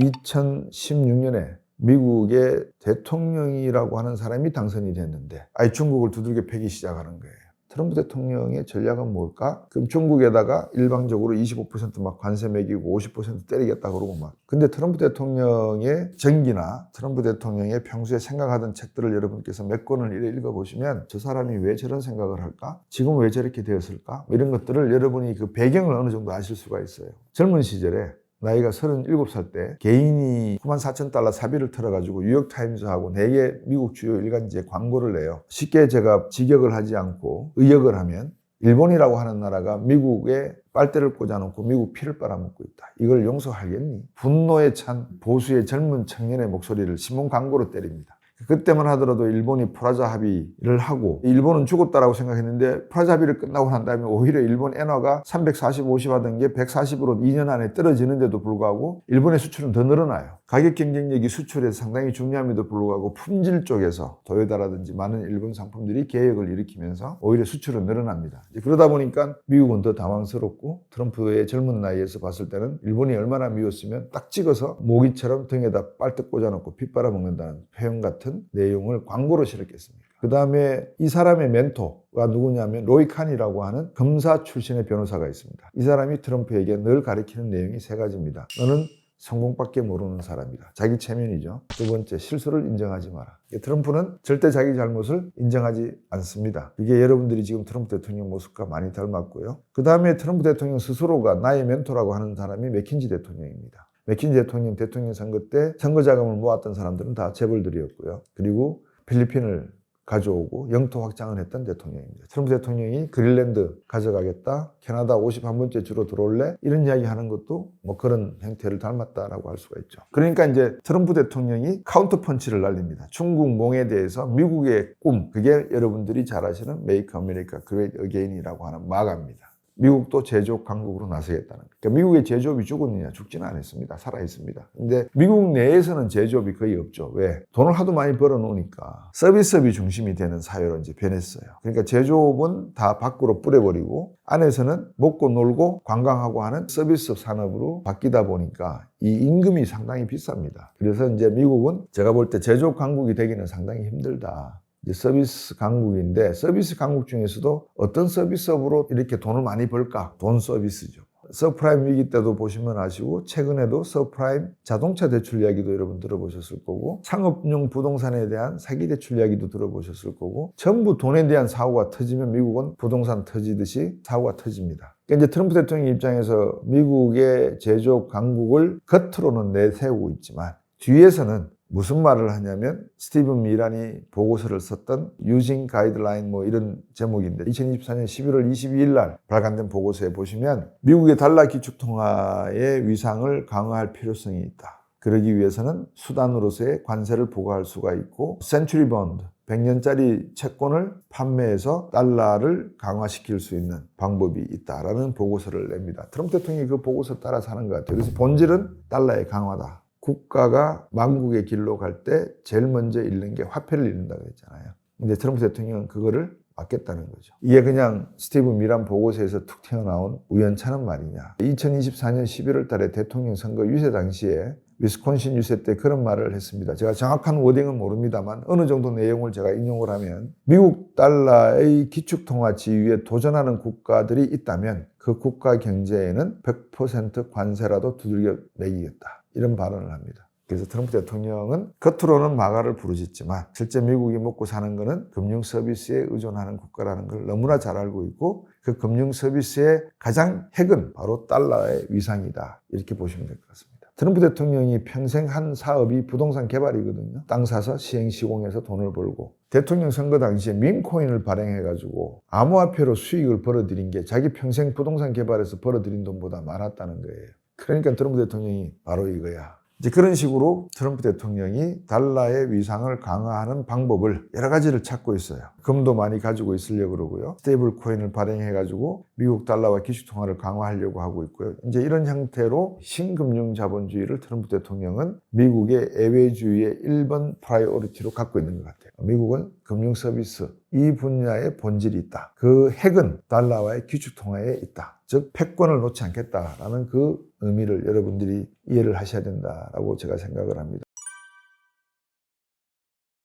2016년에 미국의 대통령이라고 하는 사람이 당선이 됐는데 중국을 두들겨 패기 시작하는 거예요. 트럼프 대통령의 전략은 뭘까? 그럼 중국에다가 일방적으로 25% 막 관세 매기고 50% 때리겠다 그러고 막. 근데 트럼프 대통령의 전기나 트럼프 대통령의 평소에 생각하던 책들을 여러분께서 몇 권을 읽어보시면 저 사람이 왜 저런 생각을 할까? 지금 왜 저렇게 되었을까? 이런 것들을 여러분이 그 배경을 어느 정도 아실 수가 있어요. 젊은 시절에 나이가 37살 때 개인이 $94,000 사비를 털어가지고 뉴욕타임즈하고 4개 미국 주요 일간지에 광고를 내요. 쉽게 제가 직역을 하지 않고 의역을 하면, 일본이라고 하는 나라가 미국에 빨대를 꽂아놓고 미국 피를 빨아먹고 있다. 이걸 용서하겠니? 분노에 찬 보수의 젊은 청년의 목소리를 신문 광고로 때립니다. 그때만 하더라도 일본이 프라자 합의를 하고, 일본은 죽었다라고 생각했는데 프라자 합의를 끝나고 난 다음에 오히려 일본 엔화가 340, 50 하던 게 140으로 2년 안에 떨어지는데도 불구하고 일본의 수출은 더 늘어나요. 가격 경쟁력이 수출에서 상당히 중요함에도 불구하고 품질 쪽에서 도요타라든지 많은 일본 상품들이 개혁을 일으키면서 오히려 수출은 늘어납니다. 그러다 보니까 미국은 더 당황스럽고, 트럼프의 젊은 나이에서 봤을 때는 일본이 얼마나 미웠으면 딱 찍어서 모기처럼 등에다 빨대 꽂아놓고 피 빨아먹는다는 표현 같은 내용을 광고로 실었겠습니까? 그 다음에 이 사람의 멘토가 누구냐면 로이 칸이라고 하는 검사 출신의 변호사가 있습니다. 이 사람이 트럼프에게 늘 가르치는 내용이 세 가지입니다. 너는 성공밖에 모르는 사람이다. 자기 체면이죠. 두 번째, 실수를 인정하지 마라. 트럼프는 절대 자기 잘못을 인정하지 않습니다. 이게 여러분들이 지금 트럼프 대통령 모습과 많이 닮았고요. 그 다음에 트럼프 대통령 스스로가 나의 멘토라고 하는 사람이 맥킨지 대통령입니다. 맥킨지 대통령 선거 때 선거 자금을 모았던 사람들은 다 재벌들이었고요. 그리고 필리핀을 가져오고 영토 확장을 했던 대통령입니다. 트럼프 대통령이 그린랜드 가져가겠다, 캐나다 51번째 주로 들어올래, 이런 이야기 하는 것도 뭐 그런 형태를 닮았다라고 할 수가 있죠. 그러니까 이제 트럼프 대통령이 카운터 펀치를 날립니다. 중국몽에 대해서 미국의 꿈, 그게 여러분들이 잘 아시는 Make America Great Again이라고 하는 마가입니다. 미국도 제조업 강국으로 나서겠다는 거예요. 그러니까 미국의 제조업이 죽었느냐? 죽지는 않았습니다. 살아있습니다. 근데 미국 내에서는 제조업이 거의 없죠. 왜? 돈을 하도 많이 벌어놓으니까 서비스업이 중심이 되는 사회로 이제 변했어요. 그러니까 제조업은 다 밖으로 뿌려버리고 안에서는 먹고 놀고 관광하고 하는 서비스업 산업으로 바뀌다 보니까 이 임금이 상당히 비쌉니다. 그래서 이제 미국은 제가 볼 때 제조업 강국이 되기는 상당히 힘들다. 이제 서비스 강국인데 서비스 강국 중에서도 어떤 서비스업으로 이렇게 돈을 많이 벌까? 돈 서비스죠. 서프라임 위기 때도 보시면 아시고 최근에도 서프라임 자동차 대출 이야기도 여러분 들어보셨을 거고 상업용 부동산에 대한 사기 대출 이야기도 들어보셨을 거고 전부 돈에 대한 사고가 터지면 미국은 부동산 터지듯이 사고가 터집니다. 그러니까 이제 트럼프 대통령 입장에서 미국의 제조업 강국을 겉으로는 내세우고 있지만 뒤에서는 무슨 말을 하냐면 스티븐 미란이 보고서를 썼던 유징 가이드라인 뭐 이런 제목인데 2024년 11월 22일 날 발간된 보고서에 보시면 미국의 달러 기축통화의 위상을 강화할 필요성이 있다. 그러기 위해서는 수단으로서의 관세를 부과할 수가 있고 센츄리 본드 100년짜리 채권을 판매해서 달러를 강화시킬 수 있는 방법이 있다라는 보고서를 냅니다. 트럼프 대통령이 그 보고서 따라서 하는 것 같아요. 그래서 본질은 달러의 강화다. 국가가 망국의 길로 갈 때 제일 먼저 잃는 게 화폐를 잃는다고 했잖아요. 근데 트럼프 대통령은 그거를 막겠다는 거죠. 이게 그냥 스티븐 미란 보고서에서 툭 튀어나온 우연찮은 말이냐. 2024년 11월 달에 대통령 선거 유세 당시에 위스콘신 유세 때 그런 말을 했습니다. 제가 정확한 워딩은 모릅니다만 어느 정도 내용을 제가 인용을 하면 미국 달러의 기축통화 지위에 도전하는 국가들이 있다면 그 국가 경제에는 100% 관세라도 두들겨 매기겠다. 이런 발언을 합니다. 그래서 트럼프 대통령은 겉으로는 마가를 부르짖지만 실제 미국이 먹고 사는 것은 금융 서비스에 의존하는 국가라는 걸 너무나 잘 알고 있고 그 금융 서비스의 가장 핵은 바로 달러의 위상이다. 이렇게 보시면 될 것 같습니다. 트럼프 대통령이 평생 한 사업이 부동산 개발이거든요. 땅 사서 시행시공해서 돈을 벌고 대통령 선거 당시에 밈코인을 발행해가지고 암호화폐로 수익을 벌어들인 게 자기 평생 부동산 개발에서 벌어들인 돈보다 많았다는 거예요. 그러니까 트럼프 대통령이 바로 이거야. 이제 그런 식으로 트럼프 대통령이 달러의 위상을 강화하는 방법을 여러 가지를 찾고 있어요. 금도 많이 가지고 있으려고 그러고요. 스테이블 코인을 발행해가지고 미국 달러와 기축통화를 강화하려고 하고 있고요. 이제 이런 형태로 신금융 자본주의를 트럼프 대통령은 미국의 애외주의의 1번 프라이오리티로 갖고 있는 것 같아요. 미국은 금융 서비스 이 분야에 본질이 있다. 그 핵은 달러와의 기축통화에 있다. 즉 패권을 놓지 않겠다라는 그 의미를 여러분들이 이해를 하셔야 된다라고 제가 생각을 합니다.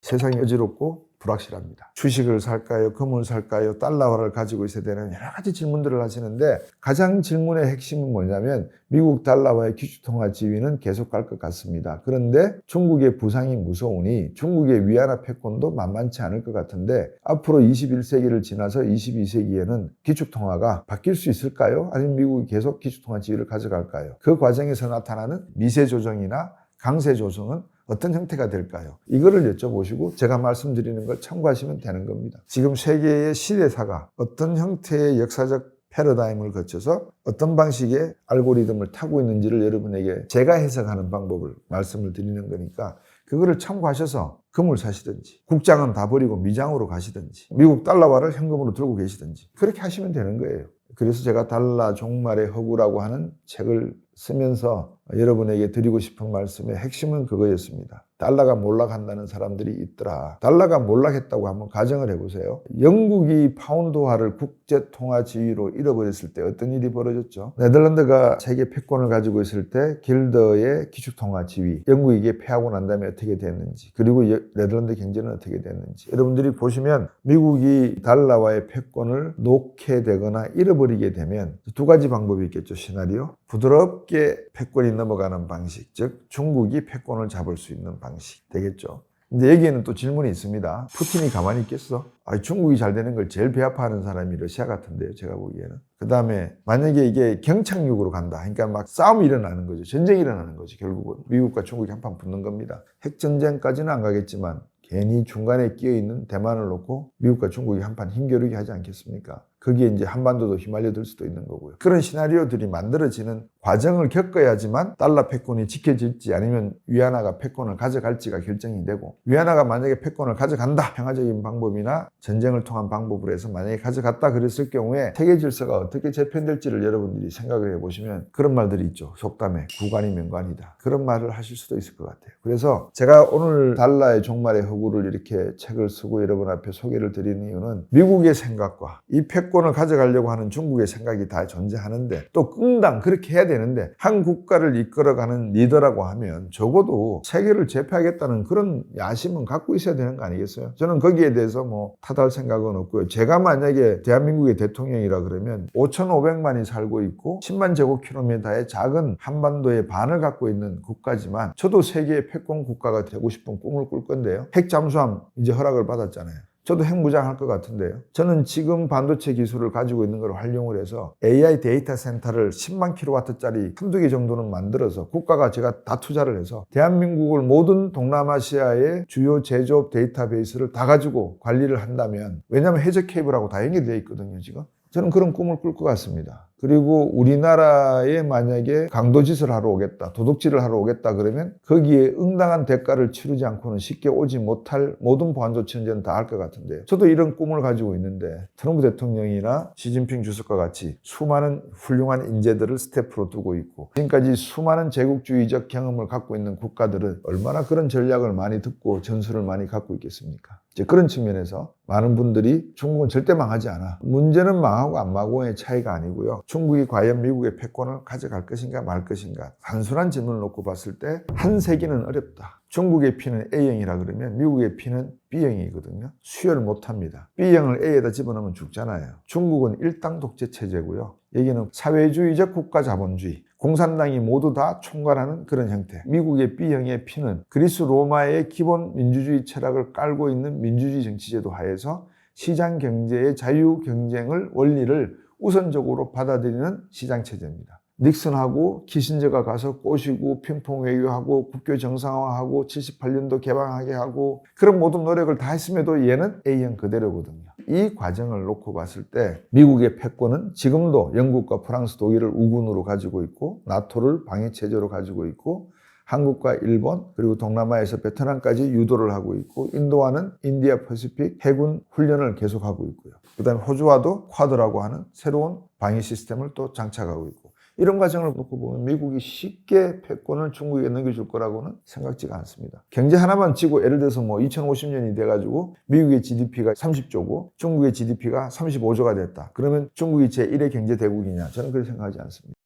세상이 어지럽고 불확실합니다. 주식을 살까요? 금을 살까요? 달러화를 가지고 있어야 되는 여러 가지 질문들을 하시는데 가장 질문의 핵심은 뭐냐면 미국 달러화의 기축통화 지위는 계속 갈 것 같습니다. 그런데 중국의 부상이 무서우니 중국의 위안화 패권도 만만치 않을 것 같은데 앞으로 21세기를 지나서 22세기에는 기축통화가 바뀔 수 있을까요? 아니면 미국이 계속 기축통화 지위를 가져갈까요? 그 과정에서 나타나는 미세 조정이나 강세 조정은 어떤 형태가 될까요? 이거를 여쭤보시고 제가 말씀드리는 걸 참고하시면 되는 겁니다. 지금 세계의 시대사가 어떤 형태의 역사적 패러다임을 거쳐서 어떤 방식의 알고리즘을 타고 있는지를 여러분에게 제가 해석하는 방법을 말씀을 드리는 거니까 그거를 참고하셔서 금을 사시든지 국장은 다 버리고 미장으로 가시든지 미국 달러화를 현금으로 들고 계시든지 그렇게 하시면 되는 거예요. 그래서 제가 달러 종말의 허구라고 하는 책을 쓰면서 여러분에게 드리고 싶은 말씀의 핵심은 그거였습니다. 달러가 몰락한다는 사람들이 있더라. 달러가 몰락했다고 한번 가정을 해보세요. 영국이 파운드화를 국제통화 지위로 잃어버렸을 때 어떤 일이 벌어졌죠? 네덜란드가 세계 패권을 가지고 있을 때 길더의 기축통화 지위, 영국이 이게 패하고 난 다음에 어떻게 됐는지, 그리고 네덜란드 경제는 어떻게 됐는지 여러분들이 보시면 미국이 달러와의 패권을 놓게 되거나 잃어버리게 되면 두 가지 방법이 있겠죠. 시나리오. 부드럽게 패권이 넘어가는 방식, 즉 중국이 패권을 잡을 수 있는 방식 되겠죠. 근데 여기에는 또 질문이 있습니다. 푸틴이 가만히 있겠어? 중국이 잘 되는 걸 제일 배아파하는 사람이 러시아 같은데요, 제가 보기에는. 그 다음에 만약에 이게 경착륙으로 간다. 그러니까 막 싸움이 일어나는 거죠. 전쟁이 일어나는 거죠. 결국은 미국과 중국이 한판 붙는 겁니다. 핵전쟁까지는 안 가겠지만 괜히 중간에 끼어있는 대만을 놓고 미국과 중국이 한판 힘겨루기 하지 않겠습니까? 거기에 이제 한반도도 휘말려 들 수도 있는 거고요. 그런 시나리오들이 만들어지는 과정을 겪어야지만 달러 패권이 지켜질지 아니면 위안화가 패권을 가져갈지가 결정이 되고, 위안화가 만약에 패권을 가져간다, 평화적인 방법이나 전쟁을 통한 방법으로 해서 만약에 가져갔다 그랬을 경우에 세계 질서가 어떻게 재편될지를 여러분들이 생각을 해보시면 그런 말들이 있죠. 속담에 구관이 명관이다. 그런 말을 하실 수도 있을 것 같아요. 그래서 제가 오늘 달러의 종말의 허구를 이렇게 책을 쓰고 여러분 앞에 소개를 드리는 이유는 미국의 생각과 이 패권을 가져가려고 하는 중국의 생각이 다 존재하는데, 또 끙당 그렇게 해야 되는데, 한 국가를 이끌어가는 리더라고 하면 적어도 세계를 제패하겠다는 그런 야심은 갖고 있어야 되는 거 아니겠어요? 저는 거기에 대해서 뭐 탓할 생각은 없고요. 제가 만약에 대한민국의 대통령이라 그러면 5,500만이 살고 있고 10만 제곱킬로미터의 작은 한반도의 반을 갖고 있는 국가지만 저도 세계의 패권 국가가 되고 싶은 꿈을 꿀 건데요. 핵 잠수함 이제 허락을 받았잖아요. 저도 핵무장할 것 같은데요. 저는 지금 반도체 기술을 가지고 있는 걸 활용을 해서 AI 데이터 센터를 10만 킬로와트짜리 한두 개 정도는 만들어서 국가가 제가 다 투자를 해서 대한민국을 모든 동남아시아의 주요 제조업 데이터베이스를 다 가지고 관리를 한다면, 왜냐하면 해저 케이블하고 다 연결되어 있거든요, 지금. 저는 그런 꿈을 꿀 것 같습니다. 그리고 우리나라에 만약에 강도짓을 하러 오겠다, 도둑질을 하러 오겠다 그러면 거기에 응당한 대가를 치르지 않고는 쉽게 오지 못할 모든 보안 조치는 저는 다 할 것 같은데요. 저도 이런 꿈을 가지고 있는데 트럼프 대통령이나 시진핑 주석과 같이 수많은 훌륭한 인재들을 스태프로 두고 있고 지금까지 수많은 제국주의적 경험을 갖고 있는 국가들은 얼마나 그런 전략을 많이 듣고 전술을 많이 갖고 있겠습니까? 이제 그런 측면에서 많은 분들이 중국은 절대 망하지 않아. 문제는 망하고 안 망하고의 차이가 아니고요. 중국이 과연 미국의 패권을 가져갈 것인가 말 것인가. 단순한 질문을 놓고 봤을 때 한 세기는 어렵다. 중국의 피는 A형이라 그러면 미국의 피는 B형이거든요. 수혈을 못합니다. B형을 A에다 집어넣으면 죽잖아요. 중국은 일당 독재 체제고요. 여기는 사회주의적 국가 자본주의. 공산당이 모두 다 총괄하는 그런 형태. 미국의 B형의 피는 그리스 로마의 기본 민주주의 철학을 깔고 있는 민주주의 정치제도 하에서 시장 경제의 자유 경쟁을 원리를 우선적으로 받아들이는 시장 체제입니다. 닉슨하고 키신저가 가서 꼬시고 핑퐁 외교하고 국교 정상화하고 78년도 개방하게 하고 그런 모든 노력을 다 했음에도 얘는 A형 그대로거든요. 이 과정을 놓고 봤을 때 미국의 패권은 지금도 영국과 프랑스, 독일을 우군으로 가지고 있고 나토를 방위체제로 가지고 있고 한국과 일본 그리고 동남아에서 베트남까지 유도를 하고 있고 인도와는 인디아 퍼시픽 해군 훈련을 계속하고 있고요. 그 다음에 호주와도 쿼드라고 하는 새로운 방위 시스템을 또 장착하고 있고 이런 과정을 놓고 보면 미국이 쉽게 패권을 중국에게 넘겨줄 거라고는 생각지가 않습니다. 경제 하나만 치고 예를 들어서 뭐 2050년이 돼가지고 미국의 GDP가 30조고 중국의 GDP가 35조가 됐다. 그러면 중국이 제1의 경제대국이냐? 저는 그렇게 생각하지 않습니다.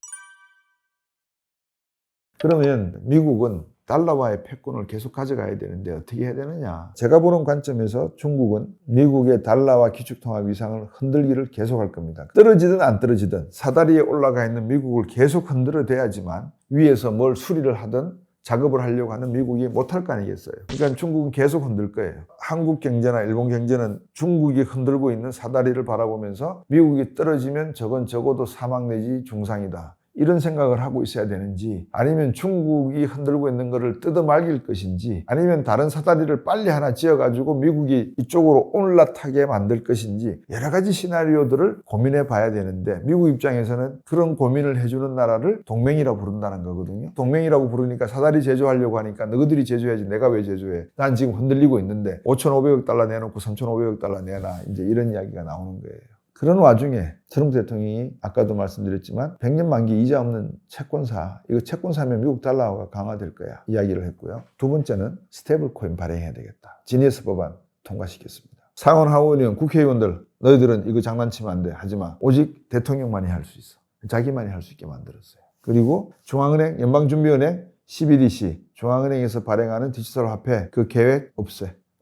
그러면 미국은 달러와의 패권을 계속 가져가야 되는데 어떻게 해야 되느냐. 제가 보는 관점에서 중국은 미국의 달러와 기축통화 위상을 흔들기를 계속할 겁니다. 떨어지든 안 떨어지든 사다리에 올라가 있는 미국을 계속 흔들어대야지만 위에서 뭘 수리를 하든 작업을 하려고 하는 미국이 못할 거 아니겠어요. 그러니까 중국은 계속 흔들 거예요. 한국 경제나 일본 경제는 중국이 흔들고 있는 사다리를 바라보면서 미국이 떨어지면 저건 적어도 사망 내지 중상이다. 이런 생각을 하고 있어야 되는지 아니면 중국이 흔들고 있는 것을 뜯어말길 것인지 아니면 다른 사다리를 빨리 하나 지어가지고 미국이 이쪽으로 올라타게 만들 것인지 여러 가지 시나리오들을 고민해 봐야 되는데 미국 입장에서는 그런 고민을 해주는 나라를 동맹이라고 부른다는 거거든요. 동맹이라고 부르니까 사다리 제조하려고 하니까 너희들이 제조해야지 내가 왜 제조해. 난 지금 흔들리고 있는데 5,500억 달러 내놓고 3,500억 달러 내놔. 이제 이런 이야기가 나오는 거예요. 그런 와중에 트럼프 대통령이 아까도 말씀드렸지만 100년 만기 이자 없는 채권사, 이거 채권 사면 미국 달러가 강화될 거야 이야기를 했고요. 두 번째는 스테이블 코인 발행해야 되겠다. 지니어스 법안 통과시켰습니다. 상원 하원의원 국회의원들 너희들은 이거 장난치면 안 돼. 하지마. 오직 대통령만이 할 수 있어. 자기만이 할 수 있게 만들었어요. 그리고 중앙은행, 연방준비은행, CBDC, 중앙은행에서 발행하는 디지털 화폐 그 계획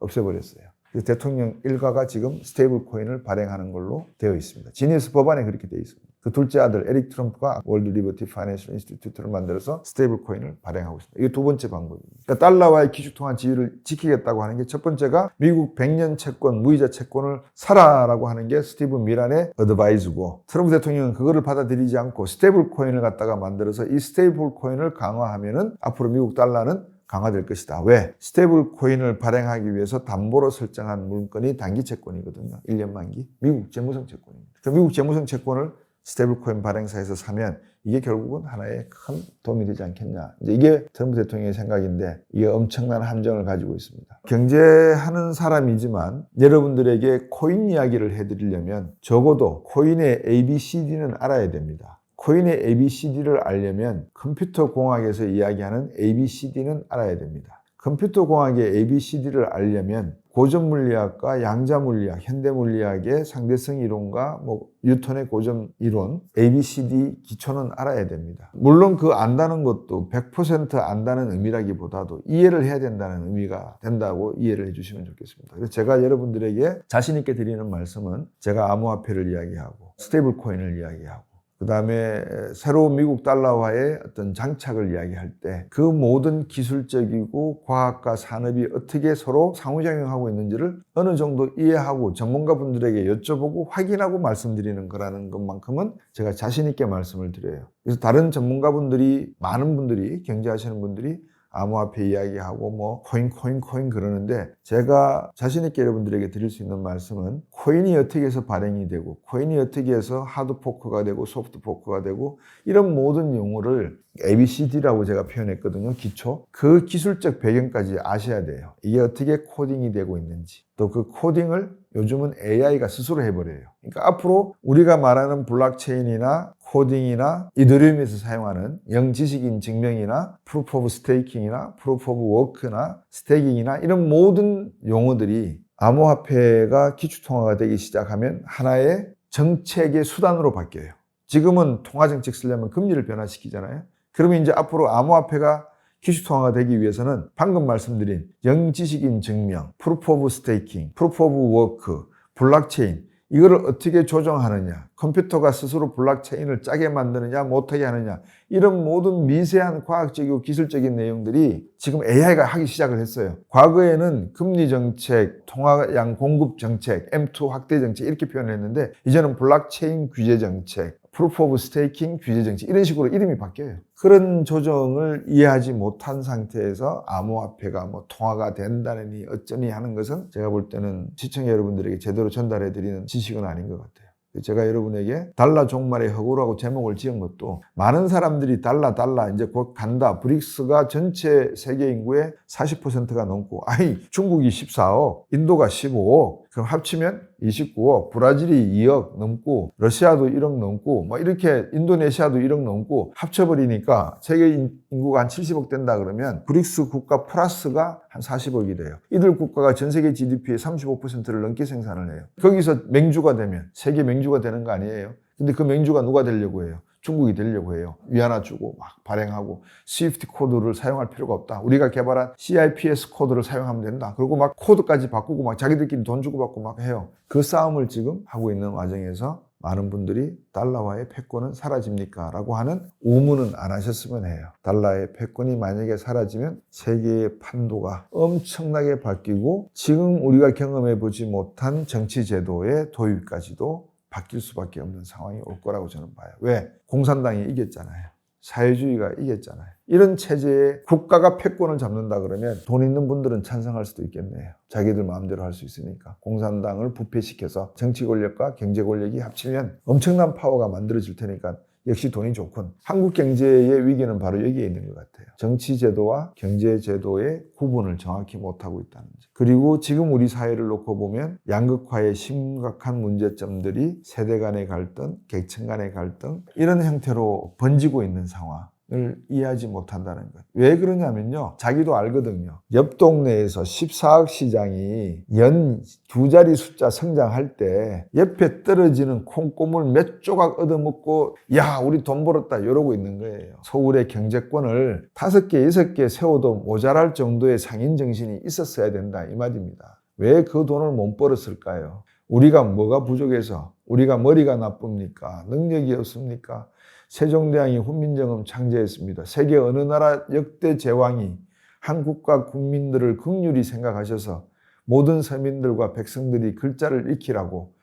없애버렸어요. 대통령 일가가 지금 스테이블 코인을 발행하는 걸로 되어 있습니다. 지니어스 법안에 그렇게 되어 있습니다. 그 둘째 아들 에릭 트럼프가 월드 리버티 파이낸셜 인스티튜트를 만들어서 스테이블 코인을 발행하고 있습니다. 이게 두 번째 방법입니다. 그러니까 달러와의 기축통화 지위를 지키겠다고 하는 게 첫 번째가 미국 100년 채권, 무이자 채권을 사라라고 하는 게 스티브 미란의 어드바이즈고, 트럼프 대통령은 그거를 받아들이지 않고 스테이블 코인을 갖다가 만들어서 이 스테이블 코인을 강화하면은 앞으로 미국 달러는 강화될 것이다. 왜? 스테이블 코인을 발행하기 위해서 담보로 설정한 물건이 단기 채권이거든요. 1년 만기. 미국 재무성 채권입니다. 그 미국 재무성 채권을 스테이블 코인 발행사에서 사면 이게 결국은 하나의 큰 도움이 되지 않겠냐. 이제 이게 트럼프 대통령의 생각인데 이게 엄청난 함정을 가지고 있습니다. 경제하는 사람이지만 여러분들에게 코인 이야기를 해드리려면 적어도 코인의 ABCD는 알아야 됩니다. 코인의 ABCD를 알려면 컴퓨터 공학에서 이야기하는 ABCD는 알아야 됩니다. 컴퓨터 공학의 ABCD를 알려면 고전 물리학과 양자 물리학, 현대 물리학의 상대성 이론과 뉴턴의 고전 이론, ABCD 기초는 알아야 됩니다. 물론 그 안다는 것도 100% 안다는 의미라기보다도 이해를 해야 된다는 의미가 된다고 이해를 해주시면 좋겠습니다. 그래서 제가 여러분들에게 자신 있게 드리는 말씀은 제가 암호화폐를 이야기하고 스테이블 코인을 이야기하고 그 다음에 새로운 미국 달러화의 어떤 장착을 이야기할 때 그 모든 기술적이고 과학과 산업이 어떻게 서로 상호작용하고 있는지를 어느 정도 이해하고 전문가분들에게 여쭤보고 확인하고 말씀드리는 거라는 것만큼은 제가 자신 있게 말씀을 드려요. 그래서 다른 전문가분들이, 많은 분들이, 경제하시는 분들이 암호화폐 이야기하고 코인 그러는데 제가 자신 있게 여러분들에게 드릴 수 있는 말씀은 코인이 어떻게 해서 발행이 되고 코인이 어떻게 해서 하드 포크가 되고 소프트 포크가 되고 이런 모든 용어를 ABCD라고 제가 표현했거든요. 기초. 그 기술적 배경까지 아셔야 돼요. 이게 어떻게 코딩이 되고 있는지. 또 그 코딩을 요즘은 AI가 스스로 해버려요. 그러니까 앞으로 우리가 말하는 블록체인이나 코딩이나 이더리움에서 사용하는 영지식인 증명이나 프루프 오브 스테이킹이나 프루프 오브 워크나 스테이킹이나 이런 모든 용어들이 암호화폐가 기축통화가 되기 시작하면 하나의 정책의 수단으로 바뀌어요. 지금은 통화정책 쓰려면 금리를 변화시키잖아요. 그러면 이제 앞으로 암호화폐가 기축통화가 되기 위해서는 방금 말씀드린 영지식인 증명, 프루프 오브 스테이킹, 프루프 오브 워크, 블록체인 이거를 어떻게 조정하느냐, 컴퓨터가 스스로 블록체인을 짜게 만드느냐, 못하게 하느냐 이런 모든 미세한 과학적이고 기술적인 내용들이 지금 AI가 하기 시작을 했어요. 과거에는 금리 정책, 통화량 공급 정책, M2 확대 정책 이렇게 표현했는데 이제는 블록체인 규제 정책, 프루프 오브 스테이킹 규제 정책 이런 식으로 이름이 바뀌어요. 그런 조정을 이해하지 못한 상태에서 암호화폐가 통화가 된다느니 어쩌니 하는 것은 제가 볼 때는 시청자 여러분들에게 제대로 전달해드리는 지식은 아닌 것 같아요. 제가 여러분에게 달러 종말의 허구라고 제목을 지은 것도 많은 사람들이 달러 이제 곧 간다. 브릭스가 전체 세계 인구의 40%가 넘고 중국이 14억, 인도가 15억, 그럼 합치면 29억, 브라질이 2억 넘고 러시아도 1억 넘고 이렇게 인도네시아도 1억 넘고 합쳐버리니까 세계 인구가 한 70억 된다 그러면 브릭스 국가 플러스가 한 40억이 돼요. 이들 국가가 전 세계 GDP의 35%를 넘게 생산을 해요. 거기서 맹주가 되면 세계 맹주가 되는 거 아니에요? 근데 그 맹주가 누가 되려고 해요? 중국이 되려고 해요. 위안화 주고 발행하고 스위프트 코드를 사용할 필요가 없다. 우리가 개발한 CIPS 코드를 사용하면 된다. 그리고 코드까지 바꾸고 자기들끼리 돈 주고 받고 해요. 그 싸움을 지금 하고 있는 와중에서 많은 분들이 달러화의 패권은 사라집니까? 라고 하는 의문은 안 하셨으면 해요. 달러의 패권이 만약에 사라지면 세계의 판도가 엄청나게 바뀌고 지금 우리가 경험해보지 못한 정치제도의 도입까지도 바뀔 수밖에 없는 상황이 올 거라고 저는 봐요. 왜? 공산당이 이겼잖아요. 사회주의가 이겼잖아요. 이런 체제에 국가가 패권을 잡는다 그러면 돈 있는 분들은 찬성할 수도 있겠네요. 자기들 마음대로 할 수 있으니까. 공산당을 부패시켜서 정치 권력과 경제 권력이 합치면 엄청난 파워가 만들어질 테니까 역시 돈이 좋군. 한국 경제의 위기는 바로 여기에 있는 것 같아요. 정치 제도와 경제 제도의 구분을 정확히 못하고 있다는 점. 그리고 지금 우리 사회를 놓고 보면 양극화의 심각한 문제점들이 세대 간의 갈등, 계층 간의 갈등 이런 형태로 번지고 있는 상황. 을 이해하지 못한다는 것. 왜 그러냐면요. 자기도 알거든요. 옆 동네에서 14억 시장이 연 2자리 숫자 성장할 때 옆에 떨어지는 콩고물 몇 조각 얻어먹고 야 우리 돈 벌었다 이러고 있는 거예요. 서울의 경제권을 5개, 6개 세워도 모자랄 정도의 상인정신이 있었어야 된다 이 말입니다. 왜 그 돈을 못 벌었을까요? 우리가 뭐가 부족해서? 우리가 머리가 나쁩니까? 능력이 없습니까? 세종대왕이 훈민정음 창제했습니다. 세계 어느 나라 역대 제왕이 한국과 국민들을 긍휼히 생각하셔서 모든 서민들과 백성들이 글자를 익히라고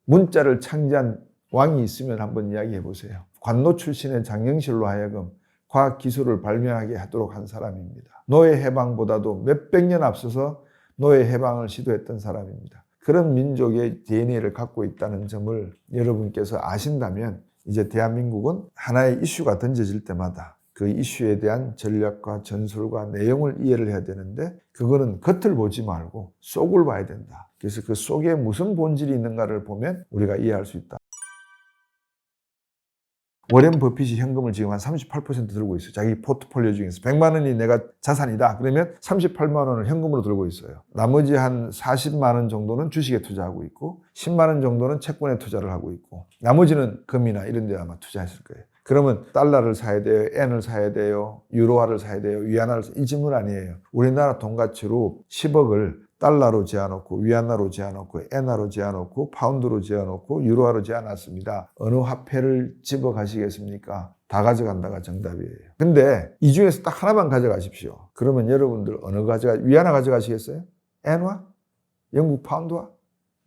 문자를 창제한 왕이 있으면 한번 이야기해 보세요. 관노 출신의 장영실로 하여금 과학기술을 발명하게 하도록 한 사람입니다. 노예 해방보다도 몇백 년 앞서서 노예 해방을 시도했던 사람입니다. 그런 민족의 DNA를 갖고 있다는 점을 여러분께서 아신다면 이제 대한민국은 하나의 이슈가 던져질 때마다 그 이슈에 대한 전략과 전술과 내용을 이해를 해야 되는데 그거는 겉을 보지 말고 속을 봐야 된다. 그래서 그 속에 무슨 본질이 있는가를 보면 우리가 이해할 수 있다. 워렌 버핏이 현금을 지금 한 38% 들고 있어요. 자기 포트폴리오 중에서 100만 원이 내가 자산이다. 그러면 38만 원을 현금으로 들고 있어요. 나머지 한 40만 원 정도는 주식에 투자하고 있고 10만 원 정도는 채권에 투자를 하고 있고 나머지는 금이나 이런 데 아마 투자했을 거예요. 그러면 달러를 사야 돼요? 엔을 사야 돼요? 유로화를 사야 돼요? 위안화를 사야 돼요? 이 질문 아니에요. 우리나라 돈 가치로 10억을 달러로 재어놓고 위안화로 재어놓고 엔화로 재어놓고 파운드로 재어놓고 유로화로 재어놨습니다. 어느 화폐를 집어가시겠습니까? 다 가져간다가 정답이에요. 근데 이 중에서 딱 하나만 가져가십시오. 그러면 여러분들 위안화 가져가시겠어요? 엔화? 영국 파운드화?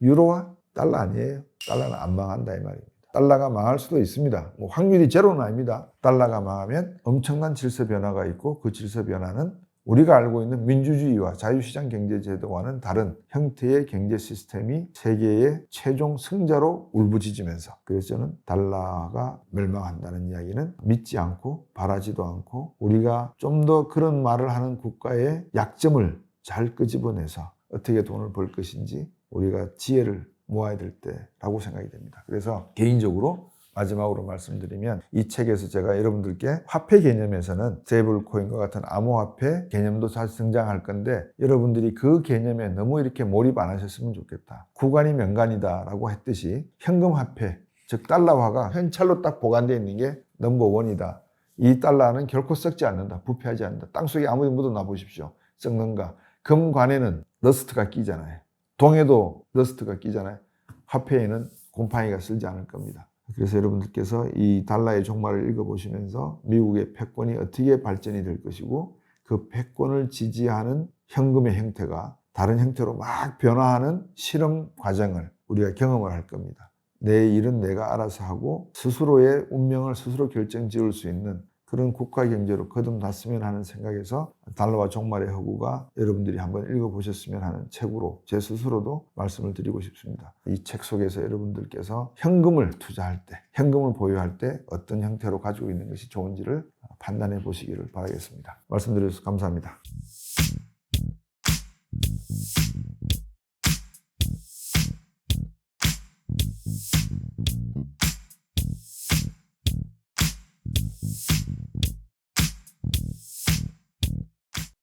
유로화? 달러 아니에요. 달러는 안 망한다 이 말입니다. 달러가 망할 수도 있습니다. 뭐 확률이 제로는 아닙니다. 달러가 망하면 엄청난 질서 변화가 있고 그 질서 변화는 우리가 알고 있는 민주주의와 자유시장 경제제도와는 다른 형태의 경제 시스템이 세계의 최종 승자로 울부짖으면서 그래서 저는 달러가 멸망한다는 이야기는 믿지 않고 바라지도 않고 우리가 좀 더 그런 말을 하는 국가의 약점을 잘 끄집어내서 어떻게 돈을 벌 것인지 우리가 지혜를 모아야 될 때라고 생각이 됩니다. 그래서 개인적으로 마지막으로 말씀드리면 이 책에서 제가 여러분들께 화폐 개념에서는 스테이블코인과 같은 암호화폐 개념도 다시 등장할 건데 여러분들이 그 개념에 너무 이렇게 몰입 안 하셨으면 좋겠다. 구간이 명간이다라고 했듯이 현금화폐, 즉 달러화가 현찰로 딱 보관되어 있는 게 넘버원이다. 이 달러는 결코 썩지 않는다. 부패하지 않는다. 땅속에 아무리 묻어놔 보십시오. 썩는가. 금관에는 러스트가 끼잖아요. 동에도 러스트가 끼잖아요. 화폐에는 곰팡이가 쓸지 않을 겁니다. 그래서 여러분들께서 이 달러의 종말을 읽어보시면서 미국의 패권이 어떻게 발전이 될 것이고 그 패권을 지지하는 현금의 형태가 다른 형태로 막 변화하는 실험 과정을 우리가 경험을 할 겁니다. 내 일은 내가 알아서 하고 스스로의 운명을 스스로 결정지을 수 있는 그런 국가 경제로 거듭났으면 하는 생각에서 달러와 종말의 허구가 여러분들이 한번 읽어보셨으면 하는 책으로 제 스스로도 말씀을 드리고 싶습니다. 이 책 속에서 여러분들께서 현금을 투자할 때, 현금을 보유할 때 어떤 형태로 가지고 있는 것이 좋은지를 판단해 보시기를 바라겠습니다. 말씀드려주셔서 감사합니다.